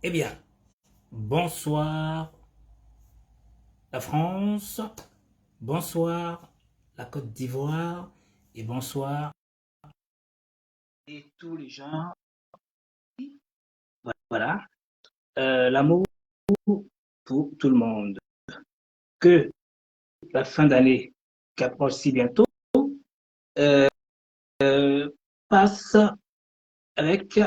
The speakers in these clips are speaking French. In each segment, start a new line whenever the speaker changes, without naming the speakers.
Eh bien, bonsoir la France, bonsoir la Côte d'Ivoire et bonsoir et tous les gens. Voilà, l'amour pour tout le monde. Que la fin d'année qui approche si bientôt euh, passe avec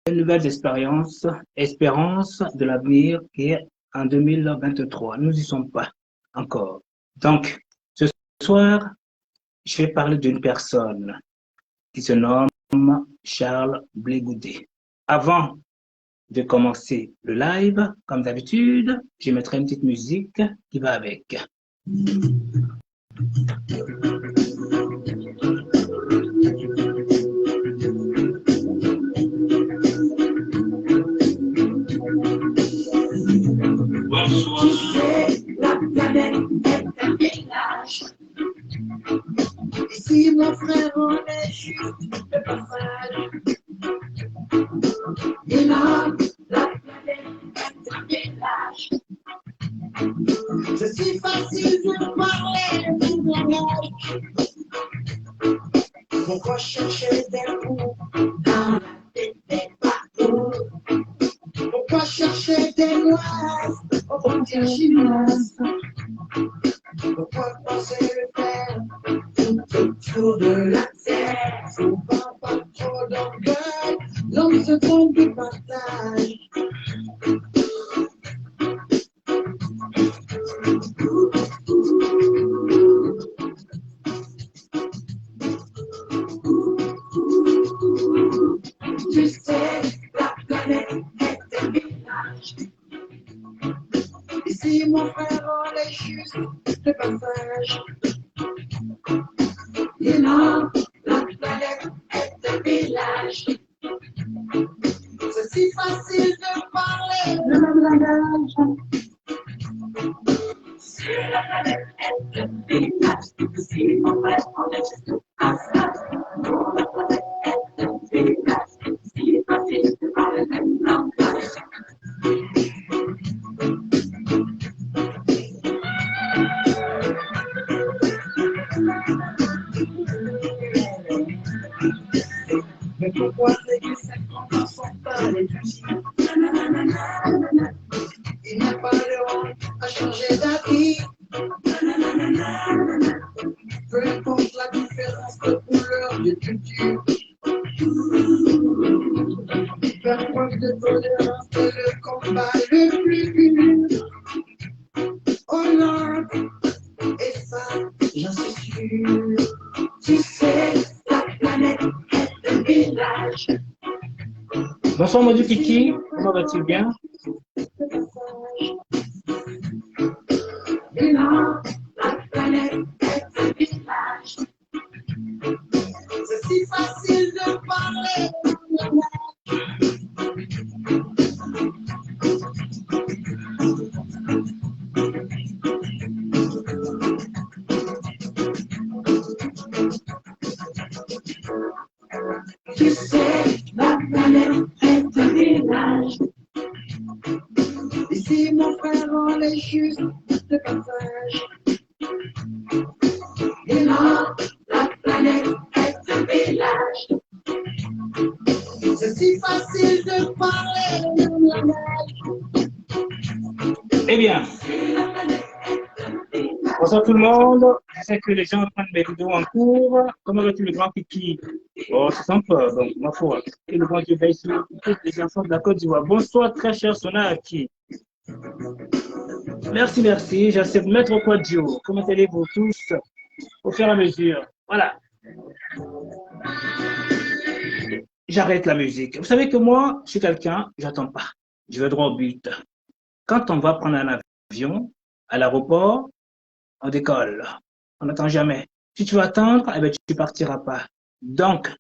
de nouvelles expériences, espérances de l'avenir qui est en 2023. Nous n'y sommes pas encore. Donc, ce soir, je vais parler d'une personne qui se nomme Charles Blé Goudé. Avant de commencer le live, comme d'habitude, je mettrai une petite musique qui va avec. La planète est un village. Ici, mon frère, on est juste de passage. Et là, la planète est un village. C'est si facile de parler du langage. Pourquoi chercher des mots dans la tête des bateaux? Pourquoi chercher des noises au frontières chinoises? Pourquoi penser le faire tout autour de la terre? Faut pas trop d'orgueil, l'homme se trompe du partage. Tu sais, la planète est un village. Ici, mon frère, on est juste de passage. Et là, la planète est un village. C'est si facile de parler le même langage. Si la planète est un village, si mon frère, on est juste de passage. Oh, la planète est un village. Si facile de parler le même langage. Mais pourquoi c'est que ces enfants sont pas les petits? Il n'y a pas de honte à changer d'avis. Peu importe la différence de couleur de culture. Faire preuve de tolérance, c'est le combat le plus dur. Oh Lord, et ça, j'en suis sûr. Tu sais, la planète est un village. Bonsoir Modi Kiki, comment vas-tu bien? Et là, la planète est un village. C'est si facile de parler. Tu sais, la planète est un village. Ici, mon frère, on est juste de passage. Et là, la planète est un village. C'est si facile de parler le langage. Eh bien, bonsoir tout le monde. Je sais que les gens prennent mes vidéos en cours. Comment vas-tu le grand Kiki? Oh, c'est sympa, donc, ma foi. Et le grand Dieu veille sur tous les enfants de la Côte d'Ivoire. Bonsoir, très cher Sonaki. Merci, merci. J'accepte Maître Quadio. Comment allez-vous tous? Au fur et à mesure. Voilà. J'arrête la musique. Vous savez que moi, je suis quelqu'un, j'attends pas. Je vais droit au but. Quand on va prendre un avion à l'aéroport, on décolle. On n'attend jamais. Si tu veux attendre, eh bien, tu ne partiras pas. Donc,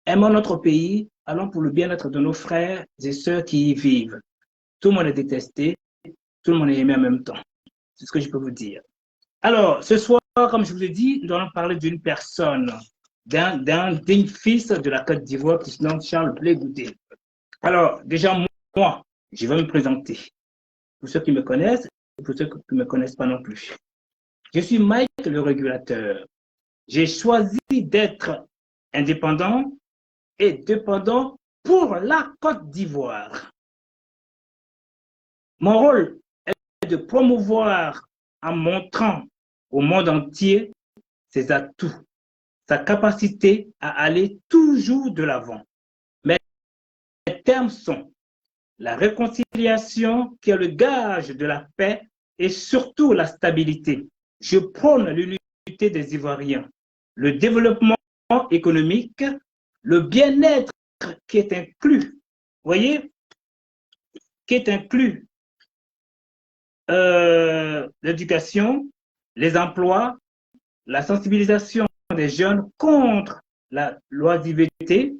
aimons notre pays, allons pour le bien-être de nos frères et sœurs qui y vivent. Tout le monde est détesté, tout le monde est aimé en même temps. C'est ce que je peux vous dire. Alors, ce soir, comme je vous l'ai dit, nous allons parler d'une personne, d'un digne fils de la Côte d'Ivoire qui se nomme Charles Blé Goudé. Alors, déjà, moi, je vais me présenter. Pour ceux qui me connaissent et pour ceux qui ne me connaissent pas non plus. Je suis Mike, le régulateur. J'ai choisi d'être indépendant et dépendant pour la Côte d'Ivoire. Mon rôle est de promouvoir en montrant au monde entier ses atouts, sa capacité à aller toujours de l'avant. Mes termes sont la réconciliation qui est le gage de la paix et surtout la stabilité. Je prône l'unité des Ivoiriens, le développement économique, le bien-être qui est inclus, vous voyez, qui est inclus l'éducation, les emplois, la sensibilisation des jeunes contre la loisiveté,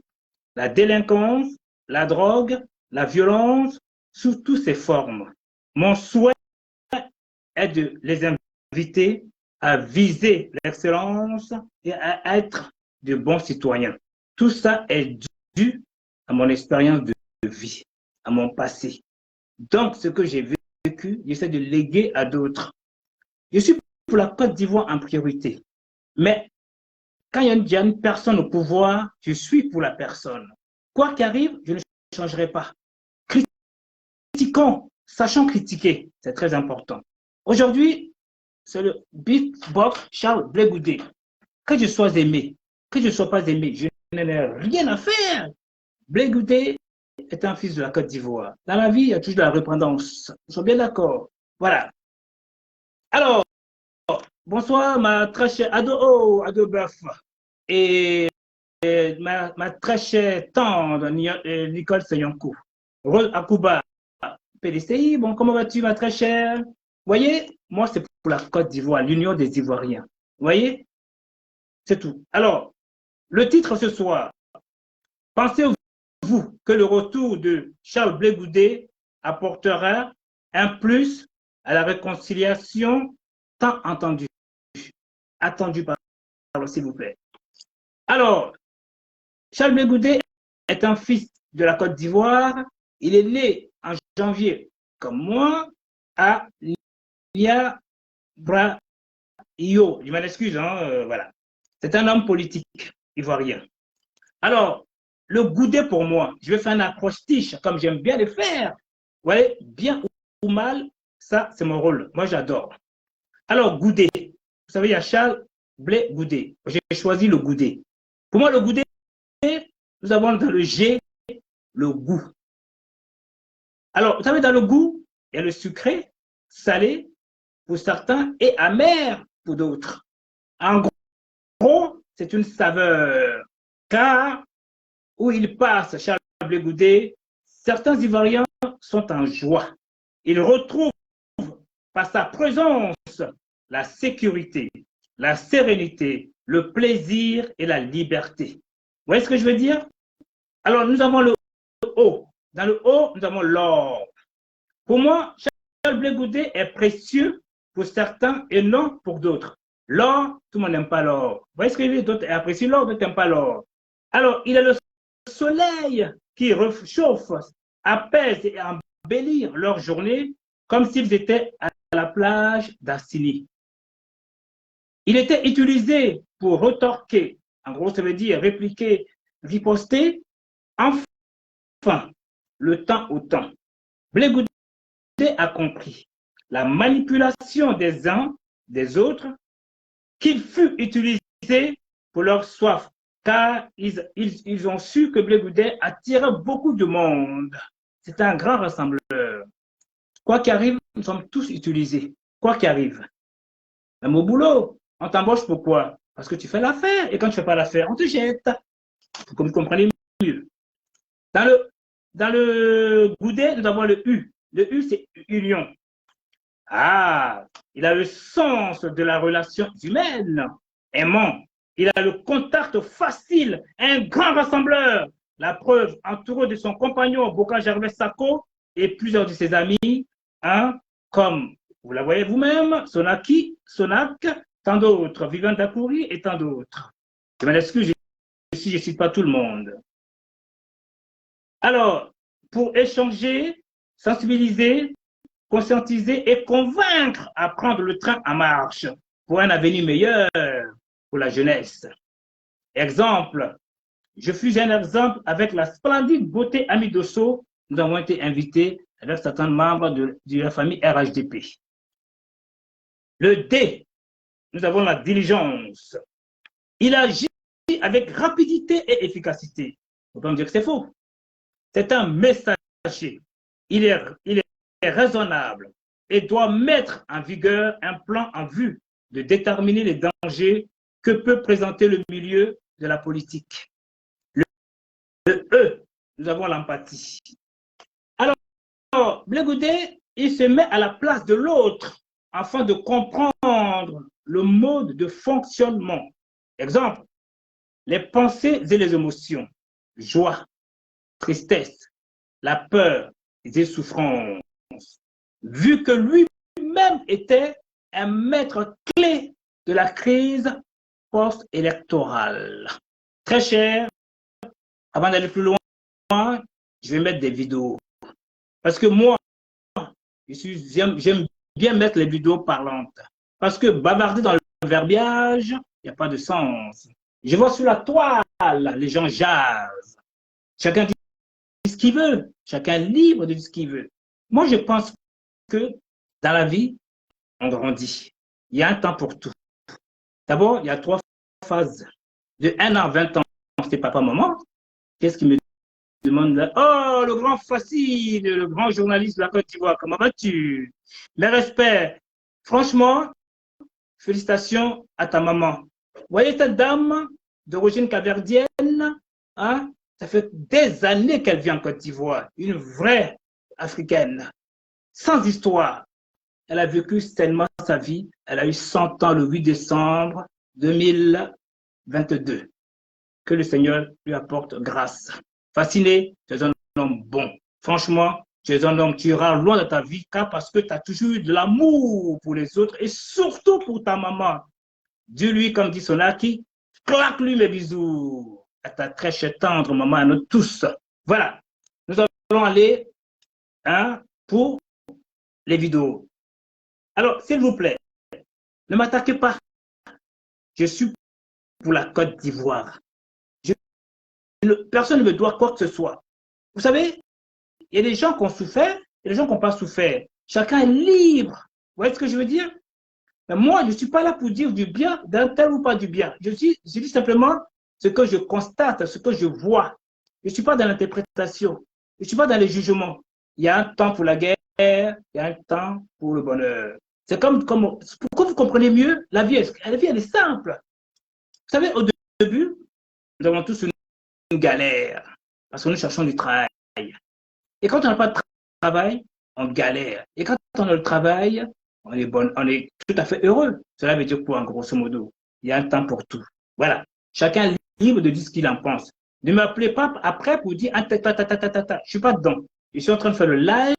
la délinquance, la drogue, la violence, sous toutes ses formes. Mon souhait est de les inviter à viser l'excellence et à être de bons citoyens. Tout ça est dû à mon expérience de vie, à mon passé. Donc, ce que j'ai vécu, j'essaie de léguer à d'autres. Je suis pour la Côte d'Ivoire en priorité. Mais quand il y a une personne au pouvoir, je suis pour la personne. Quoi qu'arrive, je ne changerai pas. Critiquons, sachons critiquer, c'est très important. Aujourd'hui, c'est le beatbox Charles Blé Goudé. Que je sois aimé, que je ne sois pas aimé, je n'ai rien à faire. Blé Goudé est un fils de la Côte d'Ivoire. Dans la vie, il y a toujours de la repentance. Nous sommes bien d'accord. Voilà. Alors, bonsoir, ma très chère Ado Bœuf. Et ma très chère tante Nicole Senyonkou. Rose Akuba, PDCI, bon, comment vas-tu, ma très chère? Vous voyez, moi, c'est pour la Côte d'Ivoire, l'Union des Ivoiriens. Vous voyez, c'est tout. Alors, le titre ce soir, pensez-vous que le retour de Charles Blé Goudé apportera un plus à la réconciliation tant entendue? Attendu, pardon, s'il vous plaît. Alors, Charles Blé Goudé est un fils de la Côte d'Ivoire. Il est né en janvier, comme moi, à Liabraïo. Je m'en excuse, hein, voilà. C'est un homme politique ivoirien. Alors, le Goudé pour moi, je vais faire une approche tiche, comme j'aime bien le faire. Vous voyez, bien ou mal, ça, c'est mon rôle. Moi, j'adore. Alors, Goudé. Vous savez, il y a Charles Blé Goudé. J'ai choisi le Goudé. Pour moi, le Goudé, nous avons dans le G, le goût. Alors, vous savez, dans le goût, il y a le sucré, salé pour certains et amer pour d'autres. En gros, c'est une saveur. Car où il passe, Charles Blé Goudé, certains Ivoiriens sont en joie. Ils retrouvent par sa présence la sécurité, la sérénité, le plaisir et la liberté. Vous voyez ce que je veux dire? Alors, nous avons le haut. Dans le haut, nous avons l'or. Pour moi, Charles Blé Goudé est précieux pour certains et non pour d'autres. L'or, tout le monde n'aime pas l'or. Vous voyez ce que je veux dire? D'autres apprécient l'or, d'autres n'aiment pas l'or. Alors, il est le soleil qui réchauffe, apaise et embellit leur journée comme s'ils étaient à la plage d'Assini. Il était utilisé pour retorquer, en gros, ça veut dire répliquer, riposter, enfin, le temps au temps. Blé Goudé a compris la manipulation des uns des autres, qu'il fut utilisé pour leur soif, car ils ont su que Blé Goudé attirait beaucoup de monde. C'est un grand rassembleur. Quoi qu'il arrive, nous sommes tous utilisés. Quoi qu'il arrive. Même au boulot, on t'embauche pourquoi? Parce que tu fais l'affaire. Et quand tu ne fais pas l'affaire, on te jette. Pour que vous compreniez mieux. Dans le Goudé, nous avons le U. Le U, c'est union. Ah, il a le sens de la relation humaine. Aimant. Il a le contact facile, un grand rassembleur. La preuve, entouré de son compagnon Boka Gervais Sako et plusieurs de ses amis, hein, comme vous la voyez vous-même, Sonaki, Sonak, tant d'autres, Viviane Dakouri et tant d'autres. Je m'excuse si je ne cite pas tout le monde. Alors, pour échanger, sensibiliser, conscientiser et convaincre à prendre le train en marche pour un avenir meilleur pour la jeunesse. Exemple, je fus un exemple avec la splendide beauté Ami Dosso. Nous avons été invités avec certains membres de la famille RHDP. Le D, nous avons la diligence. Il agit avec rapidité et efficacité. On peut me dire que c'est faux. C'est un messager. Il est raisonnable et doit mettre en vigueur un plan en vue de déterminer les dangers que peut présenter le milieu de la politique. Le E, nous avons l'empathie. Alors, Blé Goudé, il se met à la place de l'autre afin de comprendre le mode de fonctionnement. Exemple, les pensées et les émotions, joie, tristesse, la peur et les souffrances. Vu que lui-même était un maître clé de la crise post-électorale. Très cher, avant d'aller plus loin, je vais mettre des vidéos. Parce que moi, j'aime bien mettre les vidéos parlantes. Parce que bavarder dans le verbiage, il n'y a pas de sens. Je vois sur la toile, les gens jasent. Chacun dit ce qu'il veut. Chacun est libre de dire ce qu'il veut. Moi, je pense que dans la vie, on grandit. Il y a un temps pour tout. D'abord, il y a 3 phases. De 1 an à 20 ans, c'est papa-maman. Qu'est-ce qui me demande là? Oh, le grand facile, le grand journaliste de la Côte d'Ivoire, comment vas-tu? Mes respects. Franchement, félicitations à ta maman. Vous voyez cette dame d'origine capverdienne, hein? Ça fait des années qu'elle vit en Côte d'Ivoire, une vraie africaine, sans histoire. Elle a vécu sainement sa vie. Elle a eu 100 ans le 8 décembre 2022. Que le Seigneur lui apporte grâce. Fasciné, tu es un homme bon. Franchement, tu es un homme qui ira loin de ta vie car parce que tu as toujours eu de l'amour pour les autres et surtout pour ta maman. Dis-lui, comme dit Sonaki, claque-lui mes bisous à ta très chère tendre maman, à nous tous. Voilà, nous allons aller pour les vidéos. Alors, s'il vous plaît, ne m'attaquez pas. Je suis pour la Côte d'Ivoire. Personne ne me doit quoi que ce soit. Vous savez, il y a des gens qui ont souffert, il y a des gens qui n'ont pas souffert. Chacun est libre. Vous voyez ce que je veux dire? Mais moi, je ne suis pas là pour dire du bien d'un tel ou pas du bien. Je dis simplement ce que je constate, ce que je vois. Je ne suis pas dans l'interprétation. Je ne suis pas dans les jugements. Il y a un temps pour la guerre, il y a un temps pour le bonheur. C'est comme pourquoi vous comprenez mieux, la vie, elle est simple. Vous savez, au début, nous avons tous une galère parce que nous cherchons du travail. Et quand on n'a pas de travail, on galère. Et quand on a le travail, on est tout à fait heureux. Cela veut dire quoi, en grosso modo? Il y a un temps pour tout. Voilà. Chacun est libre de dire ce qu'il en pense. Ne m'appelez pas après pour dire je ne suis pas dedans. Je suis en train de faire le live.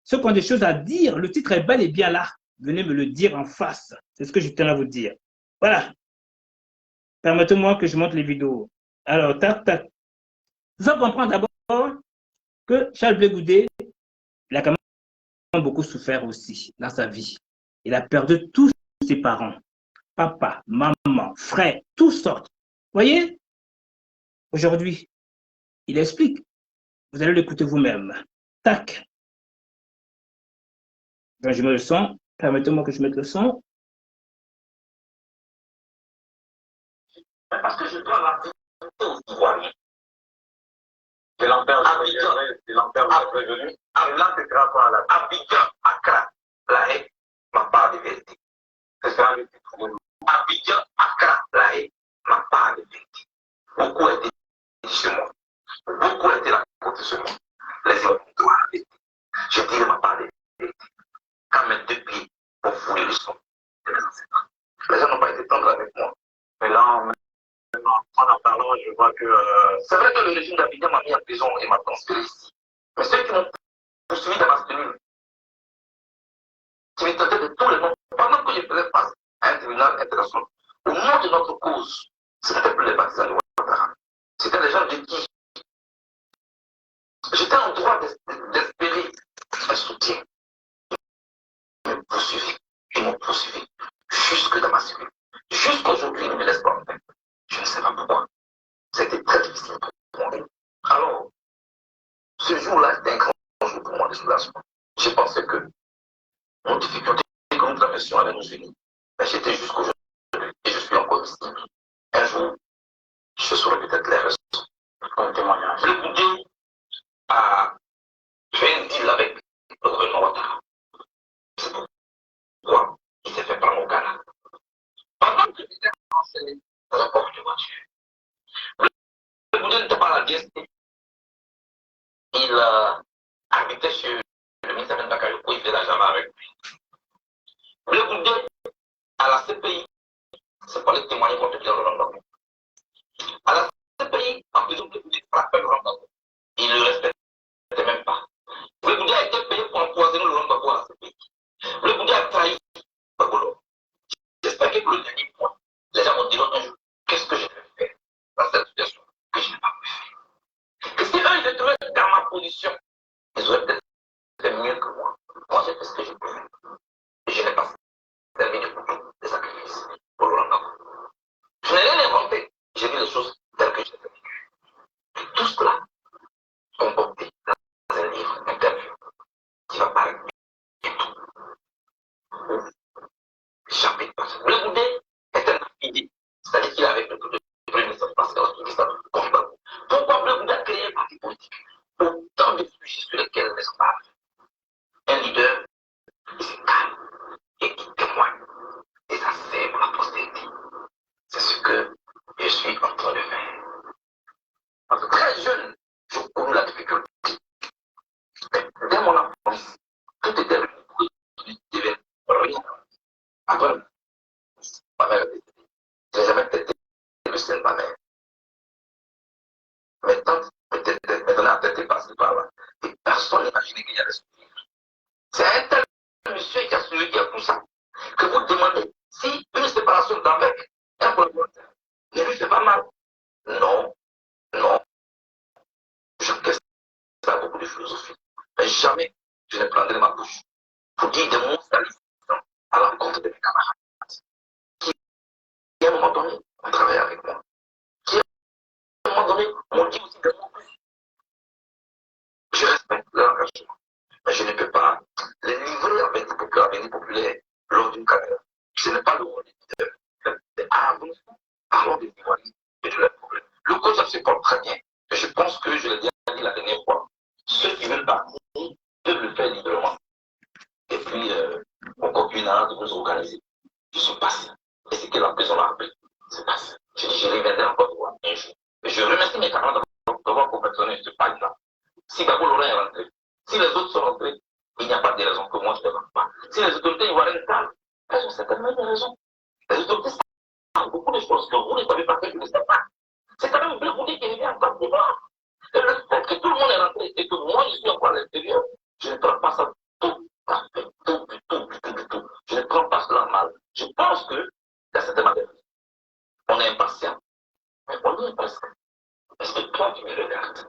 Ceux qui ont des choses à dire, le titre est bel et bien là. Venez me le dire en face. C'est ce que je tiens à vous dire. Voilà. Permettez-moi que je montre les vidéos. Alors, tac. Il faut comprendre d'abord que Charles Blé Goudé, il a quand même beaucoup souffert aussi dans sa vie. Il a perdu tous ses parents. Papa, maman, frère, toutes sortes. Vous voyez? Aujourd'hui, il explique. Vous allez l'écouter vous-même. Tac. Donc, je mets le son. Permettez-moi que je mette le son. Parce que je dois la aux Ivoiriens. C'est l'empère prévenu. Abidjan, Accra, La Haye, ma part de vérité. C'est ça le titre. Abidjan, Accra, La Haye, ma part de vérité. Beaucoup étaient chez moi. Beaucoup étaient là contre chez moi. Les hommes doivent la vérité. Je dirais ma part de vérité. Quand mes 2 pieds pour fouler le son. Les gens n'ont pas été tendres avec moi. Mais là, en parlant, je vois que c'est vrai que le régime d'Abidjan m'a mis en prison et m'a transféré ici. Mais ceux qui m'ont poursuivi dans ma tenue, qui me traitaient de tous les noms, pendant que je faisais face à un tribunal international, au nom de notre cause, ce n'était plus les partisans de Ouattara. C'était les gens de qui
J'étais en droit d'espérer un soutien. Ils m'ont poursuivi. Ils m'ont poursuivi jusque dans ma cellule. Jusqu'aujourd'hui, ils ne me laissent pas en paix. Je ne sais pas pourquoi. C'était très difficile pour moi. Alors, ce jour-là, c'était un grand jour pour moi de soulagement. J'ai pensé que mon difficulté que nous traversions allait nous unir. Mais j'étais jusqu'aujourd'hui et je suis encore ici. Un jour, je saurai peut-être les raisons. Un témoignage. Le Bouddha a fait un deal avec le gouvernement Ouattara. C'est pourquoi il s'est fait prendre au Ghana. Pendant que j'étais enseigné dans un coffre de voiture, le Bouddha n'était pas à la DST. Il habitait chez le ministère de Bakayoko, il faisait la jama avec lui. Le Bouddha, à la CPI, c'est pas le témoigner contre Pierre Laurent Gbagbo. À la CPI, en prison, le Bouddha frappait Laurent Gbagbo. Il ne le respectait même pas. Le Bouddha a été payé pour empoisonner Laurent Gbagbo à la CPI. Le Bouddha a trahi Gbagbo. J'espère que pour le dernier point, les gens vont dire un jour, qu'est-ce que je vais faire dans cette situation que je n'ai pas pu faire. Et si eux, ils étaient dans ma position, ils auraient peut-être fait mieux que moi. Moi, j'ai fait ce que je peux faire. Et je n'ai pas servi de couteau de sacrifice pour Laurent Gbagbo. Je n'ai rien inventé. J'ai vu les choses telles que je les ai vécues. Et tout cela comporté dans un livre, interview, qui va paraître bientôt. Chapitre par chapitre. Le Bouddha est un affidé, c'est-à-dire qu'il avait le premier ministre de France, comme Gbagbo. Pourquoi le Bouddha a créé un parti politique? Autant de sujets sur lesquels n'est-ce pas un leader qui se calme et qui témoigne. Et ça sert pour la postérité. C'est ce que je suis en train de faire. Parce que très jeune, j'ai connu la difficulté. Dès mon enfance, tout était pour devait rien. Après, ma mère était décédée. Je n'ai jamais têté le sein de ma mère. Mes tantes maintenant la tête est passée par là. Et personne n'imaginait qu'il y avait ce livre. C'est un tel monsieur qui a suivi tout ça que vous demandez si une séparation d'avec un collaborateur ne lui fait pas mal. Non, non. J'encaisse ça beaucoup de philosophie. Mais jamais je ne prendrai ma bouche pour dire des mots salissants à l'encontre de mes camarades qui, à un moment donné, ont travaillé avec moi. Qui, à un moment donné, m'ont dit aussi des mots plus. Je respecte leur engagement. Mais je ne peux pas les livrer avec des populaires lors d'une caméra. Ce n'est pas le rôle des leaders. Parlons des Ivoiriens et de leurs problèmes. Le coach se porte très bien. Et je pense que je l'ai déjà dit la dernière fois. Ceux qui veulent partir peuvent le faire librement. Et puis, on continuera de nous organiser. Je suis patient. Et c'est que la prison l'a appelé. C'est patient. Je dis, je reviendrai encore voir un jour. Et je remercie mes camarades d'avoir confectionné ce paille-là. Si Gbagbo Laurent est rentré, si les autres sont rentrés, il n'y a pas de raison que moi je ne rentre pas. Si les autorités ivoiriennes parlent, elles ont certainement des raisons. Les autorités savent beaucoup de choses que vous ne savez pas, que je ne sais pas. C'est quand même bien vous dire qu'il y a encore des morts. Et le fait que tout le monde est rentré et que moi je suis encore à l'intérieur, je ne prends pas ça tout à fait, tout. Je ne prends pas cela mal. Je pense que, dans cette manière, on est impatient. Mais on y est presque. Est-ce que toi tu me regardes?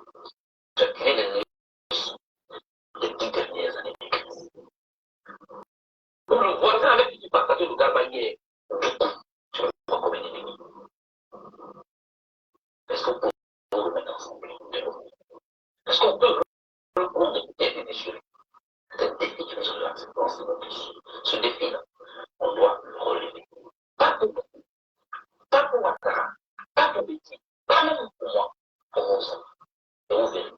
Tu as créé les leçons des 10 dernières années de crise. Pour le voisin avec qui tu partageais le garbanier, tu me vois comme un ennemi. Est-ce qu'on peut nous remettre ensemble de nouveau? Est-ce qu'on peut reprendre des déchirés? C'est un défi que nous avons accepté tous. Ce défi-là, on doit le relever. Pas pour beaucoup, pas pour Ouattara, pas pour Betty, pas même pour moi, pour vos enfants. Et vous verrez.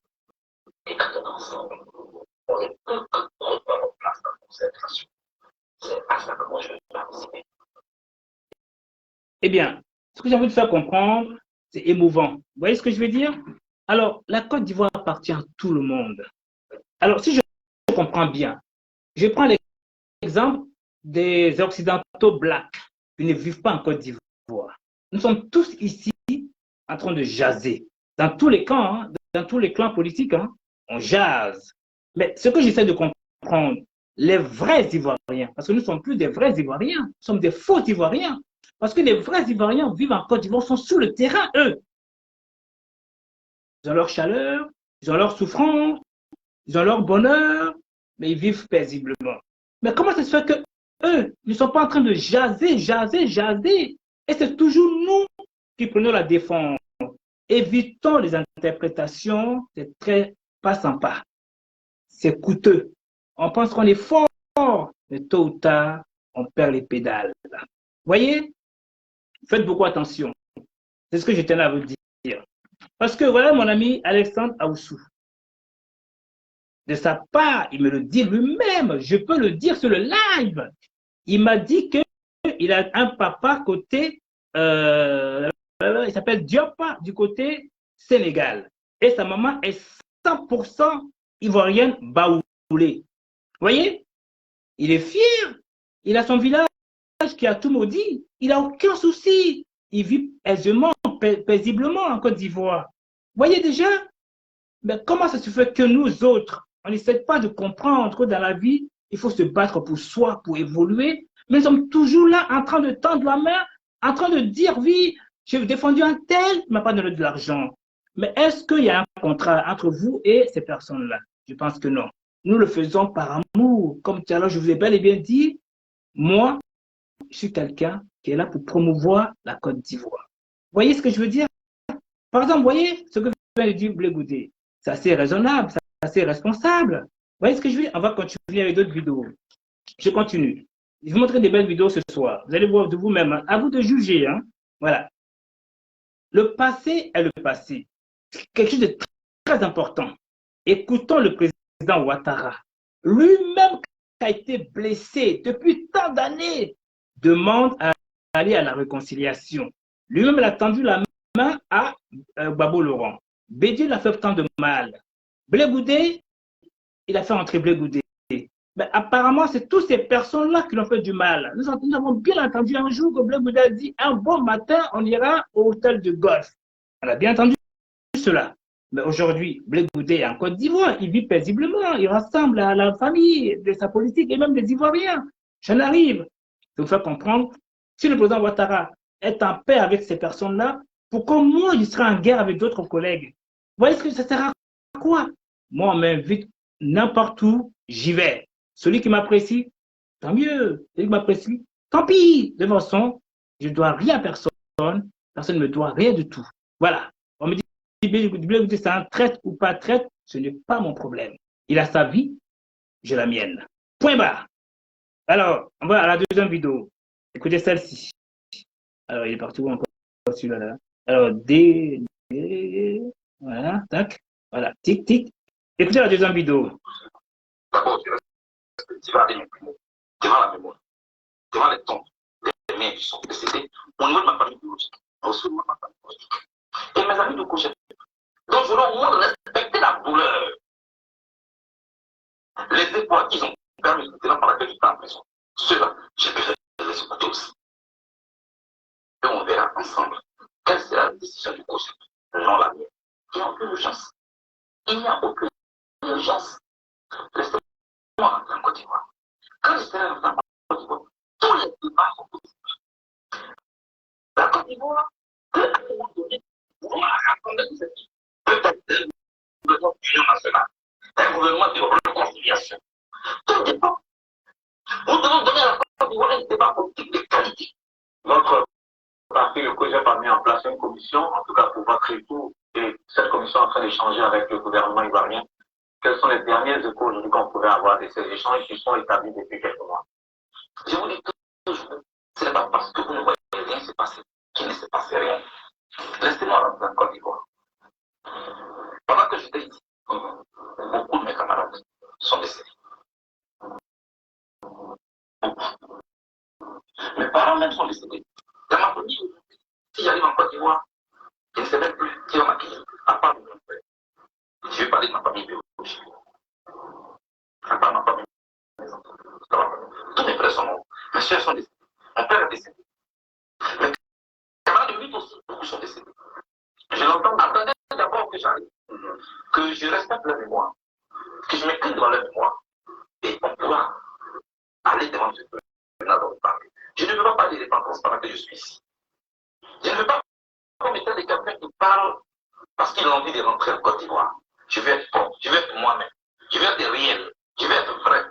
Et quand on est ensemble, on ne peut que reprendre notre place dans la concentration. C'est à ça que moi je vais participer.
Eh bien, ce que j'ai envie de faire comprendre, c'est émouvant. Vous voyez ce que je veux dire? Alors, la Côte d'Ivoire appartient à tout le monde. Alors, si je comprends bien, je prends l'exemple des Occidentaux blacks qui ne vivent pas en Côte d'Ivoire. Nous sommes tous ici en train de jaser. Dans tous les camps, dans tous les clans politiques, on jase. Mais ce que j'essaie de comprendre, les vrais Ivoiriens, parce que nous ne sommes plus des vrais Ivoiriens, nous sommes des faux Ivoiriens. Parce que les vrais Ivoiriens vivent en Côte d'Ivoire, sont sur le terrain, eux. Dans leur chaleur, Ils ont leur souffrance, ils ont leur bonheur, mais ils vivent paisiblement. Mais comment ça se fait que eux ne sont pas en train de jaser, jaser, jaser? Et c'est toujours nous qui prenons la défense. Évitons les interprétations, c'est très pas sympa. C'est coûteux. On pense qu'on est fort, mais tôt ou tard, on perd les pédales. Voyez, faites beaucoup attention. C'est ce que je tenais à vous dire. Parce que voilà mon ami Alexandre Aoussou. De sa part, il me le dit lui-même, je peux le dire sur le live. Il m'a dit qu'il a un papa côté, il s'appelle Diop, du côté Sénégal. Et sa maman est 100% ivoirienne baoulée. Vous voyez, il est fier. Il a son village qui a tout maudit. Il n'a aucun souci. Il vit aisément, paisiblement en Côte d'Ivoire. Vous voyez déjà, mais comment ça se fait que nous autres, on n'essaie pas de comprendre que dans la vie, il faut se battre pour soi, pour évoluer, mais nous sommes toujours là en train de tendre la main, en train de dire, oui, j'ai défendu un tel, il ne m'a pas donné de l'argent. Mais est-ce qu'il y a un contrat entre vous et ces personnes-là? Je pense que non. Nous le faisons par amour. Comme tout à l'heure, je vous ai bel et bien dit, moi, je suis quelqu'un qui est là pour promouvoir la Côte d'Ivoire. Vous voyez ce que je veux dire? Par exemple, vous voyez ce que vient de dire Blé Goudé. C'est assez raisonnable, c'est assez responsable. Vous voyez ce que je veux dire? On va continuer avec d'autres vidéos. Je continue. Je vais vous montrer des belles vidéos ce soir. Vous allez voir de vous-même. Hein. À vous de juger. Hein. Voilà. Le passé est le passé. Quelque chose de très important. Écoutons le président Ouattara. Lui-même qui a été blessé depuis tant d'années, demande à aller à la réconciliation. Lui-même, il a tendu la main à Babo Laurent. Bédier l'a fait tant de mal. Blé Goudé, il a fait entrer Blé Goudé. Mais apparemment, c'est toutes ces personnes-là qui l'ont fait du mal. Nous avons bien entendu un jour que Blé Goudé a dit un bon matin, on ira au hôtel de golf. On a bien entendu cela. Mais aujourd'hui, Blé Goudé est en Côte d'Ivoire, il vit paisiblement, il rassemble à la famille de sa politique et même des Ivoiriens. J'en arrive. Je vous faire comprendre, si le président Ouattara est en paix avec ces personnes-là, pourquoi moi je serai en guerre avec d'autres collègues? Vous voyez ce que ça sert à quoi? Moi, on m'invite n'importe où, j'y vais. Celui qui m'apprécie, tant mieux. Celui qui m'apprécie, tant pis. De toute façon, je ne dois rien à personne. Personne ne me doit rien du tout. Voilà. On me dit, c'est un traître ou pas traître, ce n'est pas mon problème. Il a sa vie, j'ai la mienne. Point barre. Alors, on va à la deuxième vidéo. Écoutez celle-ci. Alors, il est partout encore celui-là. Alors, voilà, tac. Voilà, tic, tic. Écoutez la deuxième vidéo.
D'abord, devant la mémoire, devant les tombes, des mères qui sont décédées, au niveau de ma famille biologique, au niveau de ma famille politique. Et mes amis de coucher. Donc, je dois au moins respecter la douleur. Les espoirs qu'ils ont permis de tenir pendant que j'étais en prison. Ceux-là, j'ai pu les écouter aussi. Et on verra ensemble quelle sera la décision du conseil, non la mienne. Il n'y a aucune urgence. Il n'y a aucune urgence. Laissez-moi rentrer en Côte d'Ivoire. Quand je serai rentré en Côte d'Ivoire, tous les débats sont possibles. La Côte d'Ivoire peut à un moment donné vouloir rassembler tous ces pays. Peut-être un gouvernement d'union nationale, un gouvernement de réconciliation. Tout dépend. Nous devons donner à la Côte d'Ivoire un débat politique de qualité. Notre parti, le COJEP, a mis en place une commission, en tout cas pour votre écoute, et cette commission est en train d'échanger avec le gouvernement ivoirien. Quels sont les derniers échos aujourd'hui qu'on pouvait avoir de ces échanges qui sont établis depuis quelques mois? Je vous dis toujours, ce n'est pas parce que vous ne voyez rien se passer qu'il ne se passe rien. Laissez-moi rentrer en Côte d'Ivoire. Pendant que j'étais ici, beaucoup de mes camarades sont décédés. Beaucoup. Mes parents même sont décédés. Dans ma famille, si j'arrive en Côte d'Ivoire, je ne sais même plus qui va m'accueillir, à part mon frère. Je vais parler de ma famille biologique. À part ma famille. Tous mes frères sont morts. Mes soeurs sont décédées. Mon père est décédé. Mes camarades de lutte aussi, beaucoup sont décédés. Je l'entends. Attendez d'abord que j'arrive, que je respecte leur mémoire, que je m'écris devant leur mémoire, et on pourra aller devant ce tribunal dont vous parlez. Je ne veux pas parler des repentance pendant que je suis ici. Je ne veux pas commettre des quelqu'un qui parle parce qu'il a envie de rentrer en Côte d'Ivoire. je vais être propre, je vais être moi-même, je vais être réel, je vais être vrai.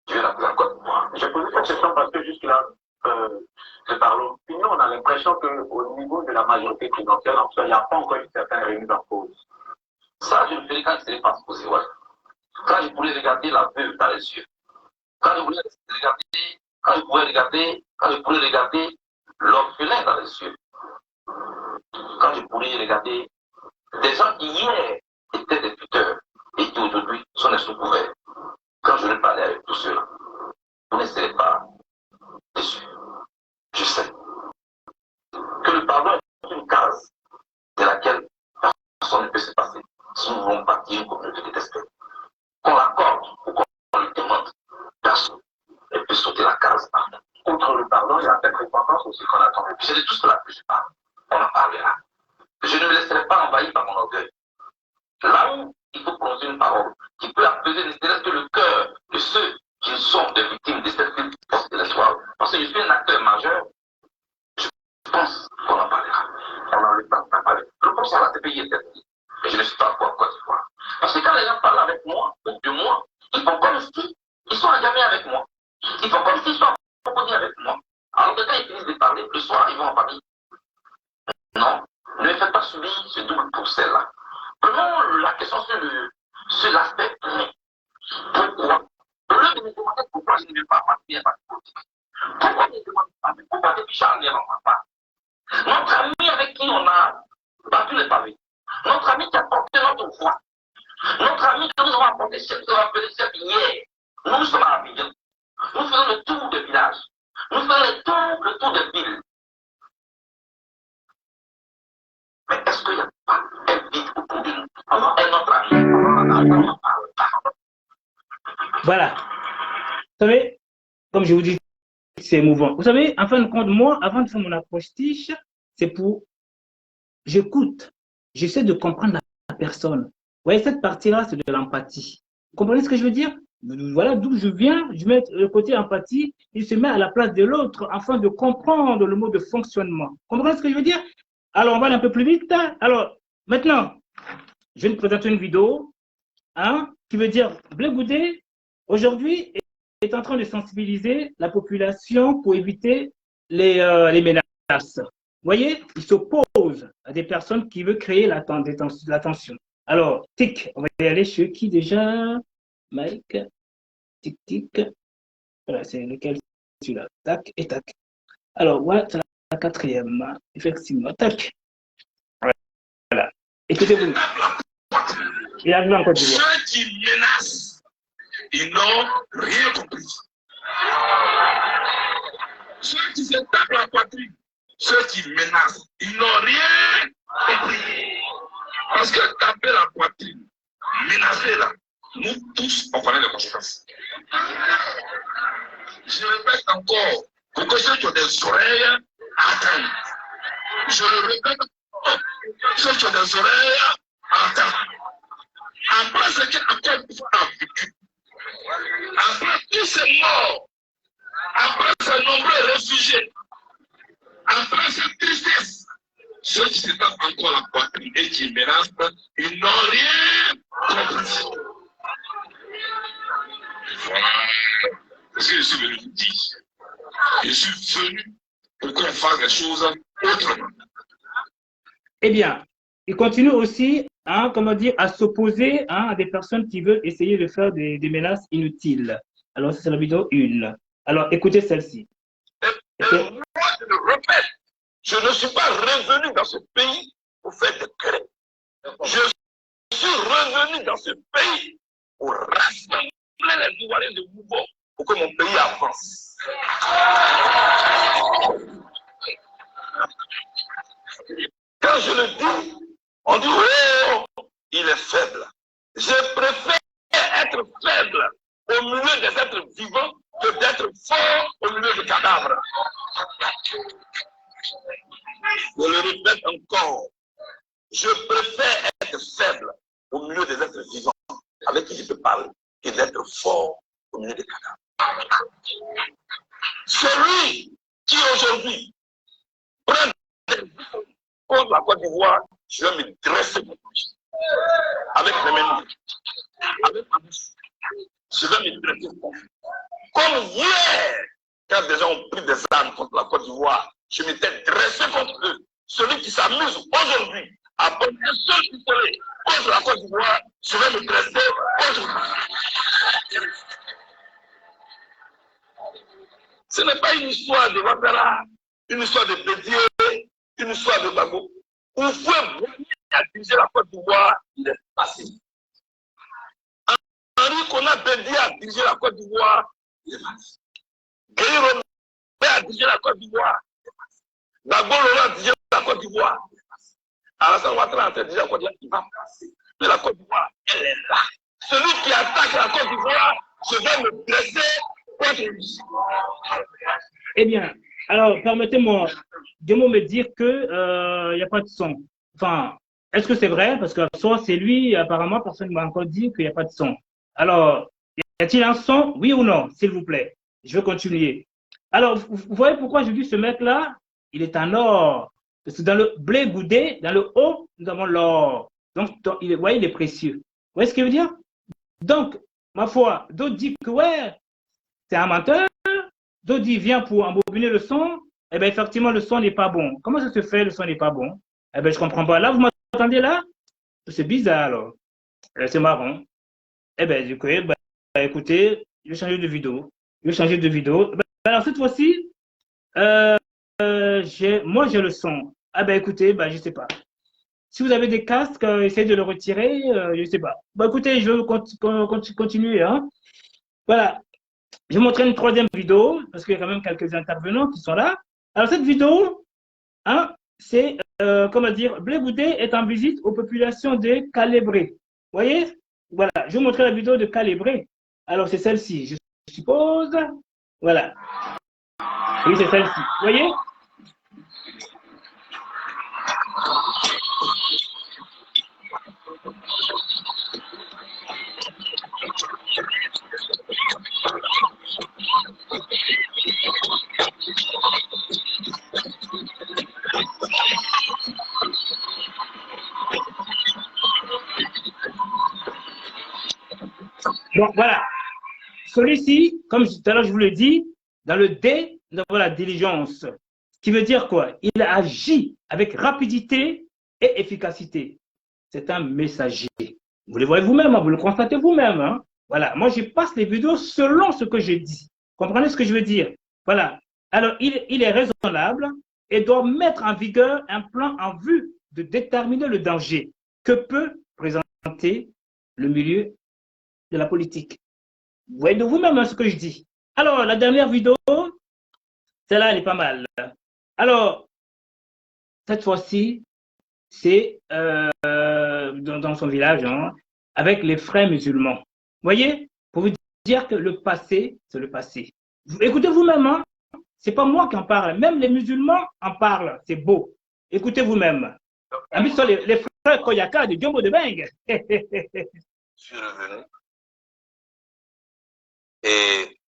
Je vais l'appeler encore moi.
J'ai posé cette question parce que jusque-là, par l'opinion, on a l'impression qu'au niveau de la majorité présidentielle, en fait, il n'y a pas encore une certaine remise en cause.
Ça, je le ferai quand je ne serai pas supposé, ouais. Quand je pourrais regarder la veuve dans les yeux, quand je pourrais regarder l'orphelin dans les yeux, quand je pourrais regarder des gens qui hier étaient des tuteurs et qui aujourd'hui sont des sous-couverts, quand je vais parler avec tous ceux-là, vous ne serez pas déçus. Je sais que le pardon est une case de laquelle personne ne peut se passer si nous voulons bâtir une communauté détestée. Qu'on l'accorde ou qu'on le demande, personne ne peut sauter la case.
Outre le pardon, il y a cette repentance aussi qu'on attend.
C'est de tout cela que je parle. On en parlera. Je ne me laisserai pas envahir par mon orgueil. Là où il faut prononcer une parole qui peut apaiser ne serait-ce que le cœur de ceux qui sont des victimes de cette lutte post-électorale. Parce que je suis un acteur majeur, je pense qu'on en parlera. On en parlera. Je pense à la TPI est interdite. Mais je ne suis pas pour Côte d'Ivoire. Parce que quand les gens parlent avec moi, ou de moi, ils font comme si ils sont à jamais avec moi. Ils font comme s'ils sont approfondis avec moi. Alors que quand ils finissent de parler, le soir, ils vont en famille. Non, ne me faites pas subir ce double pour celle-là. Prenons la question sur l'aspect vrai. Pourquoi? Au lieu de me demander pourquoi je ne vais pas participer à un parti politique. Pourquoi je ne demande pas pourquoi depuis Charles ne rentre pas? Notre ami avec qui on a battu les pavés, notre ami qui a porté notre voix, notre ami que nous avons apporté chef de rappeler chef hier, nous sommes à Abidjan. Nous faisons le tour des villages. Nous faisons le tour des villes. Mais est-ce qu'il n'y a pas un vide autour de nous? Un autre ami.
Voilà. Vous savez, comme je vous dis, c'est émouvant. Vous savez, en fin de compte, moi, avant de faire mon approche-tiche, c'est pour... J'écoute. J'essaie de comprendre la personne. Vous voyez, cette partie-là, c'est de l'empathie. Vous comprenez ce que je veux dire? Voilà d'où je viens. Je mets le côté empathie. Il se met à la place de l'autre afin de comprendre le mode de fonctionnement. Vous comprenez ce que je veux dire? Alors, on va aller un peu plus vite. Alors, maintenant, je vais vous présenter une vidéo qui veut dire Blé Goudé, aujourd'hui, est en train de sensibiliser la population pour éviter les menaces. Vous voyez, il s'oppose à des personnes qui veulent créer la tension. Alors, tic, on va y aller chez qui déjà? Mike, tic, tic. Voilà, c'est lequel? Celui-là. Tac et tac. Alors, voilà, c'est la quatrième. Effectivement, tac. Voilà. Écoutez-vous. Il arrive en Côte d'Ivoire.
Ceux qui menacent, ils n'ont rien compris. Ceux qui se tapent la poitrine, ceux qui menacent, ils n'ont rien compris. Parce que taper la poitrine, menacer là, nous tous, on connaît les conséquences. Je répète encore, pour que ceux qui ont des oreilles attendent. Je le répète encore, ceux qui ont des oreilles attendent. Après ce qu'Aquad a vécu, après tous ces morts, après ces nombreux réfugiés, après cette tristesse, ceux qui se tapent encore la poitrine et qui menacent, ils n'ont rien compris. Voilà ce que je suis venu vous dire. Je suis venu pour qu'on fasse les choses autrement.
Eh bien, il continue aussi, comment dire, à s'opposer à des personnes qui veulent essayer de faire des menaces inutiles. Alors, c'est la vidéo 1. Alors, écoutez celle-ci.
Moi, je le répète, je ne suis pas revenu dans ce pays pour faire des querelles. Je suis revenu dans ce pays pour rassembler les Ivoiriens de mouvement pour que mon pays avance. Quand je le dis, on dit oh, il est faible. Je préfère être faible au milieu des êtres vivants que d'être fort au milieu des cadavres. Je le répète encore, je préfère être faible au milieu des êtres vivants avec qui je peux parler que d'être fort au milieu des cadavres. Celui qui aujourd'hui prend des contre la Côte d'Ivoire, je vais me dresser contre lui.
avec mes mains, avec ma bouche. Je vais me dresser comme hier, quand des gens ont pris des armes contre la Côte d'Ivoire, je m'étais dressé contre eux. Celui qui s'amuse aujourd'hui à prendre un seul pistolet contre la Côte d'Ivoire, je vais me dresser contre lui. Ce n'est pas une histoire de Ouattara, une histoire de Bédié, une histoire de Gbagbo. Houphouët-Boigny a dirigé la Côte d'Ivoire, il est passé. Henri Konan Bédié a dirigé la Côte d'Ivoire, il est passé. Guy Romé a dirigé la Côte d'Ivoire, il est passé. Gbagbo Laurent a dirigé la Côte d'Ivoire, il est passé. Alassane Ouattara a dirigé la Côte d'Ivoire, il va passer. Mais la Côte d'Ivoire, elle est là. Celui qui attaque la Côte d'Ivoire, je vais me blesser contre lui.
Eh bien, alors, permettez-moi de me dire que n'y a pas de son. Enfin, est-ce que c'est vrai? Parce que soit c'est lui, apparemment, personne ne m'a encore dit qu'il n'y a pas de son. Alors, y a-t-il un son? Oui ou non, s'il vous plaît? Je vais continuer. Alors, vous voyez pourquoi je dis ce mec-là, il est en or. Parce que dans le blé goudé, dans le haut, nous avons l'or. Donc, vous voyez, il est précieux. Vous voyez ce qu'il veut dire? Donc, ma foi, d'autres disent que ouais, c'est un menteur. D'autres disent viens pour embobiner le son. Eh bien, effectivement, le son n'est pas bon. Comment ça se fait, le son n'est pas bon? Eh bien, je ne comprends pas. Là, vous m'entendez là? C'est bizarre alors. C'est marrant. Eh bien, du coup, écoutez, je vais changer de vidéo. Alors, cette fois-ci, moi, j'ai le son. Ah ben, écoutez, je ne sais pas. Si vous avez des casques, essayez de le retirer. Je ne sais pas. Écoutez, je vais continuer. Hein. Voilà. Je vais montrer une troisième vidéo, parce qu'il y a quand même quelques intervenants qui sont là. Alors, cette vidéo, hein, c'est, comment dire, Blé Goudé est en visite aux populations de Calabré. Vous voyez? Voilà, je vais vous montrer la vidéo de Calabré. Alors, c'est celle-ci, je suppose. Voilà. Oui, c'est celle-ci. Vous voyez? Bon, voilà. Celui-ci, comme tout à l'heure je vous l'ai dit, dans le D, nous avons la diligence. Ce qui veut dire quoi? Il agit avec rapidité et efficacité. C'est un messager. Vous le voyez vous-même, hein, vous le constatez vous-même. Hein. Voilà. Moi, je passe les vidéos selon ce que j'ai dit. Comprenez ce que je veux dire? Voilà. Alors, il est raisonnable et doit mettre en vigueur un plan en vue de déterminer le danger que peut présenter le milieu de la politique. Vous voyez de vous-même hein, ce que je dis. Alors, la dernière vidéo, celle-là, elle est pas mal. Alors, cette fois-ci, c'est dans son village, hein, avec les frères musulmans. Vous voyez, pour vous dire que le passé, c'est le passé. Écoutez vous-même, hein, c'est pas moi qui en parle, même les musulmans en parlent, c'est beau. Écoutez vous-même. En plus, les frères Koyaka de Djombo de Beng.
Je suis revenu et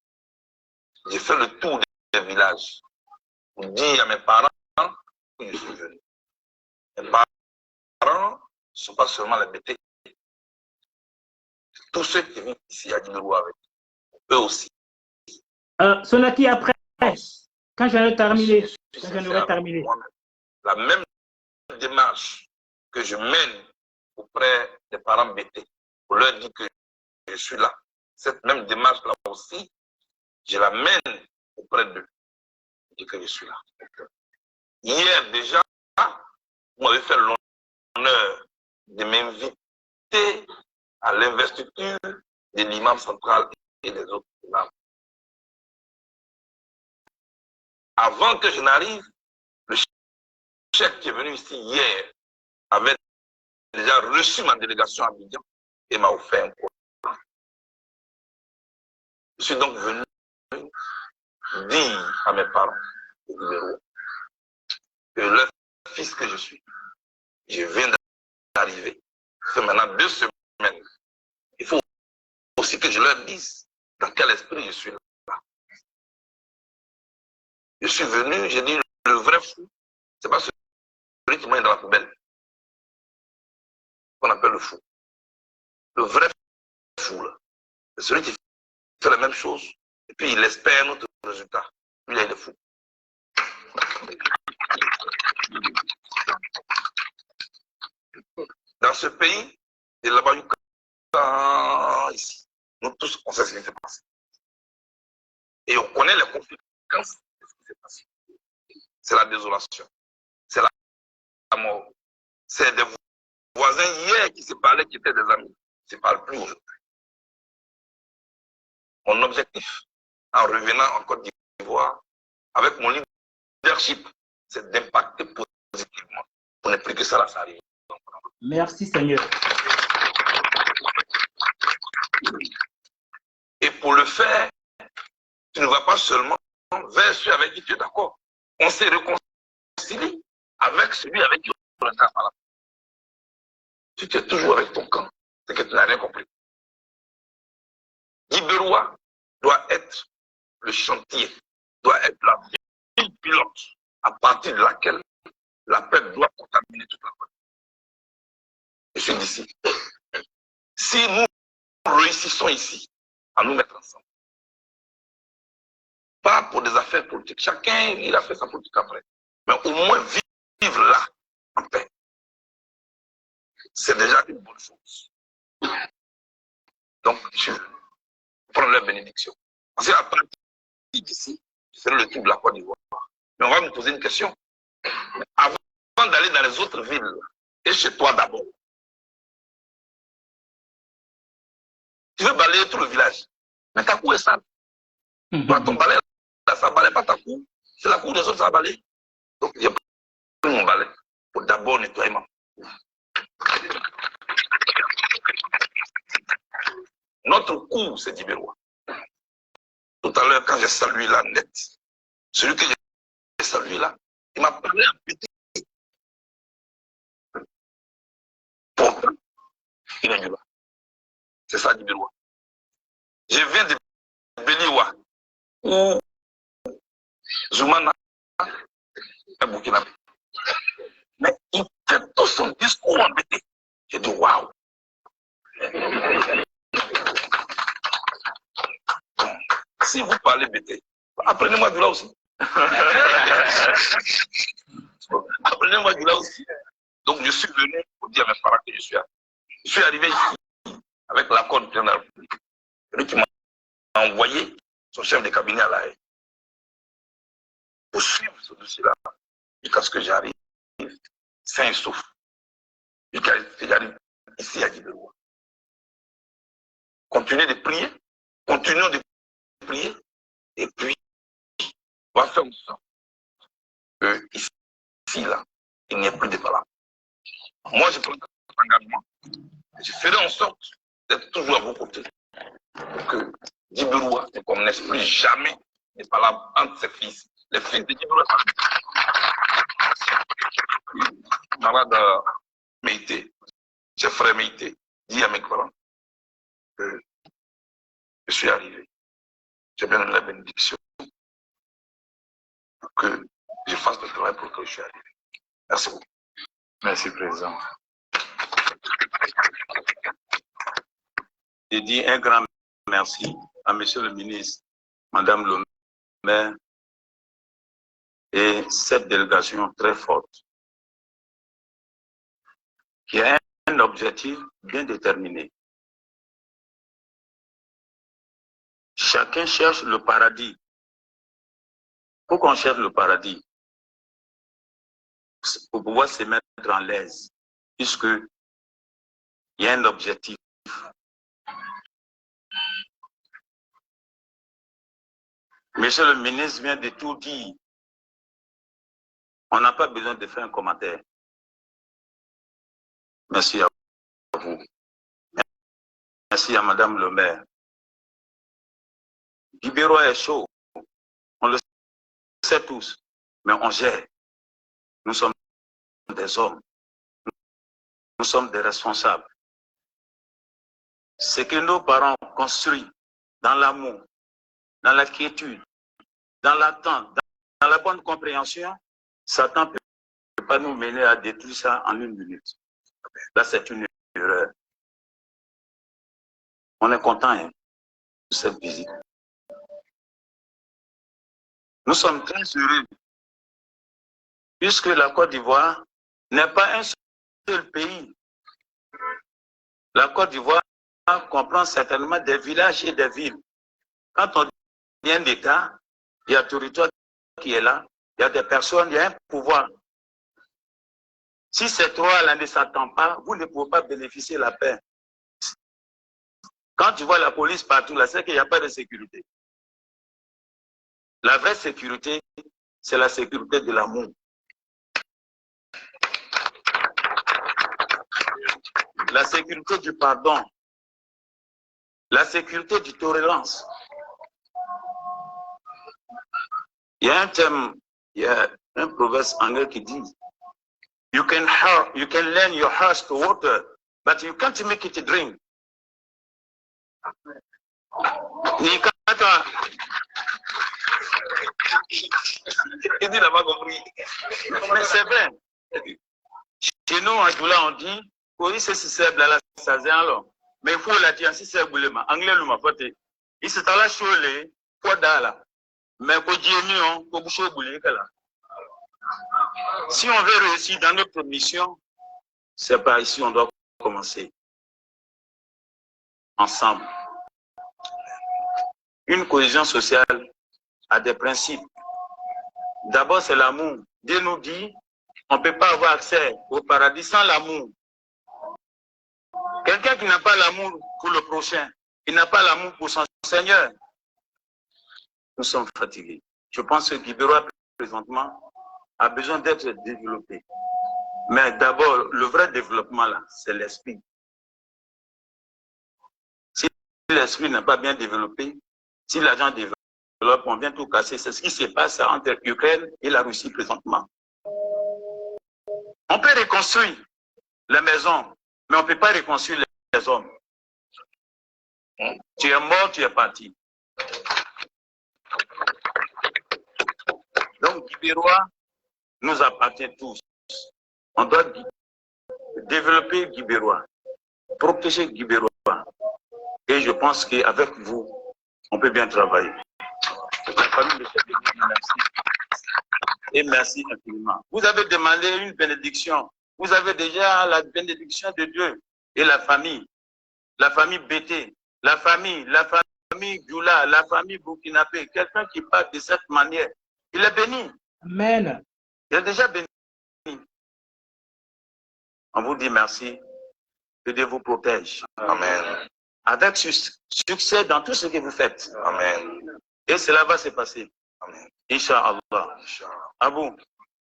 j'ai fait le tour des villages pour dire à mes parents que je suis venu. Mes parents ne sont pas seulement les bêtés. Tous ceux qui vivent ici à Djibouti avec eux aussi.
Sonaki après, quand j'aurai terminé,
la même démarche que je mène auprès des parents bêtés pour leur dire que je suis là. Cette même démarche-là aussi, je la mène auprès d'eux. Je dis que je suis là. Hier déjà, vous m'avez fait l'honneur de m'inviter à l'investiture de l'imam central et des autres imams. Avant que je n'arrive, le chef qui est venu ici hier avait déjà reçu ma délégation à Abidjan et m'a offert un courant. Je suis donc venu dire à mes parents que leur fils que je suis, je viens d'arriver, ça fait maintenant 2 semaines. Il faut aussi que je leur dise dans quel esprit je suis là. Je suis venu, j'ai dit le vrai fou, c'est pas celui qui m'a dans la poubelle. qu'on appelle le fou. Le vrai fou, là, c'est celui qui fait la même chose et puis il espère un autre résultat. Lui, il est fou. Dans ce pays, et là-bas, ici, nous tous, on sait ce qui s'est passé. Et on connaît les conséquences de ce qui s'est passé. C'est la désolation, c'est la mort. C'est des voisins hier qui se parlaient, qui étaient des amis, qui ne se parlent plus aujourd'hui. Mon objectif, en revenant en Côte d'Ivoire, avec mon leadership, c'est d'impacter positivement. Pour ne plus que ça, là, ça arrive.
Merci Seigneur.
Et pour le faire, tu ne vas pas seulement vers celui avec qui tu es d'accord. On s'est réconcilié avec celui avec qui on est en. Si tu es toujours avec ton camp, c'est que tu n'as rien compris. Guy-Beroua doit être le chantier, doit être la ville pilote à partir de laquelle la paix doit contaminer toute la côte. Je suis d'ici. Si nous réussissons ici à nous mettre ensemble, pas pour des affaires politiques, chacun il a fait sa politique après, mais au moins vivre là en paix, c'est déjà une bonne chose. Donc, je prends leur bénédiction. Parce qu'à partir d'ici, c'est le tour de la Côte d'Ivoire. Mais on va me poser une question. Avant d'aller dans les autres villes, et chez toi d'abord, tu veux balayer tout le village, mais ta cour est sale. Toi, ton balai, là, ça ne balaye pas ta cour, c'est la cour des autres, ça balaye. Donc, j'ai pris mon balai pour d'abord nettoyer ma cour. Notre cour, c'est Guy-Beroua. Tout à l'heure, quand j'ai salué la net, celui que j'ai salué là, il m'a parlé en petit. Pourquoi il est là? C'est ça, Guy-Beroua. Je viens de Béliwa, où Zoumana est Burkinabé. Mais il fait tout son discours en BT. J'ai dit waouh. Si vous parlez BT, apprenez-moi du là aussi. Apprenez-moi du là aussi. Donc je suis venu pour dire à mes parents que je suis arrivé ici avec l'accord du président de la République. Lui qui m'a envoyé son chef de cabinet à La Haye pour suivre ce dossier-là jusqu'à ce que j'arrive sain et sauf. Jusqu'à ce que j'arrive ici à Guy-Beroua. Continuez de prier, continuons de prier, et puis on va faire en sorte que ici, là, il n'y ait plus de palabres. Moi, je prends cet engagement. Je ferai en sorte d'être toujours à vos côtés pour que Guy-Beroua ne connaisse plus jamais des palabres entre ses fils. Les fils de Guy-Beroua, malade Meïté, chef frère Meïté, dit à mes parents que je suis arrivé. J'ai bien donné la bénédiction pour que je fasse le travail pour que je suis arrivé. Merci beaucoup.
Merci, Président. Je dis un grand merci à Monsieur le ministre, Madame le maire, et cette délégation très forte qui a un objectif bien déterminé. Chacun cherche le paradis. Pourquoi on cherche le paradis? Pour pouvoir se mettre en l'aise, puisque il y a un objectif. Monsieur le ministre vient de tout dire. On n'a pas besoin de faire un commentaire. Merci à vous. Merci à Madame le maire. Guy-Beroua est chaud. On le sait tous, mais on gère. Nous sommes des hommes. Nous sommes des responsables. Ce que nos parents ont construit dans l'amour, dans la quiétude, dans l'attente, dans la bonne compréhension, Satan ne peut pas nous mener à détruire ça en une minute. Là, c'est une On est content hein, de cette visite. Nous sommes très heureux, puisque la Côte d'Ivoire n'est pas un seul pays. La Côte d'Ivoire comprend certainement des villages et des villes. Quand on dit un État, il y a le territoire qui est là, il y a des personnes, il y a un pouvoir. Si ces trois-là ne s'attendent pas, vous ne pouvez pas bénéficier de la paix. Quand tu vois la police partout, là, c'est qu'il n'y a pas de sécurité. La vraie sécurité, c'est la sécurité de l'amour. La sécurité du pardon. La sécurité du tolérance. Il y a un thème, il y a un proverbe anglais qui dit you can learn your horse to water, but you can't make it drink. Il dit là-bas compris. Mais c'est vrai. Chez nous, en Djoula, on dit oui, c'est la mais il faut la dire si c'est boulema. Anglais, le m'a fait. Il s'est allé choler, pour d'ala. Mais pour dire mieux, pour boucher boulé, si on veut réussir dans notre mission, c'est par ici on doit commencer. Ensemble. Une cohésion sociale a des principes. D'abord, c'est l'amour. Dieu nous dit, on ne peut pas avoir accès au paradis sans l'amour. Quelqu'un qui n'a pas l'amour pour le prochain, il n'a pas l'amour pour son Seigneur. Nous sommes fatigués. Je pense que Guibérois, présentement, a besoin d'être développé. Mais d'abord, le vrai développement, là, c'est l'esprit. Si l'esprit n'est pas bien développé, si l'argent développe, on vient tout casser. C'est ce qui se passe entre l'Ukraine et la Russie présentement. On peut reconstruire les maisons, mais on ne peut pas reconstruire les hommes. Tu es mort, tu es parti. Donc, Guibérois nous appartient tous. On doit développer Guibérois, protéger Guibérois. Et je pense qu'avec vous, on peut bien travailler. La famille de Cheikh Béni, merci. Et merci infiniment. Vous avez demandé une bénédiction. Vous avez déjà la bénédiction de Dieu et la famille Bété, la famille Djoula, la famille Burkinabé. Quelqu'un qui parle de cette manière, il est béni.
Amen.
Il est déjà béni. On vous dit merci. Que Dieu vous protège.
Amen.
Avec succès dans tout ce que vous faites.
Amen.
Et cela va se passer.
Amen.
Inch'Allah. Abou, vous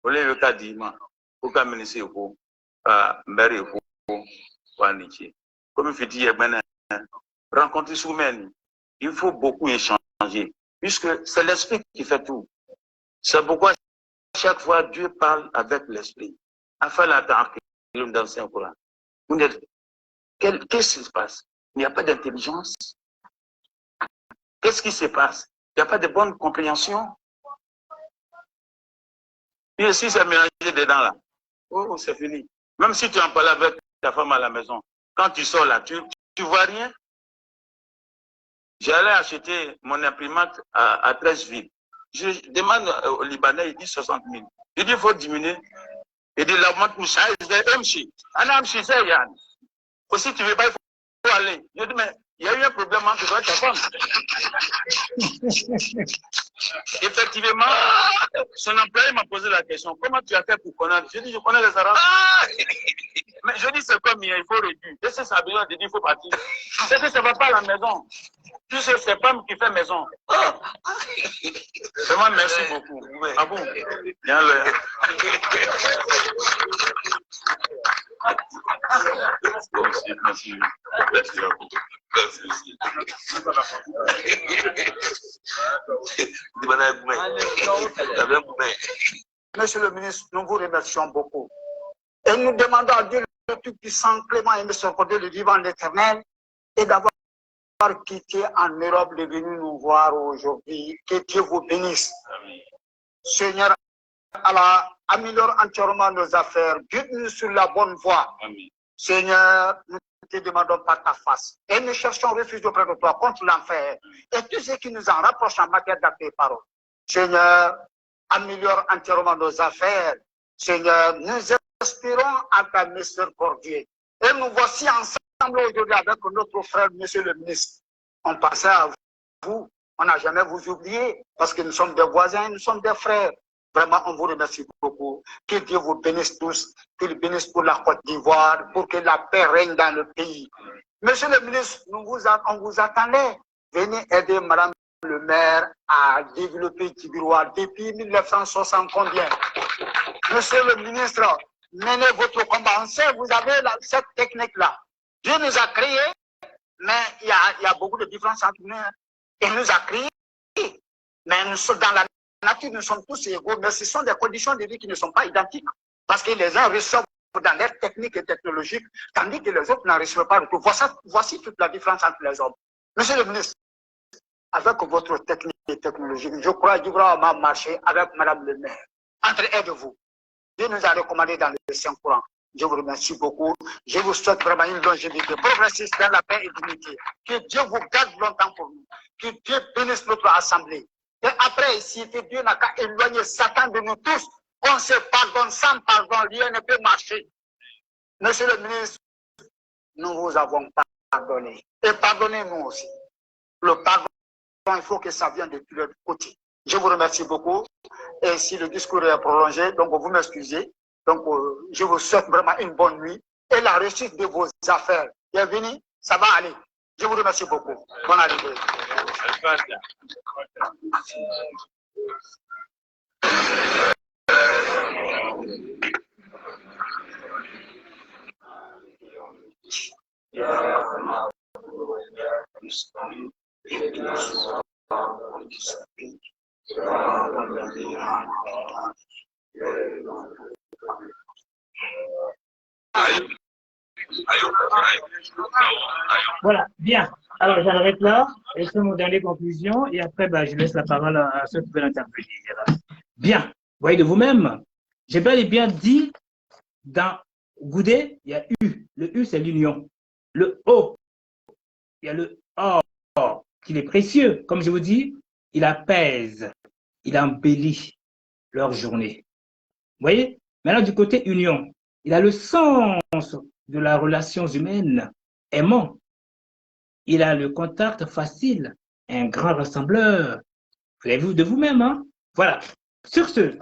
voulez le cas d'Ima, vous pouvez mener au Mberi au Wanichi. Comme je dis, rencontrer Soumène, il faut beaucoup échanger, puisque c'est l'esprit qui fait tout. C'est pourquoi chaque fois Dieu parle avec l'esprit. Afin d'attendre dans le Coran. Qu'est-ce qui se passe? Il n'y a pas d'intelligence. Qu'est-ce qui se passe? Il n'y a pas de bonne compréhension. Et si c'est mélangé dedans là, oh, c'est fini. Même si tu en parles avec ta femme à la maison, quand tu sors là, tu vois rien. J'allais acheter mon imprimante à 13 villes. Je demande au Libanais, il dit 60 000. Il dit, il faut diminuer. Il dit, la montre moucha, il dit, Amchi. Anamchi, c'est Yann. Aussi, tu ne veux pas, il faut aller. Je dis, mais il y a eu un problème entre toi et ta femme. Effectivement, son employé m'a posé la question, comment tu as fait pour connaître? Je dis, je connais les Arabes. Mais je dis, c'est comme il faut réduire. Et c'est ça besoin de dire, il faut partir. C'est que ça ne va pas à la maison. Tu sais, c'est femme qui fait maison. Vraiment, merci beaucoup. Ah bon? Bien le. Merci. Merci à vous.
Monsieur le ministre, nous vous remercions beaucoup. Et nous demandons à Dieu le Tout-Puissant, clément et miséricordieux, le vivant, l'éternel, et d'avoir quitté en Europe de venir nous voir aujourd'hui. Que Dieu vous bénisse.
Amen.
Seigneur, Allah, améliore entièrement nos affaires. Guide-nous sur la bonne voie.
Amen.
Seigneur, nous ne te demandons pas ta face. Et nous cherchons refuge auprès de toi contre l'enfer et tout ce qui nous en rapproche en matière d'actes et paroles. Seigneur, améliore entièrement nos affaires. Seigneur, nous espérons à ta miséricorde. Et nous voici ensemble aujourd'hui avec notre frère, monsieur le ministre. On pensait à vous, on n'a jamais vous oublié parce que nous sommes des voisins, nous sommes des frères. Vraiment, on vous remercie beaucoup. Que Dieu vous bénisse tous, qu'il bénisse pour la Côte d'Ivoire, pour que la paix règne dans le pays. Monsieur le ministre, on vous attendait. Venez aider madame le maire à développer Djibiroa depuis 1960 combien. Monsieur le ministre, menez votre combat. On sait, vous avez cette technique-là. Dieu nous a créés, mais il y a beaucoup de différences entre nous. Il nous a créés, mais nous sommes dans la nature, nous sommes tous égaux, mais ce sont des conditions de vie qui ne sont pas identiques. Parce que les uns reçoivent dans leur technique et technologique, tandis que les autres n'en reçoivent pas du tout. Voici toute la différence entre les hommes. Monsieur le ministre, avec votre technique et technologique, je crois qu'il va marcher avec madame le maire. Entre-aidez-vous. Dieu nous a recommandé dans le Saint-Courant. Je vous remercie beaucoup. Je vous souhaite vraiment une longévité progressiste dans la paix et l'unité. Que Dieu vous garde longtemps pour nous. Que Dieu bénisse notre assemblée. Et après, si Dieu n'a qu'à éloigner Satan de nous tous, on se pardonne sans pardon, rien ne peut marcher. Monsieur le ministre, nous vous avons pardonné. Et pardonnez-nous aussi. Le pardon, il faut que ça vienne de tous les côtés. Je vous remercie beaucoup. Et si le discours est prolongé, donc vous m'excusez. Donc, je vous souhaite vraiment une bonne nuit et la réussite de vos affaires. Bienvenue, ça va aller. Je vous remercie beaucoup. Bonne arrivée.
Voilà, bien. Alors, j'arrête là. Et c'est mon dernière conclusion. Et après, je laisse la parole à ceux qui veulent intervenir. Bien. Voyez de vous-même. J'ai bel et bien dit, dans Goudé, il y a U. Le U, c'est l'union. Le O, il y a le O, qu'il est précieux. Comme je vous dis, il apaise, il embellit leur journée. Vous voyez? Maintenant, du côté union, il a le sens de la relation humaine, aimant. Il a le contact facile, un grand rassembleur. Vous l'avez vu de vous-même, hein? Voilà. Sur ce,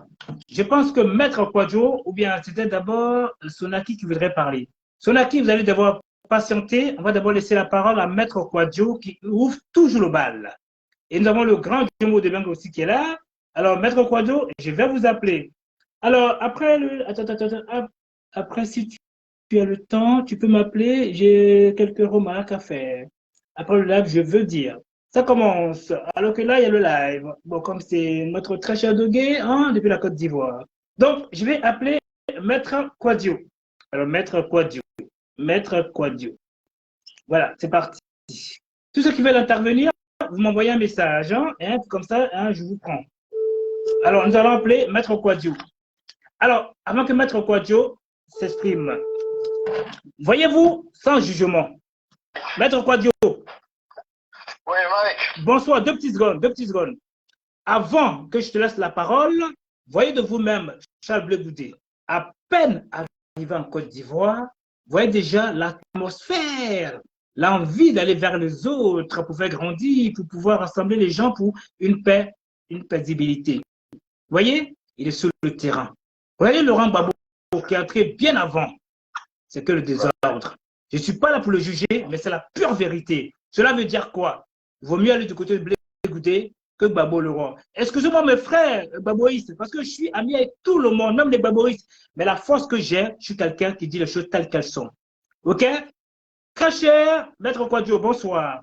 je pense que Maître Kwadjo, ou bien c'était d'abord Sonaki qui voudrait parler. Sonaki, vous allez devoir patienter. On va d'abord laisser la parole à Maître Kwadjo qui ouvre toujours le bal. Et nous avons le grand Djomo de Beng aussi qui est là. Alors, Maître Kwadjo, je vais vous appeler. Alors, après après, si tu as le temps, tu peux m'appeler. J'ai quelques remarques à faire. Après le live, je veux dire. Ça commence. Alors que là, il y a le live. Bon, comme c'est notre très cher Dogué, hein, depuis la Côte d'Ivoire. Donc, je vais appeler Maître Kwadjo. Alors, Maître Kwadjo. Maître Kwadjo. Voilà, c'est parti. Tous ceux qui veulent intervenir, vous m'envoyez un message. Hein, comme ça, hein, je vous prends. Alors, nous allons appeler Maître Kwadjo. Alors, avant que Maître Kwadjo s'exprime, voyez-vous, sans jugement, Maître Kwadjo.
Oui, Mike.
Bonsoir, deux petites secondes. Avant que je te laisse la parole, voyez de vous-même, Charles Bleu Goudé, à peine arrivé en Côte d'Ivoire, voyez déjà l'atmosphère, l'envie d'aller vers les autres pour faire grandir, pour pouvoir rassembler les gens pour une paix, une paisibilité. Voyez, il est sur le terrain. Voyez Laurent Gbagbo qui est entré bien avant. C'est que le désordre. Je ne suis pas là pour le juger, mais c'est la pure vérité. Cela veut dire quoi? Il vaut mieux aller du côté de Blé Goudé que Gbagbo Laurent. Excusez-moi mes frères Gbagboïstes, parce que je suis ami avec tout le monde, même les Gbagboïstes. Mais la force que j'ai, je suis quelqu'un qui dit les choses telles qu'elles sont. OK? Très cher, Maître Kwadjo, bonsoir.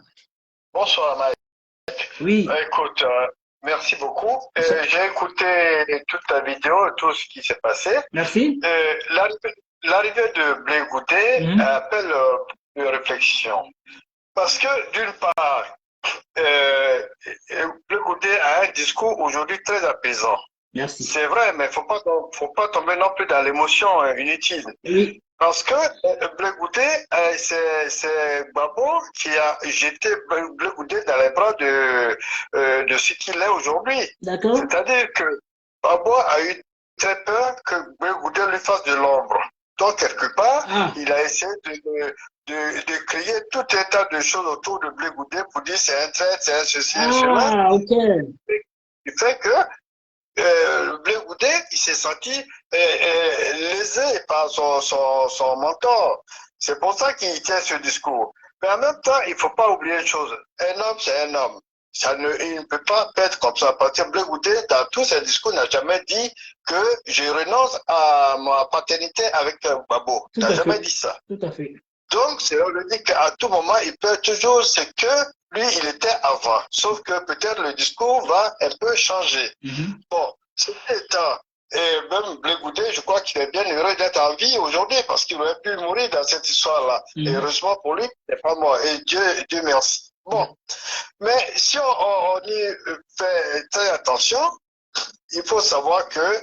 Bonsoir, Mike.
Oui.
Écoute, merci beaucoup. J'ai écouté toute ta vidéo, tout ce qui s'est passé.
Merci.
L'arrivée de Blé Goudé appelle une réflexion. Parce que, d'une part, Blé Goudé a un discours aujourd'hui très apaisant.
Merci.
C'est vrai, mais il ne faut pas tomber non plus dans l'émotion inutile.
Oui.
Parce que Blé Goudé, c'est Babo qui a jeté Blé Goudé dans les bras de ce qu'il est aujourd'hui.
D'accord.
C'est-à-dire que Babo a eu très peur que Blé Goudé lui fasse de l'ombre. Donc, quelque part, il a essayé de créer tout un tas de choses autour de Blé Goudé pour dire c'est un traître, c'est un ceci, un cela.
Ah, ok.
Il fait que Blé Goudé, il s'est senti lésé par son mentor. C'est pour ça qu'il tient ce discours. Mais en même temps, il ne faut pas oublier une chose. Un homme, c'est un homme. Il ne peut pas être comme ça. Parce que Blé Goudé, dans tous ses discours, n'a jamais dit que je renonce à ma paternité avec Babo. Il n'a jamais dit ça.
Tout à fait.
Donc, c'est on lui dit qu'à tout moment, il peut toujours ce que lui, il était avant. Sauf que peut-être le discours va un peu changer. Bon, c'est étant, et même Blé Goudé, je crois qu'il est bien heureux d'être en vie aujourd'hui parce qu'il aurait pu mourir dans cette histoire-là. Et heureusement pour lui, il n'est pas mort. Et Dieu merci. Bon, mais si on y fait très attention, il faut savoir que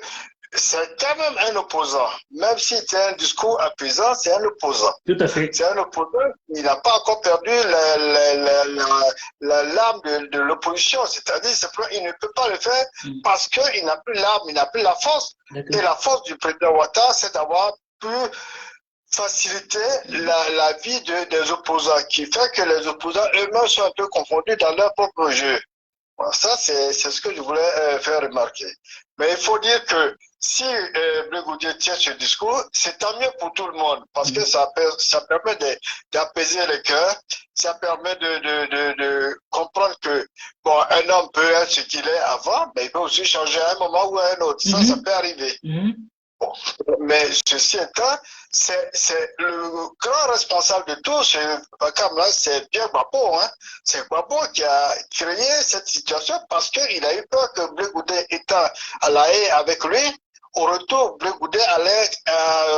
c'est quand même un opposant. Même si c'est un discours apaisant, c'est un opposant.
Tout à fait.
C'est un opposant. Il n'a pas encore perdu l'âme de l'opposition. C'est-à-dire, il ne peut pas le faire parce qu'il n'a plus l'âme, il n'a plus la force. Et la force du président Ouattara, c'est d'avoir pu faciliter la vie des opposants, qui fait que les opposants eux-mêmes sont un peu confondus dans leur propre jeu. Voilà, ça, c'est ce que je voulais faire remarquer. Mais il faut dire que si Blé Goudé tient ce discours, c'est tant mieux pour tout le monde, parce que ça permet d'apaiser les cœurs, ça permet de comprendre que bon, un homme peut être ce qu'il est avant, mais il peut aussi changer à un moment ou à un autre. Ça peut arriver. Bon. Mais ceci étant, c'est le grand responsable de tout ce vacarme-là, c'est bien Babo. Hein. C'est Babo qui a créé cette situation parce qu'il a eu peur que Blé Goudé étant à la haie avec lui, au retour, Blé Goudé allait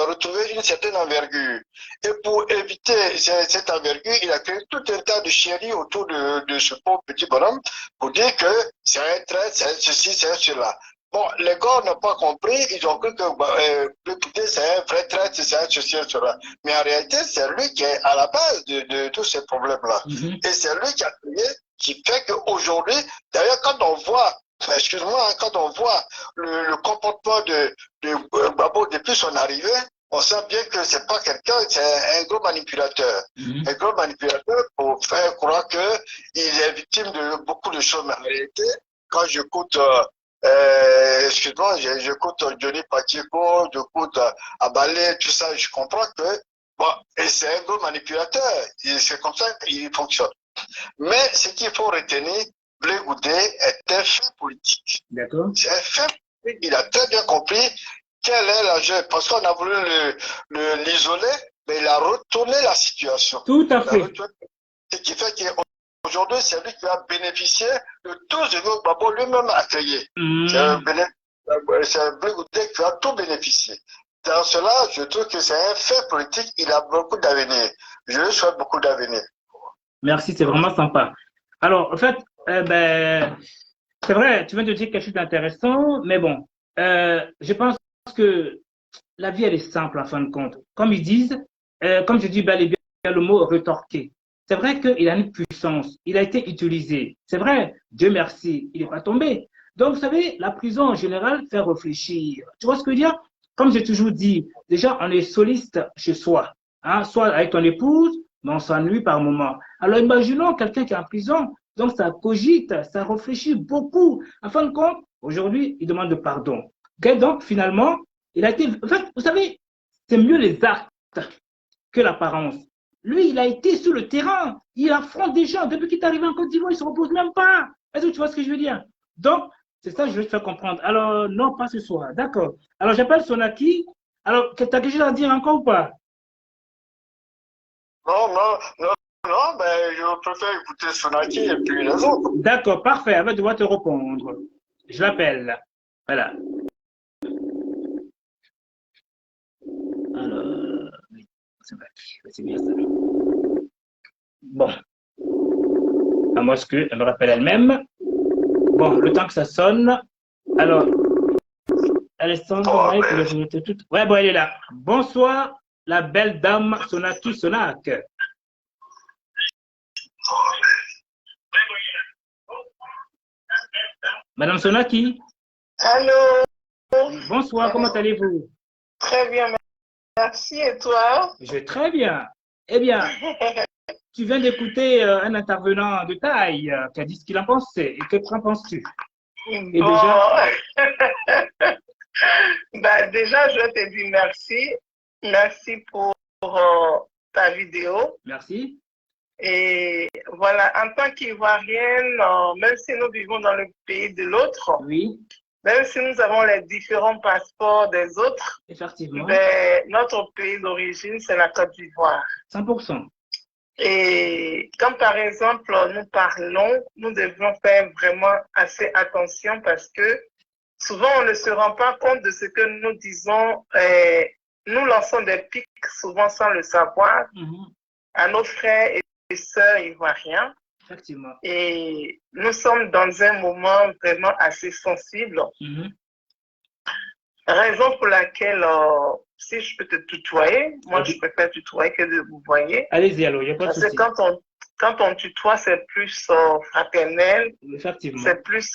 retrouver une certaine envergure. Et pour éviter cette envergure, il a créé tout un tas de chéris autour de ce pauvre petit bonhomme pour dire que c'est un traître, c'est un ceci, c'est un cela. Bon, les gars n'ont pas compris, ils ont cru que Blé Goudé c'est un vrai traître, c'est un ceci, cela. Mais en réalité, c'est lui qui est à la base de tous ces problèmes-là. Et c'est lui qui a créé, qui fait qu'aujourd'hui, d'ailleurs, quand on voit, excuse-moi, quand on voit le comportement de Babo depuis son arrivée, on sent bien que c'est pas quelqu'un, c'est un gros manipulateur. Un gros manipulateur pour faire croire qu'il est victime de beaucoup de choses. Mais en réalité, quand j'écoute excuse-moi, j'écoute Johnny Pacheco, j'écoute Abalé, tout ça, je comprends que bon, c'est un gros manipulateur, c'est comme ça qu'il fonctionne. Mais ce qu'il faut retenir, Blé Goudé est un fait politique.
D'accord.
C'est un fait politique, il a très bien compris quel est l'enjeu, parce qu'on a voulu l'isoler, mais il a retourné la situation.
Tout à fait.
Ce qui fait qu'aujourd'hui, c'est lui qui va bénéficier de tout ce que Babo lui-même a créé. C'est Blé Goudé qui va tout bénéficier. Dans cela, je trouve que c'est un fait politique, il a beaucoup d'avenir. Je lui souhaite beaucoup d'avenir.
Merci, c'est vraiment sympa. Alors, en fait, c'est vrai, tu viens de dire quelque chose d'intéressant, mais bon, je pense que la vie, elle est simple en fin de compte. Comme ils disent, comme je dis bel et bien le mot retorquer. C'est vrai qu'il a une puissance, il a été utilisé. C'est vrai, Dieu merci, il n'est pas tombé. Donc, vous savez, la prison en général fait réfléchir. Tu vois ce que je veux dire? Comme j'ai toujours dit, déjà, on est soliste chez soi. Hein? Soit avec ton épouse, mais on s'ennuie par moment. Alors, imaginons quelqu'un qui est en prison. Donc, ça cogite, ça réfléchit beaucoup. En fin de compte, aujourd'hui, il demande pardon. Okay? Donc, finalement, il a été… En fait, vous savez, c'est mieux les actes que l'apparence. Lui, il a été sur le terrain. Il affronte des gens. Depuis qu'il est arrivé en Côte d'Ivoire, il ne se repose même pas. Est-ce que tu vois ce que je veux dire? Donc, c'est ça que je veux te faire comprendre. Alors, non, pas ce soir. D'accord. Alors, j'appelle Sonaki. Alors, tu as quelque chose à dire encore ou pas?
Non, mais je préfère écouter Sonaki et puis les autres.
D'accord, parfait. Elle va devoir te répondre. Je l'appelle. Voilà. Alors, c'est bien ça. Bon. À moins qu'elle me rappelle elle-même. Bon, le temps que ça sonne. Alors, Alessandre, ouais, bon, elle est là. Bonsoir, la belle dame Sonaki Sonak. Madame Sonaki.
Allô.
Bonsoir, comment allez-vous?
Très bien, merci. Et toi?
Je vais très bien. Eh bien, tu viens d'écouter un intervenant de taille qui a dit ce qu'il en pensait. Et qu'en penses-tu? Et
bon.
déjà,
Bah, déjà, je te dis merci. Merci pour ta vidéo.
merci.
Et voilà, en tant qu'Ivoirienne, même si nous vivons dans le pays de l'autre,
Oui,
même si nous avons les différents passeports des autres,
effectivement.
ben, notre pays d'origine, c'est la Côte d'Ivoire.
100%.
Et quand par exemple nous parlons, nous devons faire vraiment assez attention parce que souvent on ne se rend pas compte de ce que nous disons. Nous lançons des pics souvent sans le savoir à nos frères et sœurs ivoiriens.
Effectivement.
Et nous sommes dans un moment vraiment assez sensible. Raison pour laquelle, si je peux te tutoyer, moi je préfère tutoyer que de vous voyer.
Allez-y alors, il n'y a pas de souci.
Parce que quand on tutoie, c'est plus fraternel,
Effectivement.
c'est plus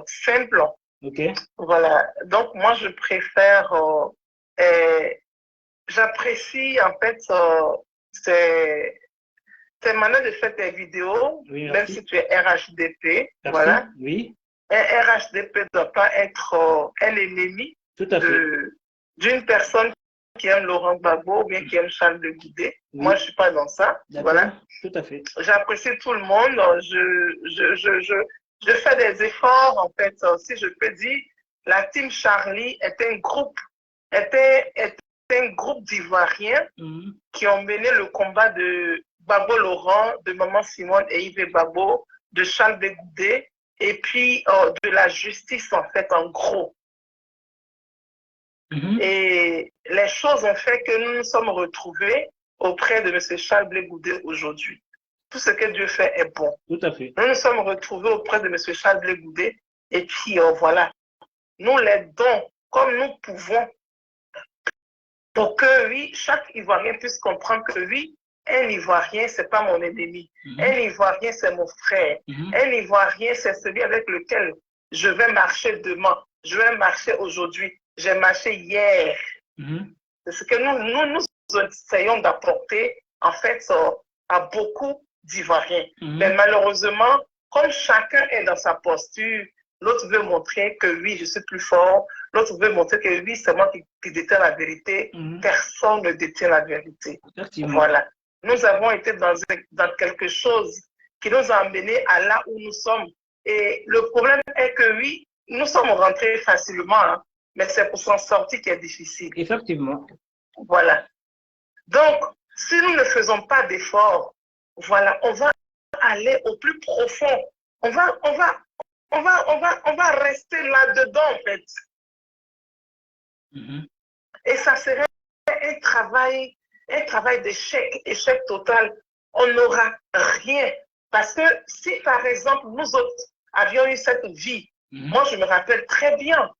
simple.
Ok.
Voilà. Donc moi je préfère, j'apprécie en fait tes manières de faire tes vidéos,
Oui,
même si tu es RHDP.
Merci.
Voilà.
Oui.
Un RHDP ne doit pas être un ennemi d'une personne qui aime Laurent Gbagbo ou bien qui aime Charles de Goudet. Oui. Moi, je ne suis pas dans ça. Voilà.
Tout à fait.
J'apprécie tout le monde. Je fais des efforts, en fait. Si je peux dire, la Team Charlie est un groupe d'Ivoiriens qui ont mené le combat de Gbagbo Laurent, de Maman Simone et Yves Gbagbo, de Charles de Goudet, et puis de la justice, en fait, en gros. Et les choses ont fait que nous nous sommes retrouvés auprès de M. Charles Blé Goudet aujourd'hui. Tout ce que Dieu fait est bon.
Tout à fait.
Nous nous sommes retrouvés auprès de M. Charles Blé Goudet, et puis voilà. Nous l'aidons comme nous pouvons pour que, oui, chaque Ivoirien puisse comprendre que, oui, un Ivoirien, ce n'est pas mon ennemi. Un Ivoirien, c'est mon frère. Un Ivoirien, c'est celui avec lequel je vais marcher demain. Je vais marcher aujourd'hui. J'ai marché hier. C'est ce que nous essayons d'apporter, en fait, à beaucoup d'Ivoiriens. Mais malheureusement, comme chacun est dans sa posture, l'autre veut montrer que oui, je suis plus fort. L'autre veut montrer que oui, c'est moi qui détiens la vérité. Personne ne détient la vérité. Voilà. Nous avons été dans quelque chose qui nous a amenés à là où nous sommes. Et le problème est que oui, nous sommes rentrés facilement, hein, mais c'est pour s'en sortir qui est difficile.
Effectivement.
Voilà. Donc, si nous ne faisons pas d'efforts, voilà, on va aller au plus profond. On va rester là-dedans, en fait. Et ça serait un travail d'échec total. On n'aura rien. Parce que si, par exemple, nous autres avions eu cette vie, moi, je me rappelle très bien,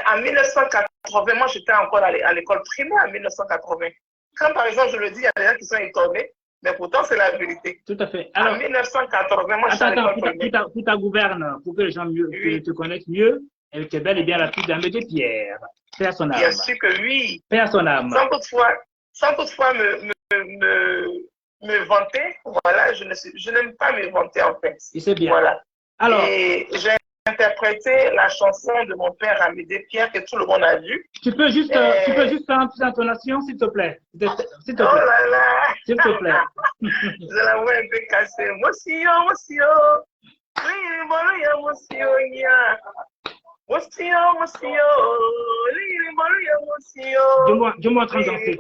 en 1980, moi, j'étais encore à l'école primaire en 1980. Quand, par exemple, je le dis, il y a des gens qui sont étonnés, mais pourtant, c'est la vérité.
Tout à fait. Alors,
en 1980, moi, j'étais à l'école primaire.
Pour ta gouverne, pour que les gens te connaissent mieux, elle était bel et bien la fille d'Amédée Pierre. Paix à son âme.
Bien sûr que oui.
Paix à son âme.
Sans toutefois me vanter, voilà, je n'aime pas me vanter, en fait.
Et c'est bien.
Voilà.
Alors,
et j'ai interprété la chanson de mon père Amédée Pierre que tout le monde a vu.
Tu peux juste faire une petite intonation, s'il te plaît. S'il te plaît.
Oh là là.
S'il te plaît.
Je la vois un peu cassée. Monsieur. Oui, bon, il y a monsieur.
Dis-moi en train de danser.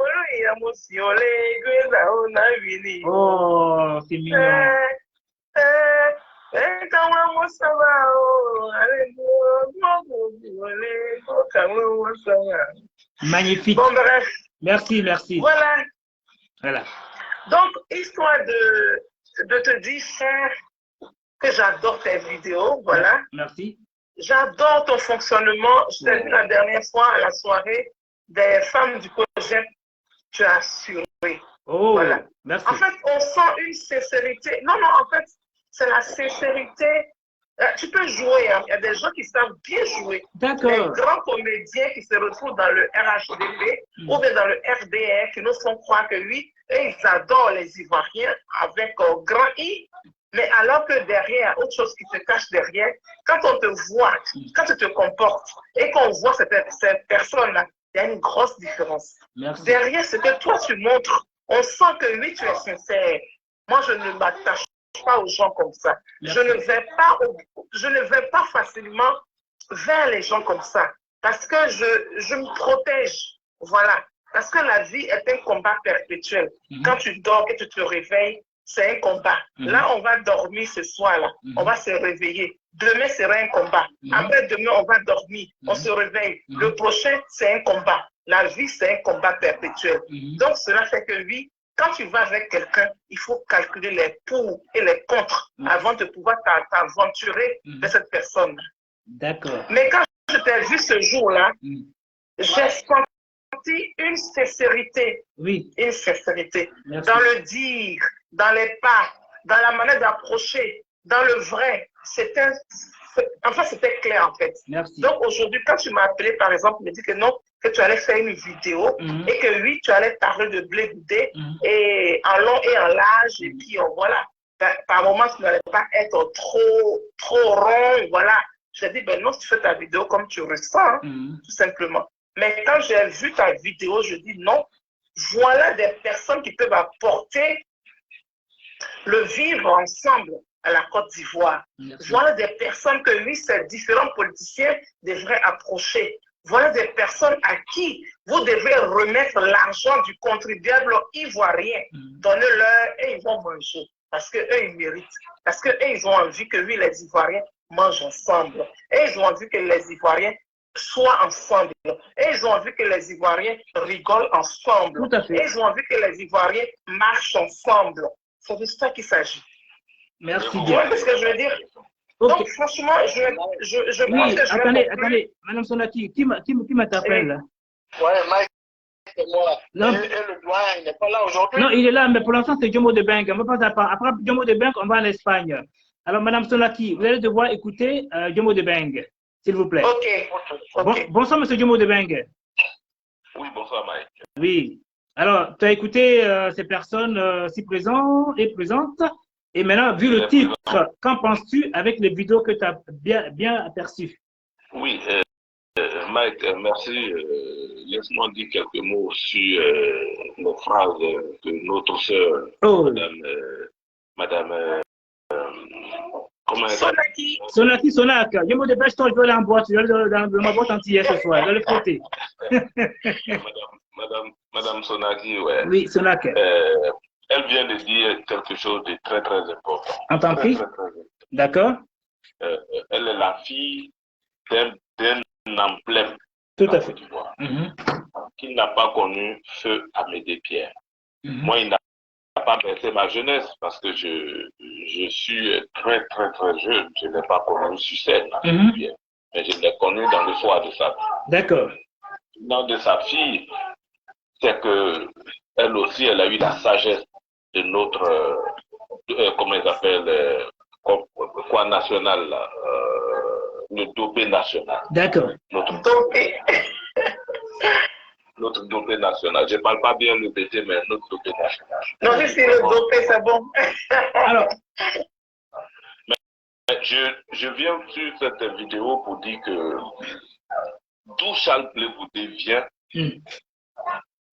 Oh, c'est mignon. Magnifique.
Bon, bref.
Merci.
Voilà.
Voilà.
Donc, histoire de te dire, frère, que j'adore tes vidéos, voilà.
Merci.
J'adore ton fonctionnement. Je t'ai vu la dernière fois à la soirée des femmes du projet. tu as assuré.
Oh,
Voilà.
merci.
En fait, on sent une sincérité. Non, non, en fait, c'est la sincérité. Tu peux jouer, hein. Il y a des gens qui savent bien jouer. Les
D'accord.
grands comédiens qui se retrouvent dans le RHDP ou bien dans le RDR, qui nous font croire que oui, eux, ils adorent les Ivoiriens avec un grand I, mais alors que derrière, il y a autre chose qui se cache derrière. Quand on te voit, quand tu te comportes et qu'on voit cette personne-là, il y a une grosse différence.
Merci.
Derrière ce que toi tu montres, on sent que oui, tu es sincère. Moi, je ne m'attache pas aux gens comme ça.
Merci.
Je ne vais pas facilement vers les gens comme ça parce que je me protège. Voilà. Parce que la vie est un combat perpétuel. Quand tu dors et tu te réveilles, c'est un combat. Là, on va dormir ce soir-là. On va se réveiller. Demain sera un combat. Après demain, on va dormir. On se réveille. Le prochain, c'est un combat. La vie, c'est un combat perpétuel. Donc, cela fait que oui, quand tu vas avec quelqu'un, il faut calculer les pour et les contre avant de pouvoir t'aventurer de cette personne.
D'accord.
Mais quand je t'ai vu ce jour-là, j'ai senti une sincérité.
Oui.
Une sincérité.
Merci.
Dans le dire, dans les pas, dans la manière d'approcher, dans le vrai. Enfin, c'était clair en fait.
Merci.
Donc aujourd'hui, quand tu m'as appelé, par exemple, me dis que non, que tu allais faire une vidéo et que oui, tu allais parler de Blé Goudé et en long et en large, et puis voilà. Par moment, tu n'allais pas être trop rond, voilà. J'ai dit, ben non, tu fais ta vidéo comme tu ressens, hein, tout simplement. Mais quand j'ai vu ta vidéo, je dis non, voilà des personnes qui peuvent apporter le vivre ensemble à la Côte d'Ivoire. Voilà des personnes que oui, ces différents politiciens devraient approcher. Voilà des personnes à qui vous devez remettre l'argent du contribuable ivoirien. Donnez-leur et ils vont manger. Parce qu'eux, ils méritent. Parce qu'eux, ils ont envie que oui, les Ivoiriens mangent ensemble. Et ils ont envie que les Ivoiriens soient ensemble. Et ils ont envie que les Ivoiriens rigolent ensemble.
Tout à fait.
Et ils ont envie que les Ivoiriens marchent ensemble. C'est de ça qu'il s'agit.
Merci
Tu
bien.
vois ce que je veux dire?
Ok.
Donc, franchement, je pense
Oui,
que je vais
attendez, Madame Sonaki, qui m'appelle là?
Ouais, Mike, c'est moi.
Non.
Et le doyen, il n'est pas là aujourd'hui.
Non, il est là, mais pour l'instant, c'est Jomo de Bank. On va pas après Jomo de Bank, on va en Espagne. Alors, Madame Sonaki, vous allez devoir écouter Jomo de Bank, s'il vous plaît.
Ok.
Bonsoir, Monsieur Jomo de Bank.
Oui, bonsoir, Mike.
Oui. Alors, tu as écouté ces personnes si présentes et présentes. Et maintenant, vu le titre, qu'en penses-tu avec les vidéos que tu as bien aperçues?
Oui, Mike, merci. Laisse-moi dire quelques mots sur les phrases que notre sœur, Madame comment elle
Sonaki.
Sonak. Je me dépêche, je vais aller en boîte. Je vais aller dans ma boîte entière ce soir. Je vais le frotter.
Madame Sonaki, ouais.
Oui, Sonak.
Elle vient de dire quelque chose de très, très important.
En tant que d'accord.
Elle est la fille d'un emblème.
Tout à fait.
Qui n'a pas connu feu Amédée Pierre. Moi, il n'a pas bercé ma jeunesse parce que je suis très, très, très jeune. Je n'ai pas connu sur scène, Pierre, mais je l'ai connu dans le soir de sa vie.
D'accord.
Dans de sa fille, c'est que elle aussi, elle a eu la sagesse de notre, comment ils appellent, quoi national, là, le dopé national.
D'accord.
Notre dopé national. Je ne parle pas bien le DT, mais notre dopé national.
Non, si c'est le dopé, c'est bon.
Alors,
mais je viens sur cette vidéo pour dire que d'où Charles Blé Goudé vient,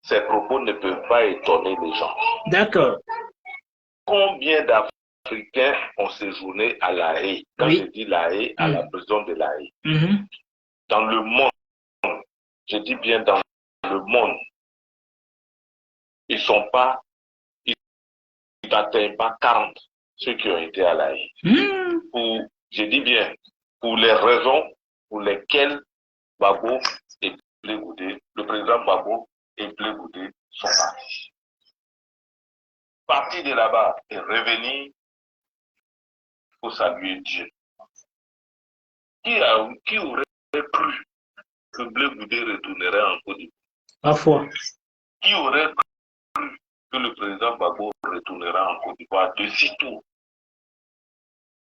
ses propos ne peuvent pas étonner les gens.
D'accord.
Combien d'Africains ont séjourné à La Haye? Quand je dis La Haye, à la prison de La Haye. Dans le monde, je dis bien dans le monde, ils n'atteignent pas 40, ceux qui ont été à La Haye. Je dis bien, pour les raisons pour lesquelles Gbagbo et Blé Goudé, le président Gbagbo et Blé Goudé sont partis. Parti de là-bas et revenir pour saluer Dieu. Qui aurait cru que Blé Goudé retournerait en Côte d'Ivoire?
Ma foi.
Qui aurait que le président Gbagbo retournera en Côte d'Ivoire de sitôt.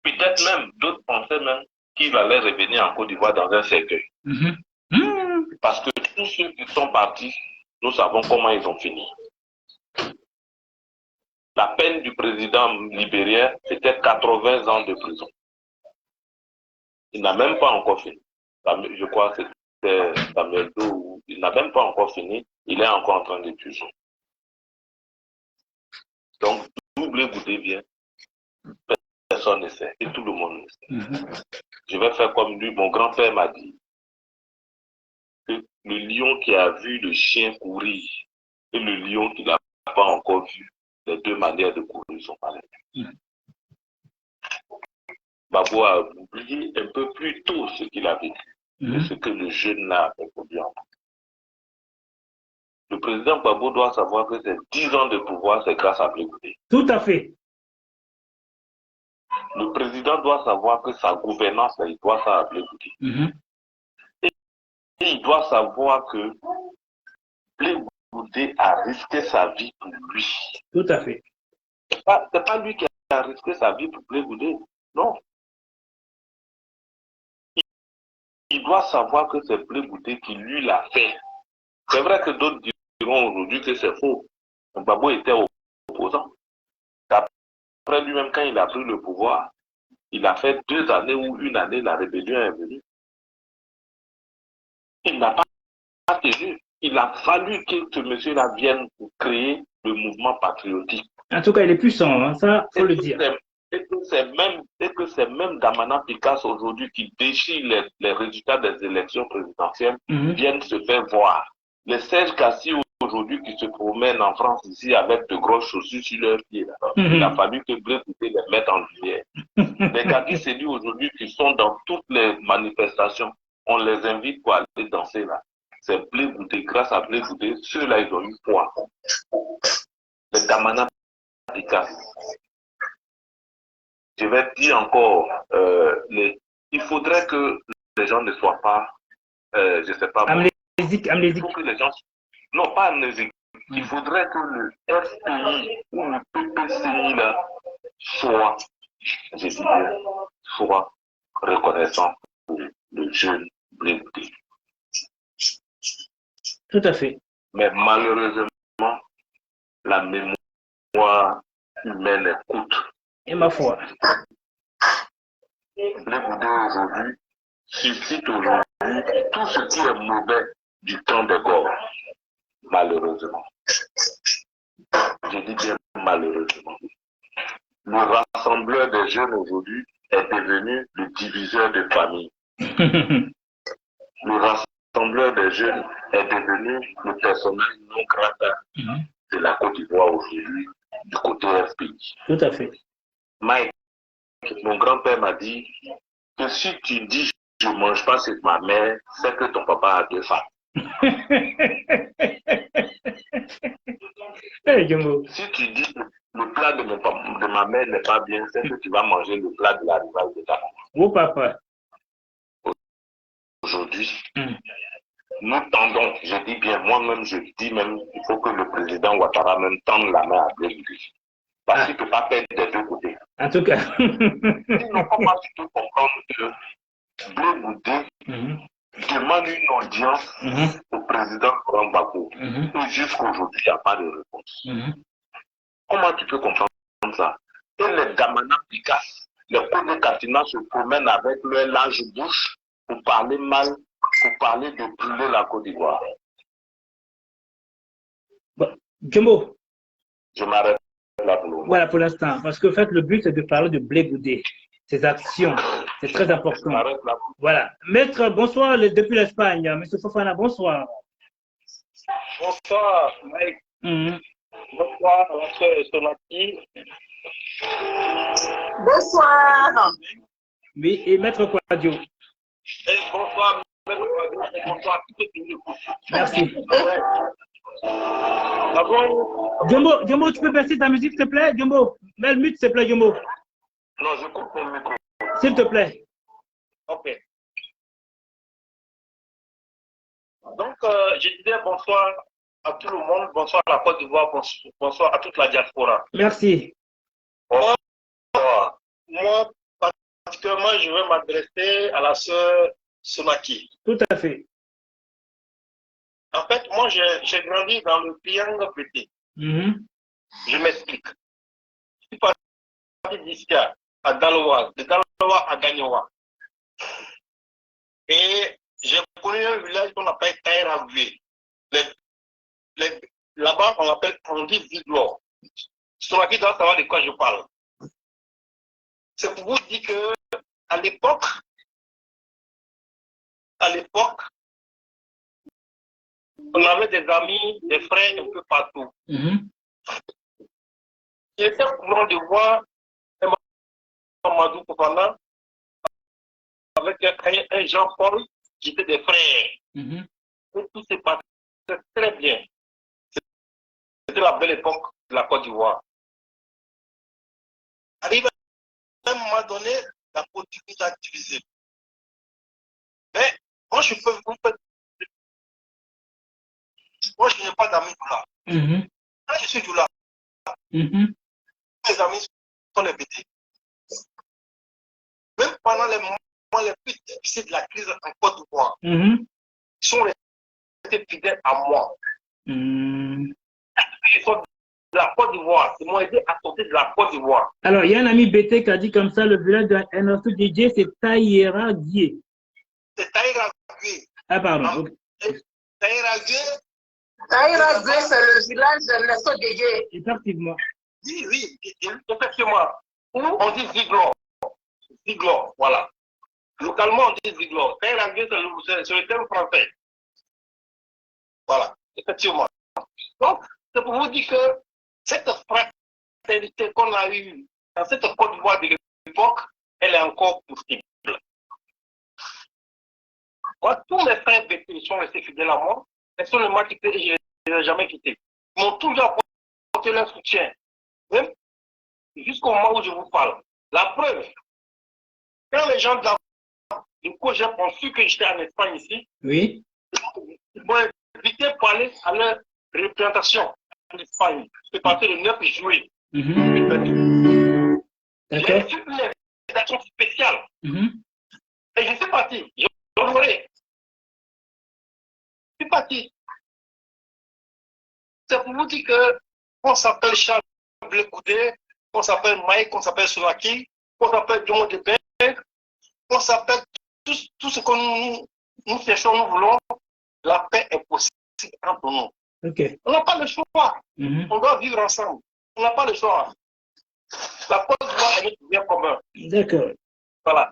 Peut-être même, d'autres pensaient même qu'il allait revenir en Côte d'Ivoire dans un cercueil. Parce que tous ceux qui sont partis, nous savons comment ils ont fini. La peine du président libérien, c'était 80 ans de prison. Il n'a même pas encore fini. Je crois que c'était Samuel Doe. Il n'a même pas encore fini. Il est encore en train de tuer. Donc, double goûter bien. Personne ne sait. Et tout le monde ne sait. Je vais faire comme lui. Mon grand-père m'a dit que le lion qui a vu le chien courir et le lion qui n'a pas encore vu, les deux manières de courir sont pareilles. Gbagbo a oublié un peu plus tôt ce qu'il a vécu et ce que le jeune n'a pas produit. Le président Gbagbo doit savoir que ces 10 ans de pouvoir, c'est grâce à Blé Goudé.
Tout à fait.
Le président doit savoir que sa gouvernance, il doit ça à Blé Goudé. Et il doit savoir que Blé Goudé a risqué sa vie pour lui.
Tout à fait.
C'est pas lui qui a risqué sa vie pour Blé Goudé. Non. Il doit savoir que c'est Blé Goudé qui lui l'a fait. C'est vrai que d'autres diront aujourd'hui que c'est faux. Gbagbo était opposant. Après lui-même, quand il a pris le pouvoir, il a fait 2 années ou 1 année, la rébellion est venue. Il n'a pas tenu. Il a fallu que ce monsieur-là vienne pour créer le mouvement patriotique.
En tout cas, il est puissant, hein, ça, il faut le dire.
Et que c'est même Damana Picasso aujourd'hui qui déchire les résultats des élections présidentielles viennent se faire voir. Les Serge Kassi aujourd'hui qui se promènent en France ici avec de grosses chaussures sur leurs pieds. Il a fallu que Blé Goudé les mette en lumière. Les Kaki Sédi aujourd'hui qui sont dans toutes les manifestations, on les invite pour aller danser là. C'est Blé Goudé, grâce à Blé Goudé, ceux-là ils ont eu poids. Les Damana Picasso. Je vais dire encore, il faudrait que les gens ne soient pas, je ne sais pas.
Amnésique.
Il faut que les gens, non pas amnésique, il faudrait que le FPI ou le PPCI là soit, je dis bien, soit reconnaissant pour le jeune Blé Goudé.
Tout à fait.
Mais malheureusement, la mémoire humaine est coûte.
Et ma foi.
Blé Goudé aujourd'hui suscite aujourd'hui tout ce qui est mauvais du temps de Gaulle, malheureusement. Je dis bien malheureusement. Le rassembleur des jeunes aujourd'hui est devenu le diviseur de famille. Le rassembleur des jeunes est devenu le personnage non grata de la Côte d'Ivoire aujourd'hui, du côté FPI.
Tout à fait.
Mike, mon grand-père m'a dit que si tu dis je ne mange pas avec ma mère, c'est que ton papa a 2 femmes.
Hey, Jumbo.
Si tu dis le plat de ma mère n'est pas bien, c'est que tu vas manger le plat de la rivale de ta maman.
Oh papa.
Aujourd'hui, nous tendons, je dis bien, moi-même, je dis même, il faut que le président Ouattara même tende la main à Blé Goudé. Parce qu'il ne peut pas perdre des 2 côtés.
En tout cas.
Sinon, comment tu peux comprendre que Blé Goudé demande une audience au président Laurent Gbagbo et jusqu'aujourd'hui, il n'y a pas de réponse. Comment tu peux comprendre ça? Et les Damana Picasso, les Kone Katina se promènent avec leur large bouche pour parler mal, pour parler de brûler la Côte d'Ivoire.
Bon, Jumbo.
Je m'arrête là pour le moment.
Voilà pour l'instant. Parce que en fait, le but, c'est de parler de Blé Goudé. Ses actions. C'est très important.
Je m'arrête là.
Voilà. Maître, bonsoir depuis l'Espagne. Monsieur Fofana, bonsoir.
Bonsoir, Mike. Bonsoir, Monsieur Sonati.
Bonsoir.
Oui, et Maître Kouadio.
Et bonsoir, Maître Kouadio. Bonsoir, tout le monde.
Merci.
Ah bon?
Jumbo, tu peux baisser ta musique, s'il te plaît? Jumbo, mets le mute, s'il te plaît, Jumbo.
Non, je coupe mon micro.
S'il te plaît.
Ok. Donc, je disais bonsoir à tout le monde, bonsoir à la Côte d'Ivoire, bonsoir à toute la diaspora.
Merci.
Moi, particulièrement, je vais m'adresser à la sœur Sonaki.
Tout à fait.
En fait, moi, j'ai grandi dans le triangle PT. Je m'explique. Je suis parti d'ici à Daloa, de Daloa à Gagnoa. Et j'ai connu un village qu'on appelle Taïravé. Là-bas, on dit Viglor. Sonaki doit savoir de quoi je parle. C'est pour vous dire que à l'époque, on avait des amis, des frères un peu partout. Il était courant de voir un Mamadou Koufana avec un Jean-Paul qui étaient des frères. Et tout s'est passé très bien. C'était la belle époque de la Côte d'Ivoire. Arrive à un moment donné, la politique nous a divisés. Mais moi, je peux vous faire. Moi, je n'ai pas d'amis Doula. Quand je suis Doula, mes amis sont les BT. Même pendant les moments les plus difficiles de la crise en Côte d'Ivoire, ils sont restés fidèles à moi. Ils sont de la Côte d'Ivoire. Ils m'ont aidé à sortir de la Côte d'Ivoire.
Alors, il y a un ami BT qui a dit comme ça, le village de Enosu DJ, c'est Taïra Guié.
C'est Taïra Guié.
Ah, pardon.
Taïra Guié.
Taïra Guié, c'est le village de Enosu DJ.
Effectivement.
Oui, effectivement. On dit Ziglor. Ziglor, voilà. Localement, on dit Ziglor. Taïra Guié, c'est le terme français. Voilà, effectivement. Donc, c'est pour vous dire que cette fraternité qu'on a eue dans cette Côte d'Ivoire de l'époque, elle est encore possible. Moi, tous mes frères BT sont restés fidèles à moi. Personne ne m'a quitté et je ne les ai jamais quittés. Ils m'ont toujours apporté leur soutien. Même jusqu'au moment où je vous parle. La preuve, quand les gens du coup, j'ai pensé que j'étais en Espagne ici.
Oui.
Ils m'ont invité pour aller à leur représentation en Espagne. C'est passé le 9 juillet. J'ai reçu une invitation spéciale. Et je suis parti. J'ai honoré. Je suis parti. C'est pour vous dire que on s'appelle Charles Blekoudé, on s'appelle Mike, on s'appelle Sonaki, on s'appelle John Deberg, on s'appelle tout ce que nous cherchons, nous voulons. La paix est possible entre nous.
Okay.
On n'a pas le choix. On doit vivre ensemble. On n'a pas le choix. La Côte d'Ivoire est notre bien commun.
D'accord.
Voilà.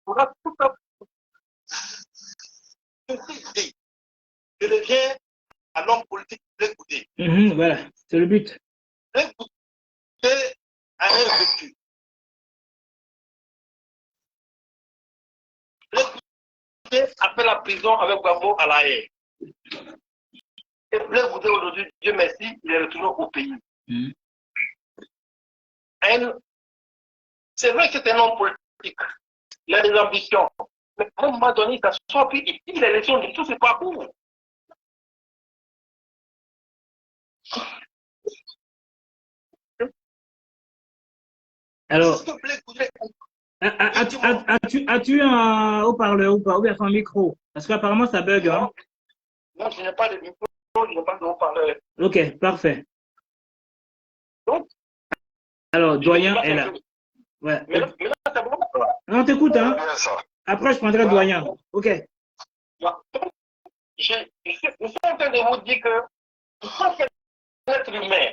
On a tout à fait. Je deviens un homme politique Blekoudé.
Voilà, c'est le but.
Blekoudé a un vécu. Blekoudé a fait la prison avec Gbagbo à La Haye. Et Blekoudé aujourd'hui, Dieu merci, il est retourné au pays. C'est vrai que c'est un homme politique. Il a des ambitions. Mais à un moment donné, ça soit puis il tire les leçons de tout ce parcours.
Alors, as-tu un haut-parleur ou pas, ou bien un micro? Parce qu'apparemment, ça bug. Hein?
Non, je n'ai pas de micro, je n'ai pas de haut-parleur.
Ok, parfait.
Donc,
alors, Doyen est là. Ouais.
Mais là, c'est bon.
On t'écoute, hein? Après, je prendrai Doyen. Ok.
Je suis en train de vous dire que pour être humain,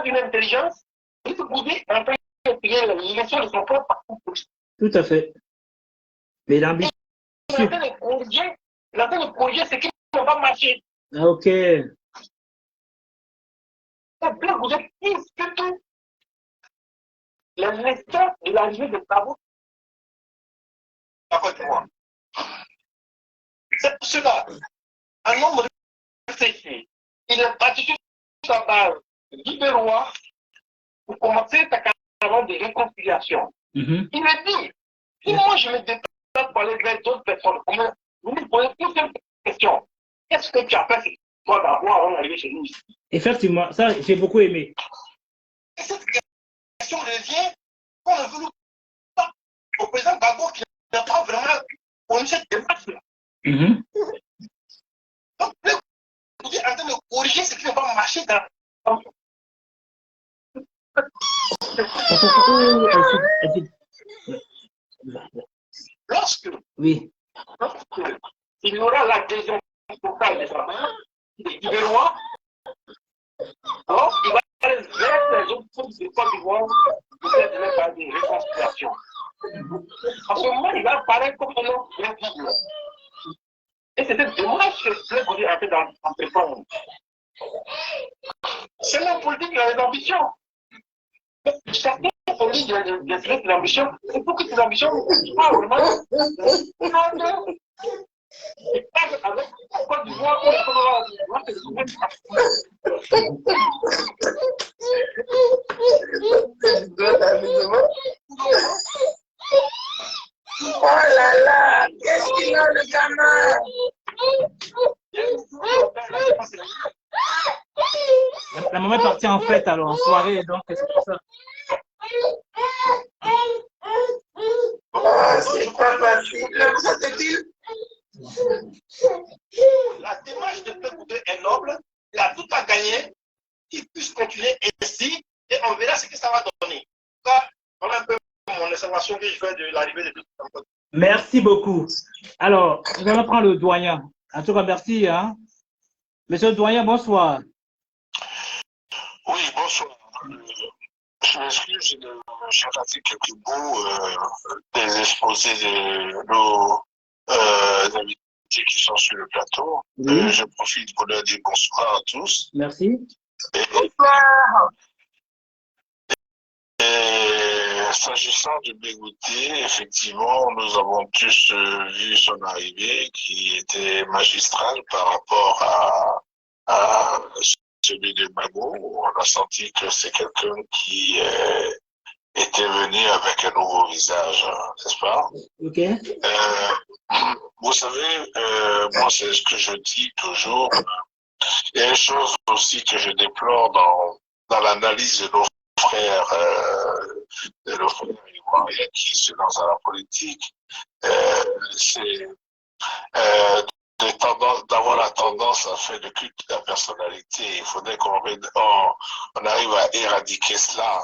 d'une intelligence, il faut bouger en train de tirer les leçons de son propre parcours.
Tout à fait. Mais l'ambition.
Il est en train de corriger ce qui n'a pas marché.
Ok.
Vous êtes plus que tout. Les leçons de la vie de travaux. C'est pour cela, un homme réfléchi, il est parti sur sa base libérois pour commencer sa caravane de réconciliation. Il a dit, si moi je me déplace pour aller vers d'autres personnes, vous me posez toutes ces questions. qu'est-ce que tu as fait toi d'abord avant d'arriver chez nous ici?
Effectivement, ça, j'ai beaucoup aimé.
Et cette question revient, qu'on ne veut pas, au président Gbagbo qui n'a pas vraiment connu cette démarche-là. Donc, vous êtes en train de corriger ce qui ne va pas marcher dans Lorsque il y aura l'adhésion totale des travailleurs, des Guibérois, alors il va aller vers les autres forces de Côte d'Ivoire pour faire des réconciliations. En ce moment, il va apparaître comme un homme invisible. Et c'était dommage que le Côte d'Ivoire a fait dans ce temps. C'est la politique qui a des ambitions. Certains politiques des ambitions, c'est pour que ces ambitions soient vraiment et pas avec Côte d'Ivoire ou le
Oh là là, qu'est-ce qu'il a le gamin?
La maman est partie en fête alors en soirée, donc c'est pour ça.
Oh, c'est pas facile. Ça te dit?
La démarche de Pécoudé est noble, il a tout à gagner, qu'il puisse continuer ainsi et on verra ce que ça va donner. Voilà un peu mon observation que je fais de l'arrivée de Pécoudé.
Merci beaucoup. Alors, nous allons prendre le doyen. En tout cas, merci. Hein. Monsieur le doyen, bonsoir.
Oui, bonsoir. Je m'excuse, j'ai raté quelques mots des exposés de nos invités qui sont sur le plateau.
Oui.
Je profite pour leur dire bonsoir à tous.
Merci.
Bonsoir.
Et s'agissant de Bégoudé, effectivement, nous avons tous vu son arrivée qui était magistrale par rapport à celui de Gbagbo. On a senti que c'est quelqu'un qui était venu avec un nouveau visage, n'est-ce pas?
Ok.
Vous savez, moi, c'est ce que je dis toujours. Il y a une chose aussi que je déplore dans l'analyse de nos frères ivoiriens qui se lancent à la politique, c'est d'avoir la tendance à faire le culte de la personnalité. Il faudrait qu'on arrive à éradiquer cela.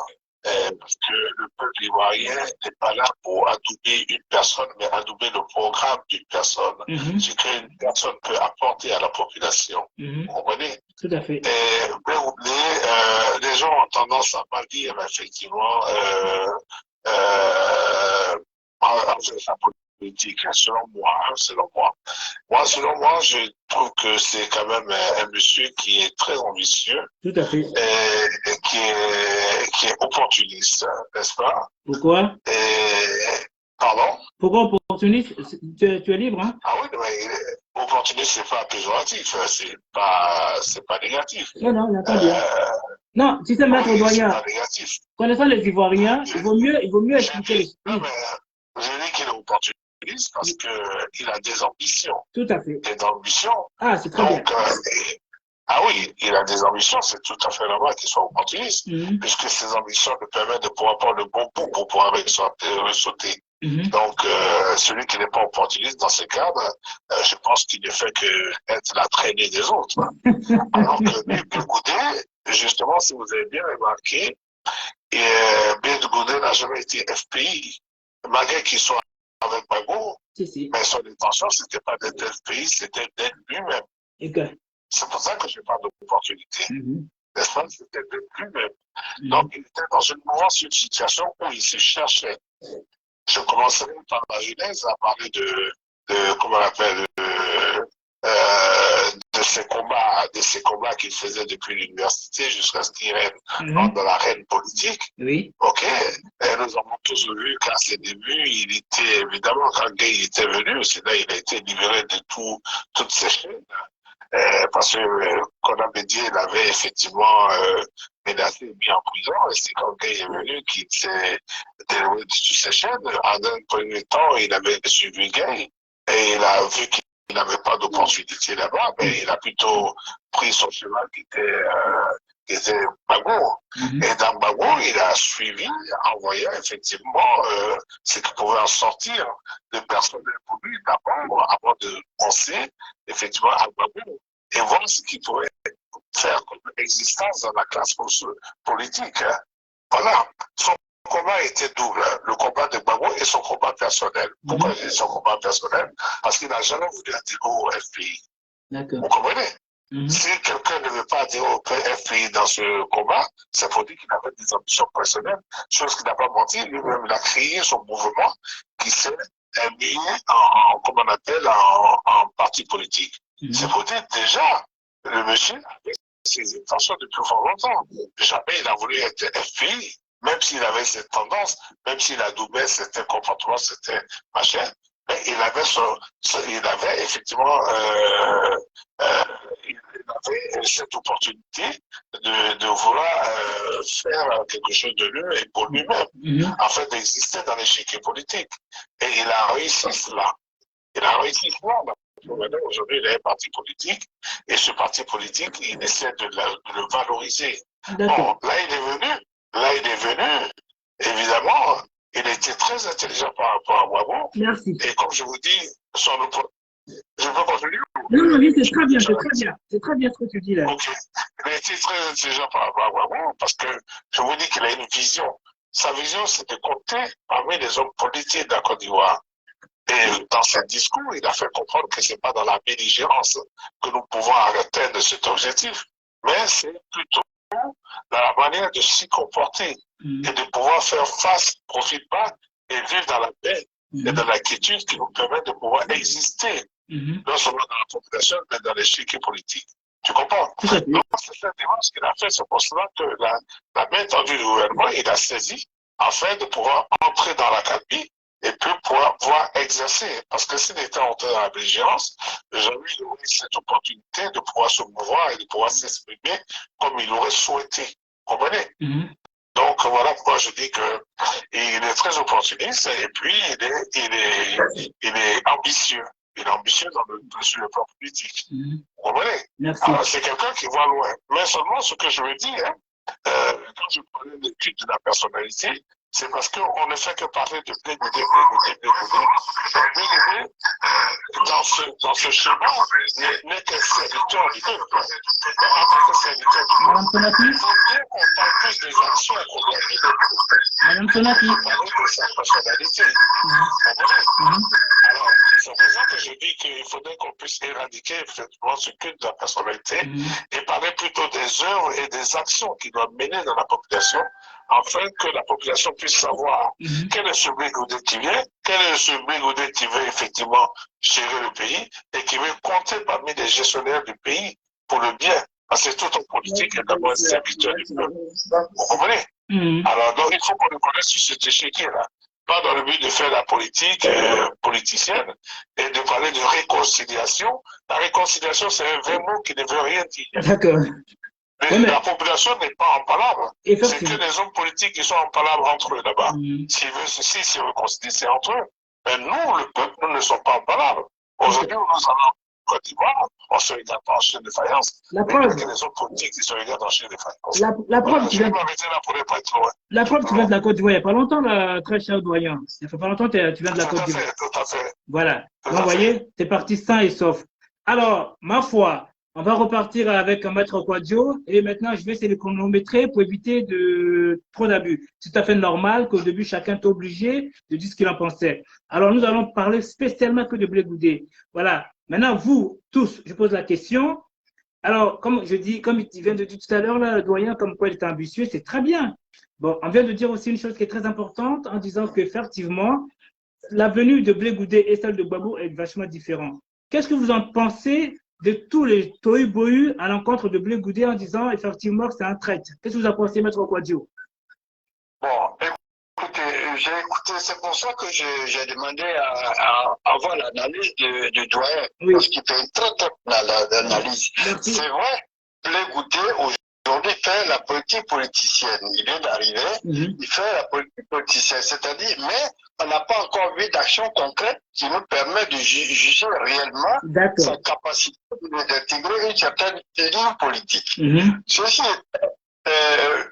Parce que le peuple ivoirien n'est pas là pour adouber une personne, mais adouber le programme d'une personne. Ce qu'une personne peut apporter à la population. Vous comprenez?
Tout à fait.
Les gens ont tendance à pas dire, effectivement, sa politique, selon moi. Selon moi, je trouve que c'est quand même un monsieur qui est très ambitieux.
Tout à fait.
Et qui est opportuniste, n'est-ce pas?
Pourquoi?
Pardon?
Pourquoi opportuniste? Tu es libre, hein?
Ah oui, mais opportuniste, c'est pas péjoratif, c'est pas négatif.
Non, j'entends bien. Non, tu sais, maître doyen, connaissant les Ivoiriens, il vaut mieux expliquer l'esprit.
Non, mais je dis qu'il est opportuniste parce qu'il a des ambitions.
Tout à fait.
Des ambitions.
Ah, c'est très bien.
Ah oui, il a des ambitions, c'est tout à fait normal qu'il soit opportuniste, puisque ses ambitions lui permettent de pouvoir prendre le bon bout pour pouvoir ressauter. Donc, celui qui n'est pas opportuniste dans ce cadre, je pense qu'il ne fait que être la traînée des autres. Alors que Bégoudé, justement, si vous avez bien remarqué, Bégoudé n'a jamais été FPI, malgré qu'il soit avec Gbagbo, mais son intention, c'était pas d'être FPI, c'était d'être lui-même.
Okay.
C'est pour ça que je parle d'opportunité. N'est-ce pas? C'était d'être lui-même. Donc, il était dans une mouvance, une situation où il se cherchait. Je commencerai par la Genèse à parler comment on appelle, de ces combats qu'il faisait depuis l'université jusqu'à ce qu'il rentre dans l'arène politique.
Oui.
OK. Et nous avons tous vu qu'à ses débuts, il était, évidemment, quand Gay était venu, c'est là il a été libéré de toutes ces chaînes. Parce que Konan Bédié l'avait effectivement menacé et mis en prison. Et c'est quand Gay est venu qu'il s'est déroué de toutes ces chaînes. En un premier temps, il avait suivi Gay et il a vu qu'il il n'avait pas d'opportunité là-bas, mais il a plutôt pris son chemin qui était Gbagbo. Et dans Gbagbo, il a suivi en voyant effectivement ce qui pouvait en sortir de personnel pour lui d'abord, avant de penser effectivement à Gbagbo et voir ce qu'il pourrait faire comme existence dans la classe politique. Voilà. Son combat était double, le combat de Gbagbo et son combat personnel. Pourquoi je dis son combat personnel? Parce qu'il n'a jamais voulu adhérer au FPI. Vous comprenez? Si quelqu'un ne veut pas adhérer au FPI dans ce combat, c'est pour dire qu'il avait des ambitions personnelles, chose qu'il n'a pas menti. Lui-même, il a créé son mouvement qui s'est mis en, comment on appelle, en parti politique. C'est pour dire déjà, le monsieur avait ses intentions depuis fort longtemps. Jamais il a voulu être FPI. Même s'il avait cette tendance, même s'il adoubait certains comportements, certains machins, mais il avait effectivement il avait cette opportunité de vouloir faire quelque chose de lui et pour lui-même, afin d'exister dans l'échiquier politique. Et il a réussi cela. Il a réussi cela. Aujourd'hui, il est un parti politique, et ce parti politique, il essaie de le valoriser. Bon, là, il est venu, évidemment, il était très intelligent par rapport à Gbagbo.
Merci.
Et comme je vous dis, je peux continuer?
Non, oui, c'est très bien, c'est très bien. C'est très bien ce que tu dis là.
Ok. Il était très intelligent par rapport à Gbagbo parce que je vous dis qu'il a une vision. Sa vision, c'est de compter parmi les hommes politiques de la Côte d'Ivoire. Et dans ce discours, il a fait comprendre que ce n'est pas dans la belligérance que nous pouvons atteindre cet objectif, mais c'est plutôt dans la manière de s'y comporter et de pouvoir faire face, profiter pas et vivre dans la paix et dans la quiétude qui nous permet de pouvoir exister, non seulement dans la population, mais dans l'échiquier politique. Tu comprends? Donc, c'est cette démarche qu'il a fait, c'est pour cela que la main tendue du gouvernement, il a saisi afin de pouvoir entrer dans l'académie et puis pouvoir exercer. Parce que s'il était entré dans la belligérance, jamais il aurait eu cette opportunité de pouvoir se mouvoir et de pouvoir s'exprimer comme il aurait souhaité. Vous comprenez? Donc voilà pourquoi je dis que il est très opportuniste et puis il est ambitieux. Il est ambitieux sur le plan politique. Vous comprenez? Alors c'est quelqu'un qui voit loin. Mais seulement ce que je veux dire, quand je parlais de l'étude de la personnalité, c'est parce qu'on ne fait que parler de Blé Goudé. Dans ce schéma, n'est qu'un serviteur du peuple. Mais en tant que serviteur du peuple, il faut bien qu'on parle plus des actions qu'on doit mener.
Madame Sonati.
Parler de sa personnalité. Alors, c'est pour ça que je dis qu'il faudrait qu'on puisse éradiquer effectivement ce culte de la personnalité et parler plutôt des œuvres et des actions qui doivent mener dans la population afin que la population puisse savoir quel est ce Blé Goudé qui vient, quel est ce Blé Goudé qui veut effectivement gérer le pays et qui veut compter parmi les gestionnaires du pays pour le bien. Parce que tout en politique est d'abord un serviteur du peuple. Vous comprenez? Alors, donc, il faut qu'on le connaisse sur cet échiquier-là. Pas dans le but de faire la politique politicienne et de parler de réconciliation. La réconciliation, c'est un vrai mot qui ne veut rien dire.
D'accord.
La population n'est pas en palabre. C'est que les hommes politiques qui sont en palabre entre eux là-bas. S'ils veulent ceci, s'ils réconcilient, c'est entre eux. Mais nous, le peuple, nous ne sommes pas en palabre. Aujourd'hui, nous allons en Côte d'Ivoire, on se regarde en chien de faïence. La preuve. Que les hommes politiques qui se regardent en chien de faïence.
La preuve, tu viens de la Côte d'Ivoire il n'y a pas longtemps, là, très cher doyen. Il ne fait pas longtemps que tu viens de la Côte d'Ivoire.
Tout à fait.
Voilà. Donc, vous voyez, tu es parti sain et sauf. Alors, ma foi, on va repartir avec un maître Kouadio et maintenant je vais essayer de chronométrer pour éviter trop d'abus. C'est tout à fait normal qu'au début chacun est obligé de dire ce qu'il en pensait. Alors nous allons parler spécialement que de Blé Goudé. Voilà. Maintenant vous tous, je pose la question. Alors comme je dis, comme il vient de dire tout à l'heure là, le doyen, comme quoi il est ambitieux, c'est très bien. Bon, on vient de dire aussi une chose qui est très importante en disant qu'effectivement la venue de Blé Goudé et celle de Gbagbo est vachement différente. Qu'est-ce que vous en pensez de tous les tohu-bohu à l'encontre de Blé Goudé en disant effectivement que c'est un traître? Qu'est-ce que vous en pensez, maître Kouadio?
Bon, écoutez, j'ai écouté, c'est pour ça que j'ai demandé à avoir l'analyse du doyen, parce qu'il fait une très très bonne analyse. C'est vrai, Blé Goudé aujourd'hui fait la politique politicienne. Il vient d'arriver, il fait la politique politicienne, c'est-à-dire, mais
on n'a pas encore vu d'action concrète qui nous permet de juger réellement sa capacité d'intégrer une certaine ligne politique. Ceci est,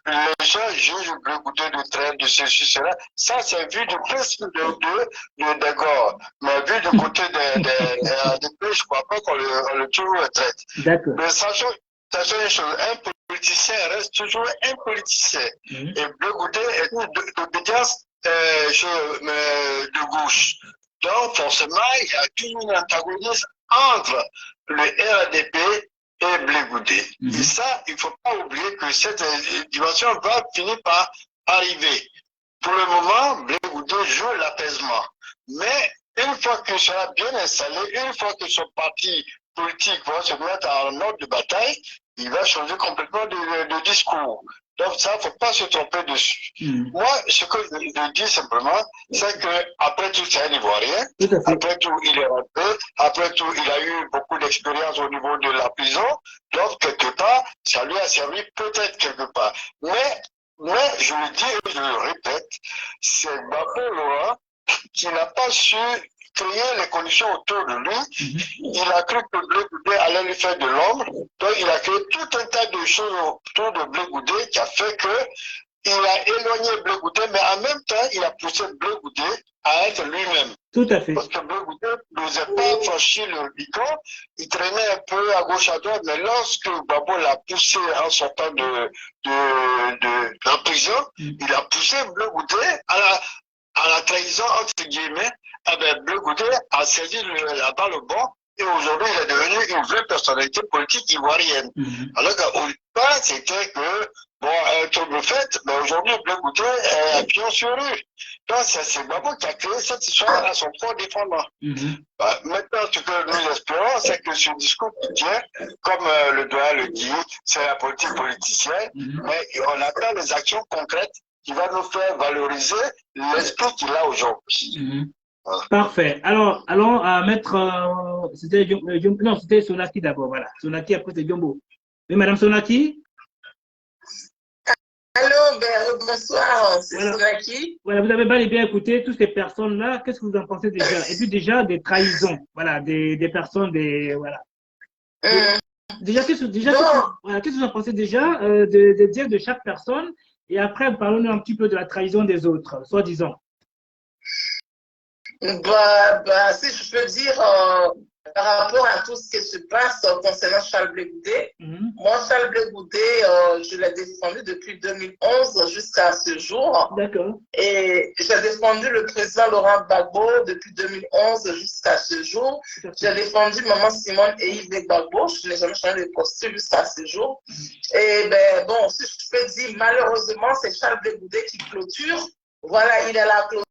les gens jugent le goûter de traite de ceci, cela. Ça, c'est vu du prisme de Gore. Mais vu du côté des pays, je ne crois pas qu'on le trouve traite. Mais sachant une chose, un politicien reste toujours un politicien. Et Blé Goudé est d'obédience de gauche. Donc, forcément, il y a toujours un antagonisme entre le RADP et Blé Goudé. Et ça, il ne faut pas oublier que cette dimension va finir par arriver. Pour le moment, Blé Goudé joue l'apaisement. Mais une fois qu'il sera bien installé, une fois que son parti politique va se mettre en ordre de bataille, il va changer complètement de discours. Donc ça, il ne faut pas se tromper dessus. Moi, ce que je dis simplement, c'est qu'après tout, c'est un Ivoirien. Après tout, il est rentré. Après tout, il a eu beaucoup d'expérience au niveau de la prison. Donc, quelque part, ça lui a servi peut-être quelque part. Mais je le dis et je le répète, c'est Gbagbo Laurent qui n'a pas su créer les conditions autour de lui. Il a cru que Blé Goudé allait lui faire de l'ombre. Donc, il a créé tout un tas de choses autour de Blé Goudé qui a fait que il a éloigné Blé Goudé, mais en même temps, il a poussé Blé Goudé à être lui-même.
Tout à fait.
Parce que Blé Goudé n'osait pas franchir le Rubicon. Il traînait un peu à gauche, à droite, mais lorsque Gbagbo l'a poussé en sortant de la prison, il a poussé Blé Goudé à la trahison, entre guillemets. Eh bien, Blé Goudé a saisi la balle au bon et aujourd'hui, il est devenu une vraie personnalité politique ivoirienne. Alors qu'au départ, c'était que, bon, un trouble fait, mais aujourd'hui, Blé Goudé est un pion sur rue. Donc, c'est Gbagbo qui a créé cette histoire à son propre défendant. Maintenant, ce que nous espérons, c'est que ce discours qui tient, comme le doigt le dit, c'est la politique politicienne, mais on attend des actions concrètes qui vont nous faire valoriser l'esprit qu'il a aujourd'hui.
Parfait. Alors, allons à mettre. C'était non, c'était Sonaki d'abord. Voilà. Sonaki, après c'est Diombo. Oui, Madame Sonaki.
Allô, bonsoir, c'est Sonaki.
Voilà, vous avez bel et bien écouté toutes ces personnes-là. Qu'est-ce que vous en pensez déjà? Et puis déjà des trahisons. Voilà, des personnes, voilà. Déjà, qu'est-ce que vous en pensez déjà de dire de chaque personne? Et après, parlons-nous un petit peu de la trahison des autres, soi-disant.
Si je peux dire, par rapport à tout ce qui se passe concernant Charles Blé Goudé, moi, Charles Blé Goudé, je l'ai défendu depuis 2011 jusqu'à ce jour.
D'accord.
Et j'ai défendu le président Laurent Gbagbo depuis 2011 jusqu'à ce jour. J'ai défendu Maman Simone et Yves Gbagbo. Je n'ai jamais changé de posture jusqu'à ce jour. Et bon, si je peux dire, malheureusement, c'est Charles Blé Goudé qui clôture. Voilà, il est la clôture.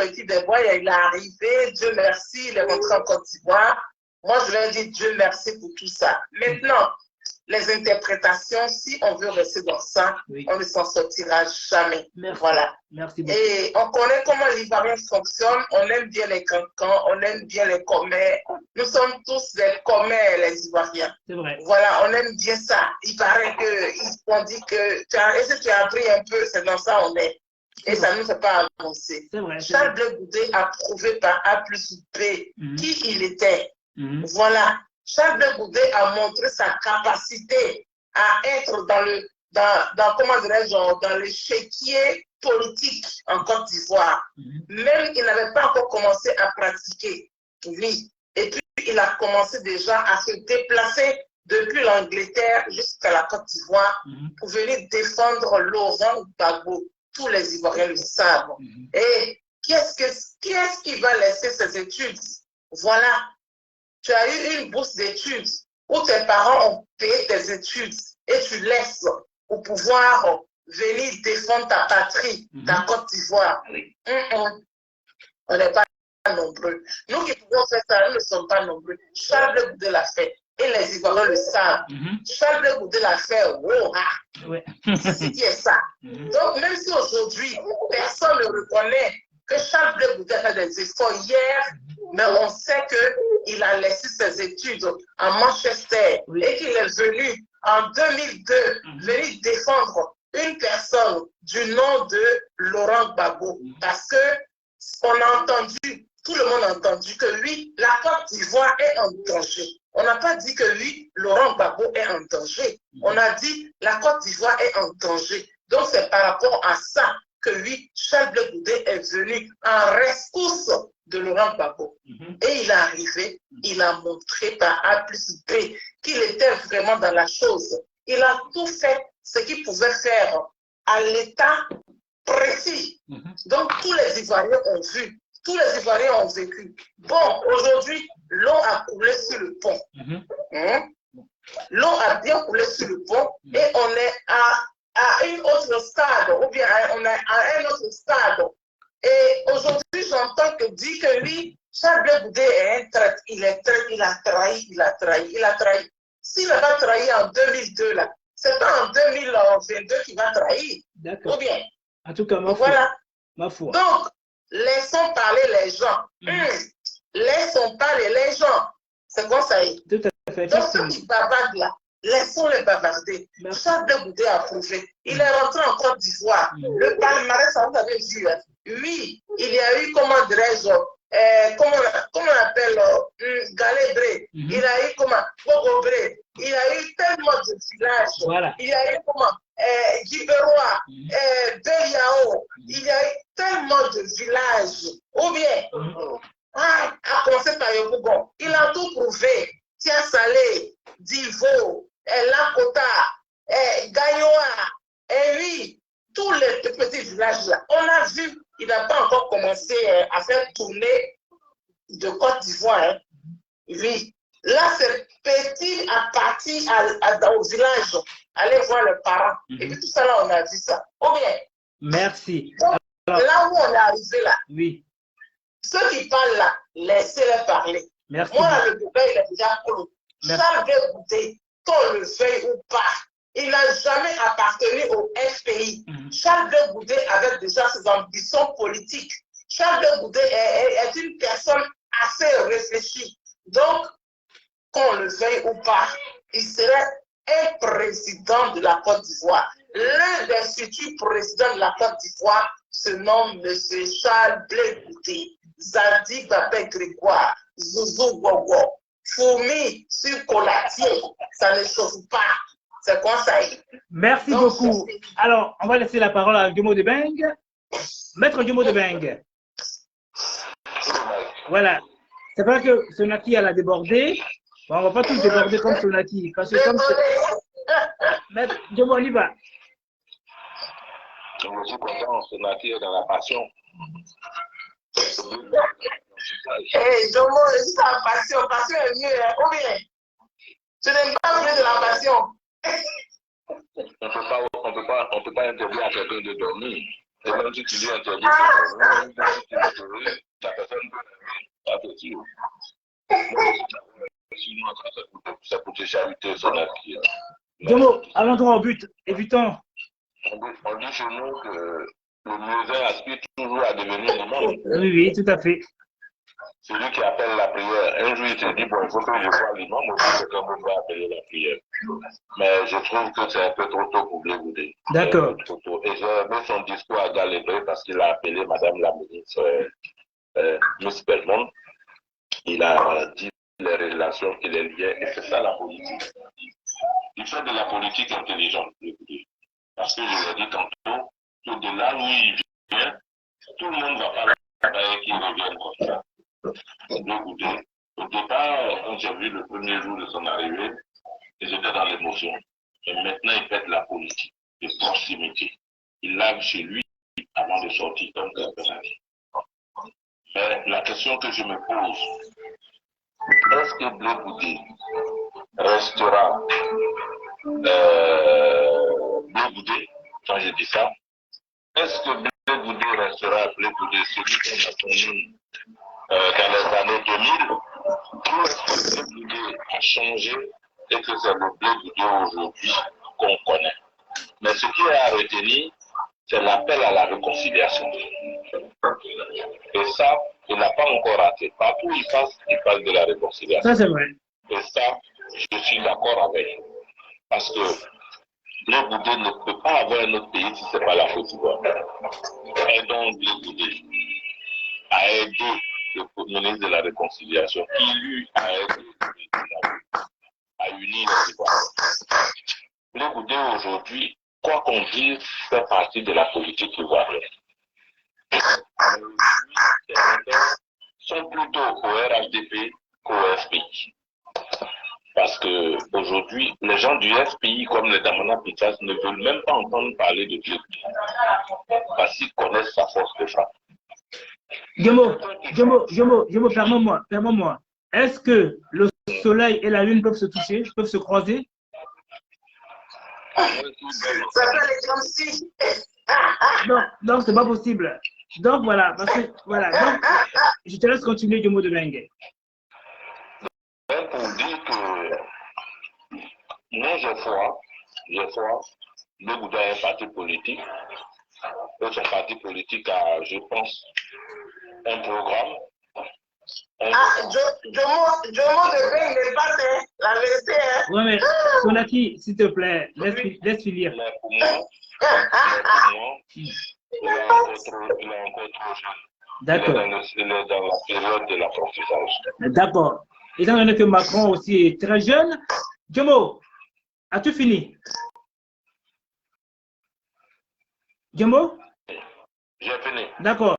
Et puis, il est arrivé, Dieu merci, il est rentré en Côte d'Ivoire. Moi, je leur dis Dieu merci pour tout ça. Maintenant, les interprétations, si on veut rester dans ça, on ne s'en sortira jamais.
Merci.
Voilà.
Merci beaucoup.
Et on connaît comment l'Ivoirien fonctionne. On aime bien les cancans, on aime bien les commères. Nous sommes tous des commères, les Ivoiriens.
C'est vrai.
Voilà, on aime bien ça. Il paraît qu'on dit que et si tu as appris un peu, c'est dans ça on est. Et ça ne nous fait pas avancer.
Vrai,
Charles Blé Goudé a prouvé par A plus B qui il était. Voilà. Charles Blé Goudé a montré sa capacité à être dans l'échiquier politique en Côte d'Ivoire. Même il n'avait pas encore commencé à pratiquer. Oui. Et puis, il a commencé déjà à se déplacer depuis l'Angleterre jusqu'à la Côte d'Ivoire pour venir défendre Laurent Gbagbo. Tous les Ivoiriens le savent. Et qui est-ce qui va laisser ses études? Voilà. Tu as eu une bourse d'études où tes parents ont payé tes études et tu laisses pour pouvoir venir défendre ta patrie, ta Côte d'Ivoire. On n'est pas nombreux. Nous qui pouvons faire ça, nous ne sommes pas nombreux. Charles Blé Goudé l'a fait. Et les Ivoiriens le savent. Charles Blé Goudé l'a fait. C'est ce qui est ça. Donc, même si aujourd'hui, personne ne reconnaît que Charles Blé Goudé a fait des efforts hier, mais on sait qu'il a laissé ses études à Manchester et qu'il est venu en 2002 venir défendre une personne du nom de Laurent Gbagbo. Parce que on a entendu, tout le monde a entendu que oui, la Côte d'Ivoire est en danger. On n'a pas dit que oui, Laurent Gbagbo est en danger. On a dit la Côte d'Ivoire est en danger. Donc c'est par rapport à ça que oui, Charles Blé Goudé est venu en rescousse de Laurent Gbagbo. Et il est arrivé, il a montré par A plus B qu'il était vraiment dans la chose. Il a tout fait ce qu'il pouvait faire à l'état précis. Donc tous les Ivoiriens ont vu, tous les Ivoiriens ont vécu. Bon, aujourd'hui, l'eau a coulé sur le pont. L'eau a bien coulé sur le pont et on est à une autre stade, ou bien on est à un autre stade. Et aujourd'hui, j'entends que dit que lui, Charles Blé Goudé est un traître. Il est traître, il a trahi, il a trahi, il a trahi. S'il n'a pas trahi en 2002, là, c'est pas en 2022 qu'il va trahir. Ou bien.
En tout cas, ma foi.
Donc, laissons parler les gens. Laissons parler les gens. C'est quoi ça y est?
Tout à fait.
Donc, ceux qui bavardent là, laissons-les bavarder. Charles Blé Goudé a prouvé. Il est rentré en Côte d'Ivoire. Le palmarès, ça vous avez vu. Oui, il y a eu, comment dirais-je, comment on appelle, Galébré. Il a eu, comment, Bogobré. Il a eu tellement de villages.
Voilà.
Il y a eu, comment, Guibérois, Beliao. Il y a eu tellement de villages. Ou bien, à commencer par Yobougon. Il a tout prouvé. Tia Salé, Divo, Lakota, Gayoa, et oui, tous les petits villages là. On a vu, il n'a pas encore commencé à faire tourner de Côte d'Ivoire. Oui. Là, c'est petit à partir au village. Allez voir les parents. Et puis tout ça là, on a vu ça. Ou bien.
Merci.
Donc, là où on est arrivé là.
Oui.
Ceux qui parlent là, laissez-les parler.
Merci.
Moi, le débat, il est déjà clos. Charles Blé Goudé, qu'on le veuille ou pas, il n'a jamais appartenu au FPI. Charles Blé Goudé avait déjà ses ambitions politiques. Charles Blé Goudé est une personne assez réfléchie. Donc, qu'on le veuille ou pas, il serait un président de la Côte d'Ivoire. L'un des futurs présidents de la Côte d'Ivoire se nomme M. Charles Blé Goudé. Zadi Babé Grégoire, Zouzou Gogo, Fourmi sur Colatier, ça ne chauffe pas. C'est quoi ça?
Merci beaucoup. Alors, on va laisser la parole à Djomo Debeng. Maître Djomo Debeng. Voilà. C'est pas que Sonaki elle a débordé. Bon, on ne va pas tous déborder comme Sonaki. Parce que comme Maître Djomo, on y va.
Je suis content, Sonaki est dans la passion.
Jomo, je suis dans la passion. Passion est mieux, hein? Ou bien, tu n'aimes pas mieux de la passion.
On peut pas interdire à quelqu'un de dormir. Et même si tu dis interdire de dormir, la personne peut pas te dire. Sinon, ça coûte charité, son acquis.
Jomo, allons droit au but. Évitons.
On dit chez nous que le mieux aspire toujours à devenir l'imam.
Oui, tout à fait.
Celui qui appelle la prière, un jour il te dit, bon, il faut que je voie l'imam, aujourd'hui quelqu'un va appeler la prière. Mais je trouve que c'est un peu trop tôt pour Blé Goudé.
D'accord.
Et j'ai aimé son discours à Galébré parce qu'il a appelé Madame la ministre Miss Belmont. Il a dit les relations qui les liaient, et c'est ça la politique. Il fait de la politique intelligente, Blé Goudé. Parce que je l'ai dit tantôt, que de là où il vient, tout le monde ne va pas travailler qu'il revienne comme ça. Blé Goudé. Au départ, quand j'ai vu le premier jour de son arrivée, j'étais dans l'émotion. Et maintenant, il fait de la politique, de proximité. Il lave chez lui avant de sortir comme personnage. Mais la question que je me pose, est-ce que Blé Goudé restera Blé Goudé, quand je dis ça, est-ce que Blé Goudé restera Blé Goudé, celui qu'on a connu dans les années 2000, ou est-ce que Blé Goudé a changé et que c'est le Blé Goudé aujourd'hui qu'on connaît? Mais ce qui est à retenir, c'est l'appel à la réconciliation. Et ça, il n'a pas encore raté. Partout où il passe de la réconciliation.
Ça, c'est vrai.
Et ça, je suis d'accord avec. Parce que Blé Goudé ne peut pas avoir un autre pays si ce n'est pas la Côte d'Ivoire. Et donc, Blé Goudé, a aidé le ministre de la Réconciliation, qui lui a aidé à unir les Ivoiriens. Blé Goudé aujourd'hui, quoi qu'on dise, fait partie de la politique ivoirienne. Les rebelles sont plutôt au RHDP qu'au FPI. Parce que aujourd'hui, les gens du FPI, comme les Damana Pitas, ne veulent même pas entendre parler de Blé Goudé. Parce qu'ils connaissent sa force de frappe.
Djomo, permets-moi. Est-ce que le soleil et la lune peuvent se toucher, peuvent se croiser?
Ça fait les comme si.
Non, donc c'est pas possible. Donc voilà, parce que voilà, donc je te laisse continuer Djomo de Bengue.
Pour dire que moi j'ai foi, le Bouddha est un parti politique. Et son parti politique a, je pense, un programme.
Djomo de Bengue n'est pas la vérité. Hein?
Oui, mais Konaki, s'il te plaît, laisse finir.
Mais pour moi, il est encore trop jeune.
D'accord.
Il est dans la période de l'apprentissage.
D'accord. Étant donné que Macron aussi est très jeune, Djomo, as-tu fini? Djomo?
J'ai fini.
D'accord.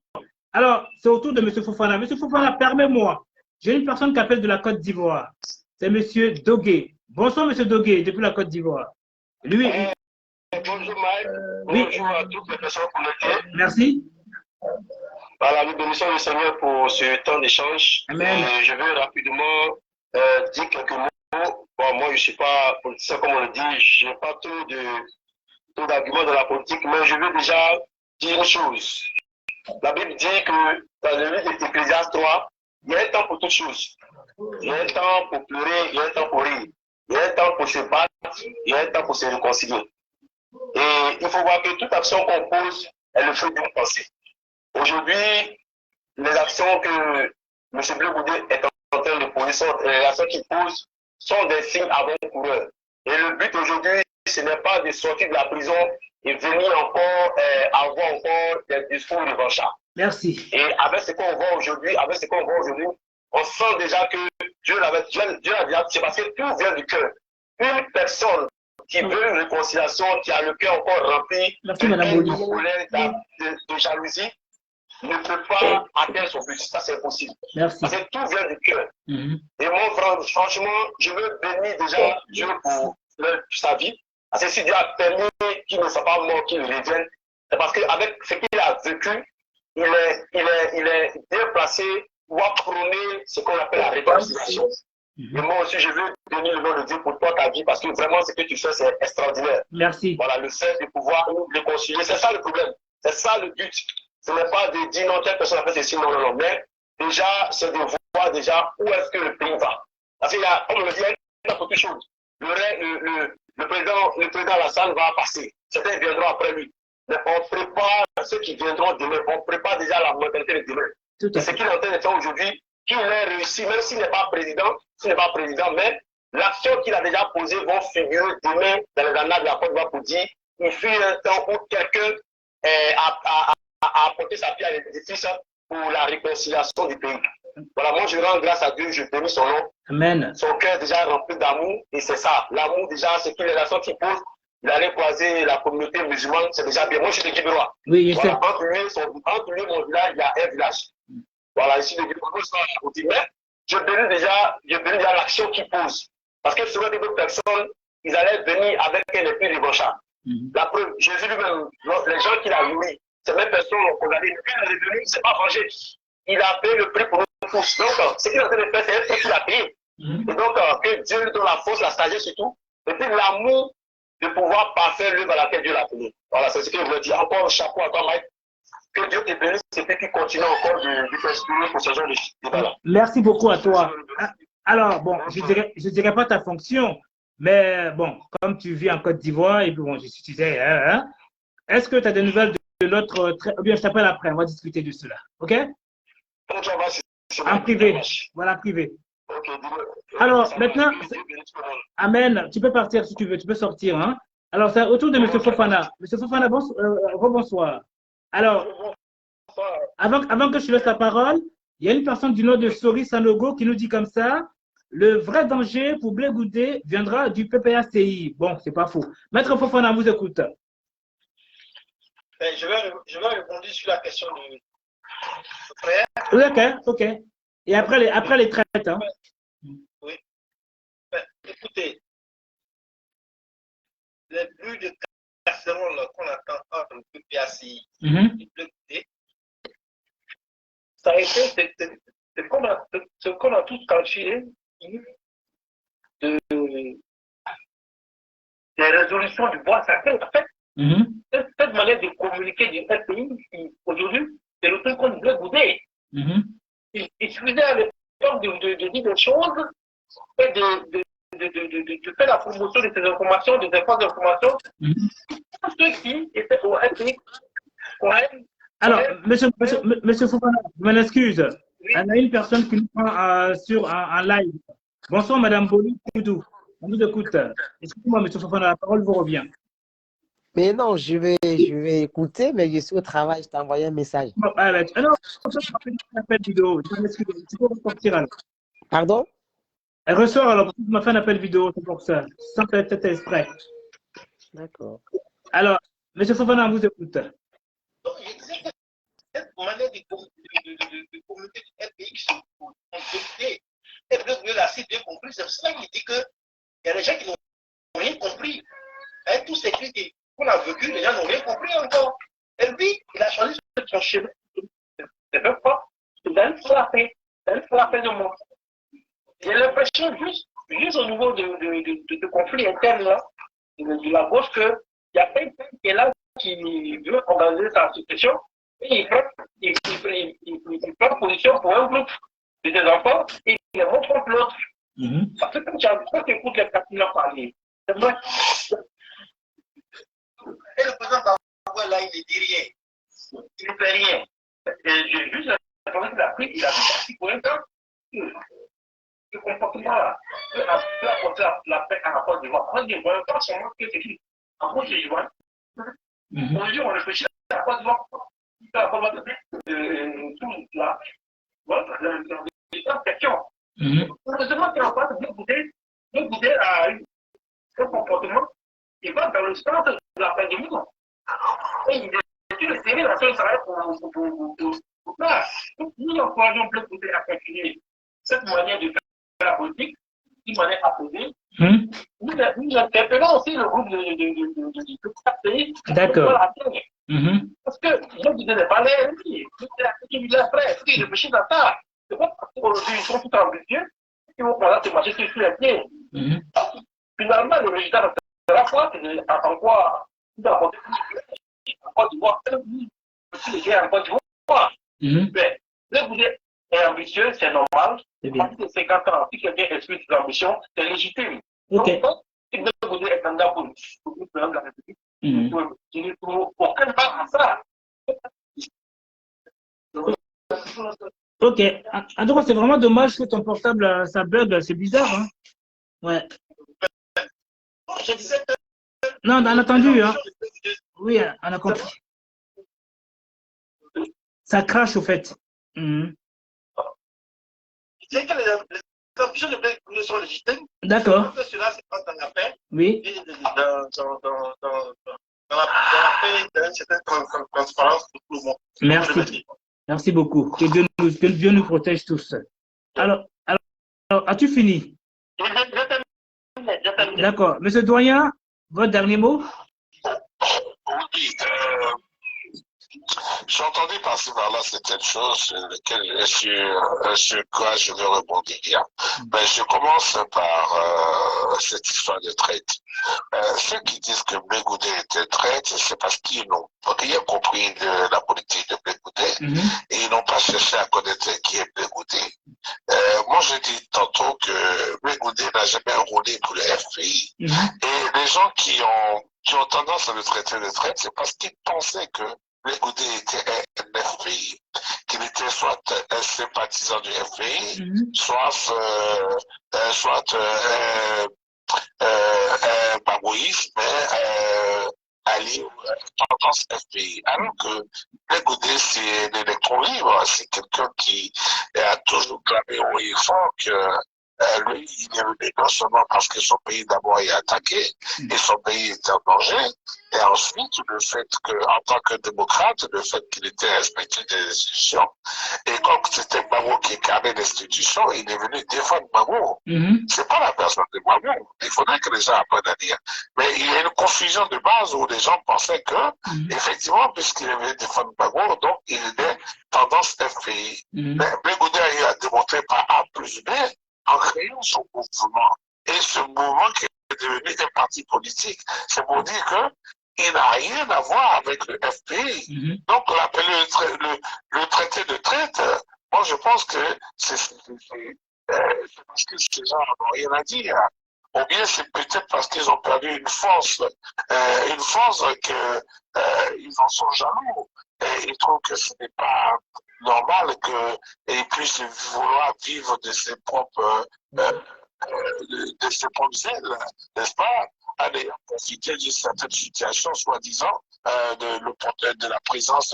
Alors, c'est au tour de M. Fofana. M. Fofana, permets-moi. J'ai une personne qui appelle de la Côte d'Ivoire. C'est M. Dogué. Bonsoir, M. Dogué, depuis la Côte d'Ivoire. Lui.
Bonjour, Mike.
Oui.
Bonjour à toutes les personnes connectées.
Merci.
Voilà, nous bénissons le Seigneur pour ce temps d'échange.
Amen.
Je veux rapidement dire quelques mots. Bon, moi, je ne suis pas politicien, comme on le dit. Je n'ai pas trop d'arguments dans la politique, mais je veux déjà dire une chose. La Bible dit que dans le livre d'Ecclésiaste 3, il y a un temps pour toutes choses. Il y a un temps pour pleurer, il y a un temps pour rire. Il y a un temps pour se battre, il y a un temps pour se réconcilier. Et il faut voir que toute action qu'on pose est le fruit d'une pensée. Aujourd'hui, les actions que M. Blé Goudé est en train de poser, les actions qu'il pose, sont des signes avant-coureurs. Et le but aujourd'hui, ce n'est pas de sortir de la prison et venir encore avoir encore des discours revanchards.
Merci.
Et avec ce qu'on voit aujourd'hui, on sent déjà que Dieu l'a déjà, c'est parce que tout vient du cœur. Une personne qui veut une réconciliation, qui a le cœur encore rempli de colère, de jalousie, ne peut pas atteindre son but. Ça, c'est impossible.
Merci.
Parce que tout vient du cœur. Et moi, franchement, je veux bénir déjà Dieu pour sa vie. Parce que si Dieu a permis qu'il ne soit pas mort, qu'il revienne, c'est parce qu'avec ce qu'il a vécu, il est bien placé pour prôner ce qu'on appelle la réconciliation. Et moi aussi, je veux bénir le nom de Dieu pour toi, ta vie, parce que vraiment, ce que tu fais, c'est extraordinaire.
Merci.
Voilà, le fait de pouvoir nous réconcilier, c'est ça le problème. C'est ça le but. Ce n'est pas de dire non, telle personne a fait ceci, non. Mais déjà, c'est de voir déjà où est-ce que le pays va. Parce qu'il y a, comme on le dit, il y a beaucoup de choses. Le président Alassane va passer. Certains viendront après lui. Mais on prépare ceux qui viendront demain. On prépare déjà la mentalité de demain. Et ce qu'il est en train de faire aujourd'hui, qu'il ait réussi, même s'il n'est pas président, mais l'action qu'il a déjà posée vont figurer demain dans les annales de la Côte d'Ivoire pour dire il fut un temps où quelqu'un a apporté sa pierre à l'édifice pour la réconciliation du pays. Voilà, moi je rends grâce à Dieu, je bénis son nom.
Amen.
Son cœur déjà rempli d'amour, et c'est ça. L'amour déjà, c'est qu'il est la sorte qu'il pose. Il allait croiser la communauté musulmane, c'est déjà bien. Moi je suis de Guibérois.
Oui, je sais.
Entre lui et mon village, il y a un village. Voilà, ici de Guibérois, mais je bénis déjà l'action qu'il pose. Parce que souvent d'autres personnes, ils allaient venir avec un esprit revanchard. La preuve, Jésus lui-même, les gens qu'il a nourris, ces mêmes personnes qu'on a dit, lui, il est venu, il ne s'est pas vengé. Il a payé le prix pour nous tous. Donc, ce qu'il est en train de faire, c'est un prix qu'il a payé. Et donc, que Dieu lui donne la force, la sagesse et tout. Et puis, l'amour de pouvoir parfaire l'œuvre à laquelle Dieu l'a appelé. Voilà, c'est ce que je veux dire. Encore chapeau à toi, Mike. Que Dieu te bénisse et puis qu'il continue encore de t'inspirer pour ce genre de débat-là.
Merci beaucoup à toi. Alors, bon, je dirais pas ta fonction, mais bon, comme tu vis en Côte d'Ivoire, et puis bon, je suis est-ce que tu as des nouvelles de l'autre, ou bien je t'appelle après, on va discuter de cela, ok? En privé, voilà, privé. Alors, maintenant, Amen, tu peux partir si tu veux, tu peux sortir, hein? Alors, c'est autour de M. Fofana. M. Fofana, rebonsoir. Alors, avant que je laisse la parole, il y a une personne du nom de Sori Sanogo qui nous dit comme ça, le vrai danger pour Blé Goudé viendra du PPACI. Bon, c'est pas faux. Maître Fofana, vous écoute.
Je vais répondre sur la question du frère.
Oui, ok. Et après les traites. Hein.
Oui. Écoutez, les bruits de casserole qu'on attend entre le PPACI et le Blé Goudé, ça a été ce qu'on a tous calculé des résolutions du bois sacré. En fait, cette manière de communiquer du pays, aujourd'hui, c'est le truc qu'on veut Goudé. Il suffisait à l'époque de dire des choses et de faire la promotion de ces informations, des efforts d'information. Tous ceux qui étaient au FPI,
alors, monsieur Fofana, je m'excuse. Oui. On a une personne qui nous prend sur un live. Bonsoir, Madame Boli Koudou. On nous écoute. Excusez-moi, monsieur Fofana, la parole vous revient.
Mais non, je vais écouter, mais je suis au travail, je t'ai envoyé un message.
Non, on peut faire un appel vidéo. Je m'excuse. Tu peux ressortir alors.
Pardon? Elle
ressort alors, parce que tu m'as fait un appel vidéo, c'est pour ça. Sans faire peut-être exprès.
D'accord.
Alors, monsieur Fofana, on vous écoute.
Donc, je disais que cette manière de communiquer du FPX, on peut assez bien compris. C'est pour ça qu'il dit qu'il y a des gens qui n'ont rien compris. Avec tous ces critiques qu'on a vécu, les gens n'ont rien compris encore. Et lui, il a choisi son chemin. C'est même pas. C'est d'aller faire la paix. D'aller faire la paix de moi. J'ai l'impression, juste au niveau de conflit interne là, de la gauche, qu'il y a quelqu'un qui est là, qui veut organiser sa succession, et il prend position pour un groupe de ses enfants, et il les montre contre l'autre. Parce que quand tu écoutes les partenaires parler, c'est vrai. Et le président Baboué, là, il ne dit rien. Il ne fait rien. J'ai juste l'impression qu'il a pris parti pour un temps. Ce comportement-là peut apporter la paix à la Côte d'Ivoire. Moi, je ne vois pas seulement que c'est qui. En Côte d'Ivoire, aujourd'hui, on réfléchit à la Côte d'Ivoire. La Côte d'Ivoire, tout là. Voilà, c'est une question. Heureusement qu'il n'y a pas de Goudé a eu ce comportement. Il va dans le sens de la paix du monde. Et il est le série la seule salaire pour ça. Donc, nous encourageons Blé Goudé à continuer cette manière de faire la politique, d'une manière apaisée. Nous interpellons aussi le groupe de pays.
D'accord.
Parce que je disais des palais, il est après, il réfléchit à ça. C'est pas parce qu'aujourd'hui ils sont tout ambitieux, ils vont prendre ce marché sur les pieds. Finalement, le résultat de la fois, c'est en quoi tout a apporté en Côte d'Ivoire. Les guerres en Côte d'Ivoire. Mais le Goudé est ambitieux, c'est normal. Parce que 50 ans, si quelqu'un exprime ses ambitions, c'est légitime. Donc, si le Goudé est candidat pour le président de la République, je ne trouve aucun pas à ça.
Ok. En tout cas, c'est vraiment dommage que ton portable, ça bug. C'est bizarre, hein? Ouais.
Je disais que...
Non, on a entendu, hein? Oui, on a compris. Ça crache, au fait.
C'est que les ambitions de Blé Goudé sont légitimes.
D'accord.
Cela se passe dans la paix.
Oui.
Et dans la paix, dans une certaine transparence pour tout le monde.
Merci. Merci beaucoup. Que Dieu nous protège tous. Alors as-tu fini? D'accord. Monsieur Doyen, votre dernier mot?
Oui. J'ai entendu passer par là certaines choses sur quoi je veux rebondir. Mais je commence par cette histoire de traite. Ceux qui disent que Blé Goudé était traite, c'est parce qu'ils n'ont rien compris de la politique de Blé Goudé et ils n'ont pas cherché à connaître qui est Blé Goudé. Moi, je dis tantôt que Blé Goudé n'a jamais roulé pour le FPI. Et les gens qui ont tendance à le traiter de traite, c'est parce qu'ils pensaient que Blé Goudé était un FPI, qu'il était soit un sympathisant du FPI, soit un babouïste, mais allié aux tendances FPI. Alors que Blé Goudé, c'est l'électron libre, c'est quelqu'un qui a toujours clamé haut et fort que lui, il est venu non seulement parce que son pays d'abord est attaqué et son pays est en danger, et ensuite le fait qu'en tant que démocrate, le fait qu'il était respecté des institutions, et comme c'était Gbagbo qui incarnait l'institution, il est venu défendre Gbagbo. C'est pas la personne de Gbagbo. Il faudrait que les gens apprennent à dire. Mais il y a une confusion de base où les gens pensaient que, effectivement, puisqu'il est venu défendre Gbagbo, donc il est tendance FPI. Mais Blé Goudé a eu à démontrer par A plus B en créant son mouvement. Et ce mouvement qui est devenu un parti politique, c'est pour dire qu'il n'a rien à voir avec le FPI. Donc, on appelle le traité de traite. Moi, je pense que c'est parce que ces gens n'ont rien à dire. Ou bien c'est peut-être parce qu'ils ont perdu une force qu'ils en sont jaloux. Et ils trouvent que ce n'est pas normal qu'ils puissent vouloir vivre de ses propres ailes, n'est-ce pas, en ayant profité d'une certaine situation, soi-disant, de la présence,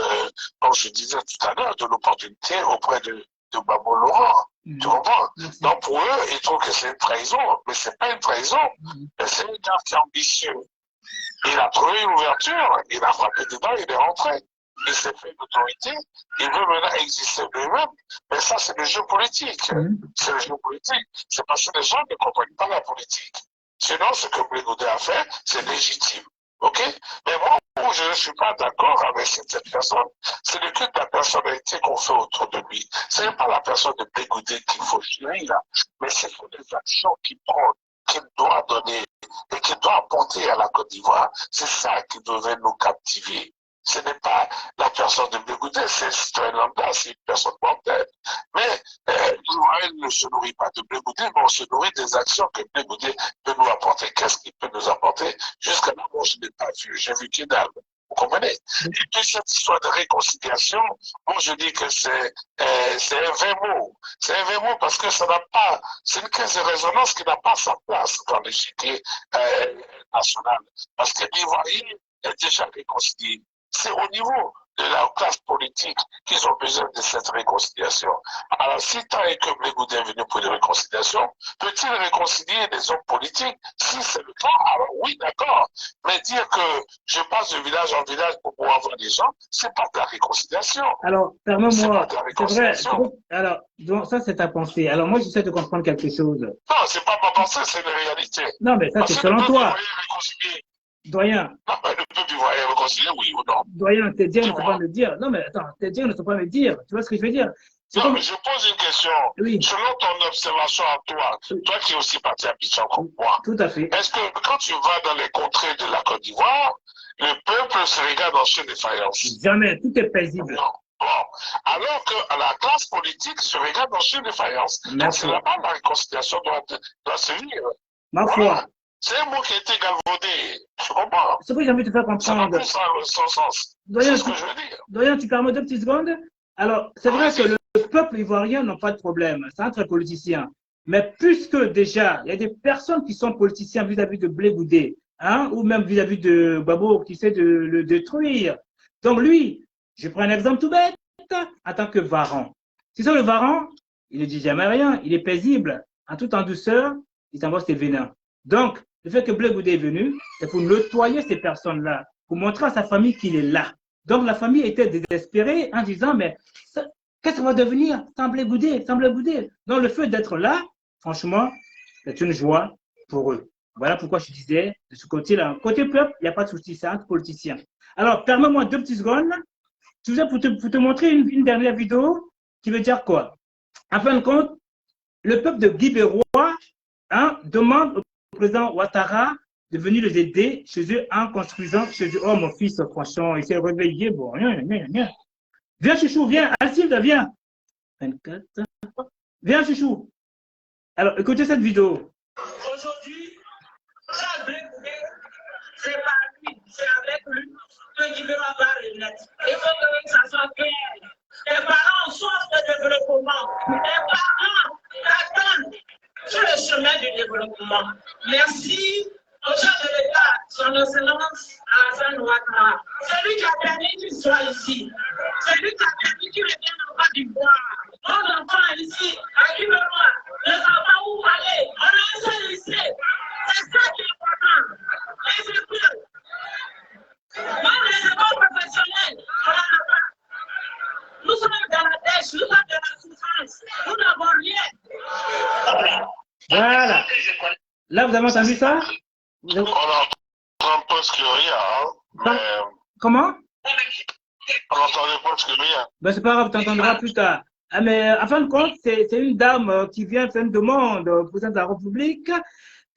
comme je disais tout à l'heure, de l'opportunité auprès de Gbagbo Laurent. Tu comprends? Donc pour eux, ils trouvent que c'est une trahison, mais c'est pas une trahison. C'est un gars qui est ambitieux. Il a trouvé une ouverture, il a frappé dedans, il est rentré. Il s'est fait une autorité, il veut maintenant exister lui-même. Mais ça, c'est le jeu politique. C'est le jeu politique. C'est parce que les gens ne comprennent pas la politique. Sinon, ce que Blé Goudé a fait, c'est légitime. OK? Mais moi, où je ne suis pas d'accord avec cette personne, c'est le culte de la personnalité qu'on fait autour de lui. Ce n'est pas la personne de Blé Goudé qu'il faut gérer, là, mais ce sont des actions qu'il prend, qu'il doit donner et qu'il doit apporter à la Côte d'Ivoire. C'est ça qui devait nous captiver. Ce n'est pas la personne de Blé Goudé, c'est un lambda, c'est une personne mortelle. Mais l'Ivoirien ne se nourrit pas de Blé Goudé, mais on se nourrit des actions que Blé Goudé peut nous apporter. Qu'est-ce qu'il peut nous apporter? Jusqu'à là, moi, je n'ai pas vu. J'ai vu qu'il dalle. Vous comprenez? Et puis cette histoire de réconciliation, moi je dis que c'est un vrai mot. C'est un vrai mot parce que ça n'a pas, c'est une caisse de résonance qui n'a pas sa place dans l'échiquier national. Parce que l'Ivoirien est déjà réconcilié. C'est au niveau de la classe politique qu'ils ont besoin de cette réconciliation. Alors, si tant est que Blé Goudé est venu pour une réconciliation, peut-il réconcilier des hommes politiques? Si c'est le cas, alors oui, d'accord. Mais dire que je passe de village en village pour pouvoir voir des gens, c'est pas de la réconciliation.
Alors, permets-moi, c'est vrai. Alors, donc, ça, c'est ta pensée. Alors, moi, j'essaie de comprendre quelque chose.
Non, c'est pas ma pensée, c'est la réalité.
Non, mais ça, c'est selon toi. Doyen.
Non, mais le peuple ivoirien réconcilié, oui ou non?
Doyen, tes dires ne sont pas me dire. Non, mais attends, tes dires ne sont pas me dire. Tu vois ce que je veux dire?
Non, mais je pose une question. Oui. Selon ton observation à toi, toi qui es aussi parti à Abidjan comme moi.
Tout à fait.
Est-ce que quand tu vas dans les contrées de la Côte d'Ivoire, le peuple se regarde en chef de défaillance?
Jamais, tout est paisible.
Non. Bon. Alors que la classe politique se regarde en chef de défaillance. Donc c'est là-bas la réconciliation doit se vivre.
Ma foi.
C'est un mot qui a été galvaudé. Je comprends.
C'est que j'ai envie de te faire comprendre.
Ça n'a plus son sens. C'est ce que je veux dire.
Doyen, tu permets 2 petites secondes? Alors, c'est vrai que le peuple ivoirien n'a pas de problème. C'est entre politiciens. Mais puisque déjà, il y a des personnes qui sont politiciens vis-à-vis de Blé Goudé, hein, ou même vis-à-vis de Gbagbo qui essaie de le détruire. Donc lui, je prends un exemple tout bête, en tant que Varan. Tu sais, le Varan, il ne dit jamais rien. Il est paisible. En tout en douceur, il s'envoie ses vénins. Donc, le fait que Blé Goudé est venu, c'est pour nettoyer ces personnes-là, pour montrer à sa famille qu'il est là. Donc, la famille était désespérée en disant, mais qu'est-ce qu'on va devenir sans Blé Goudé, sans Blé Goudé? Donc, le fait d'être là, franchement, c'est une joie pour eux. Voilà pourquoi je disais, de ce côté-là, côté peuple, il n'y a pas de souci, c'est entre politiciens. Alors, permets-moi 2 petites secondes, pour te montrer une dernière vidéo qui veut dire quoi? En fin de compte, le peuple de Guibérois demande au président Ouattara de venir les aider chez eux en construisant chez eux. Oh, mon fils, franchement, il s'est réveillé. Bon, rien. Viens, chouchou, viens. Alcide, viens. 24. Viens, chouchou. Alors, écoutez cette vidéo.
Aujourd'hui, c'est pas lui, c'est avec lui que Guibérois va renaître. Il faut que ça soit clair. Les parents souffrent de développement. Les parents attendent sur le chemin du développement. Merci au chef de l'État, son excellence, à Alassane Ouattara. C'est lui qui a permis qu'il soit ici. C'est lui qui a permis qu'il revienne en Côte d'Ivoire. Nos enfants ici, à Guinéa, ne savent pas où aller. On a un seul lycée. C'est ça qui est important. Les écoles. Même les écoles professionnelles, on n'en a pas. Nous sommes dans la dèche, nous sommes dans la souffrance. Nous n'avons rien.
Voilà. Là, vous avez entendu ça?
On n'entend presque rien.
Comment?
On n'entendait presque rien.
Ben, c'est pas grave, tu entendras plus tard. Ah, mais en fin de compte, c'est une dame qui vient faire une demande au président de la République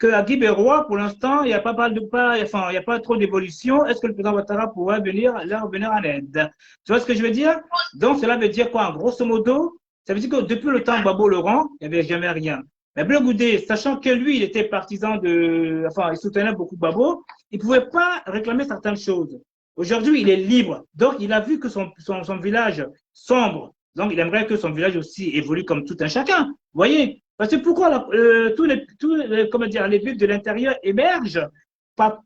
qu'à Guy-Bérois, pour l'instant, il n'y a pas il y a pas trop d'évolution. Est-ce que le président Ouattara pourrait leur venir en aide? Tu vois ce que je veux dire? Donc, cela veut dire quoi? Grosso modo, ça veut dire que depuis le temps Gbagbo Laurent, il n'y avait jamais rien. Mais Blé Goudé, sachant que lui, il était partisan il soutenait beaucoup Gbagbo, il ne pouvait pas réclamer certaines choses. Aujourd'hui, il est libre. Donc, il a vu que son village sombre. Donc, il aimerait que son village aussi évolue comme tout un chacun. Vous voyez? Parce que pourquoi tous les villes de l'intérieur émergent? Pas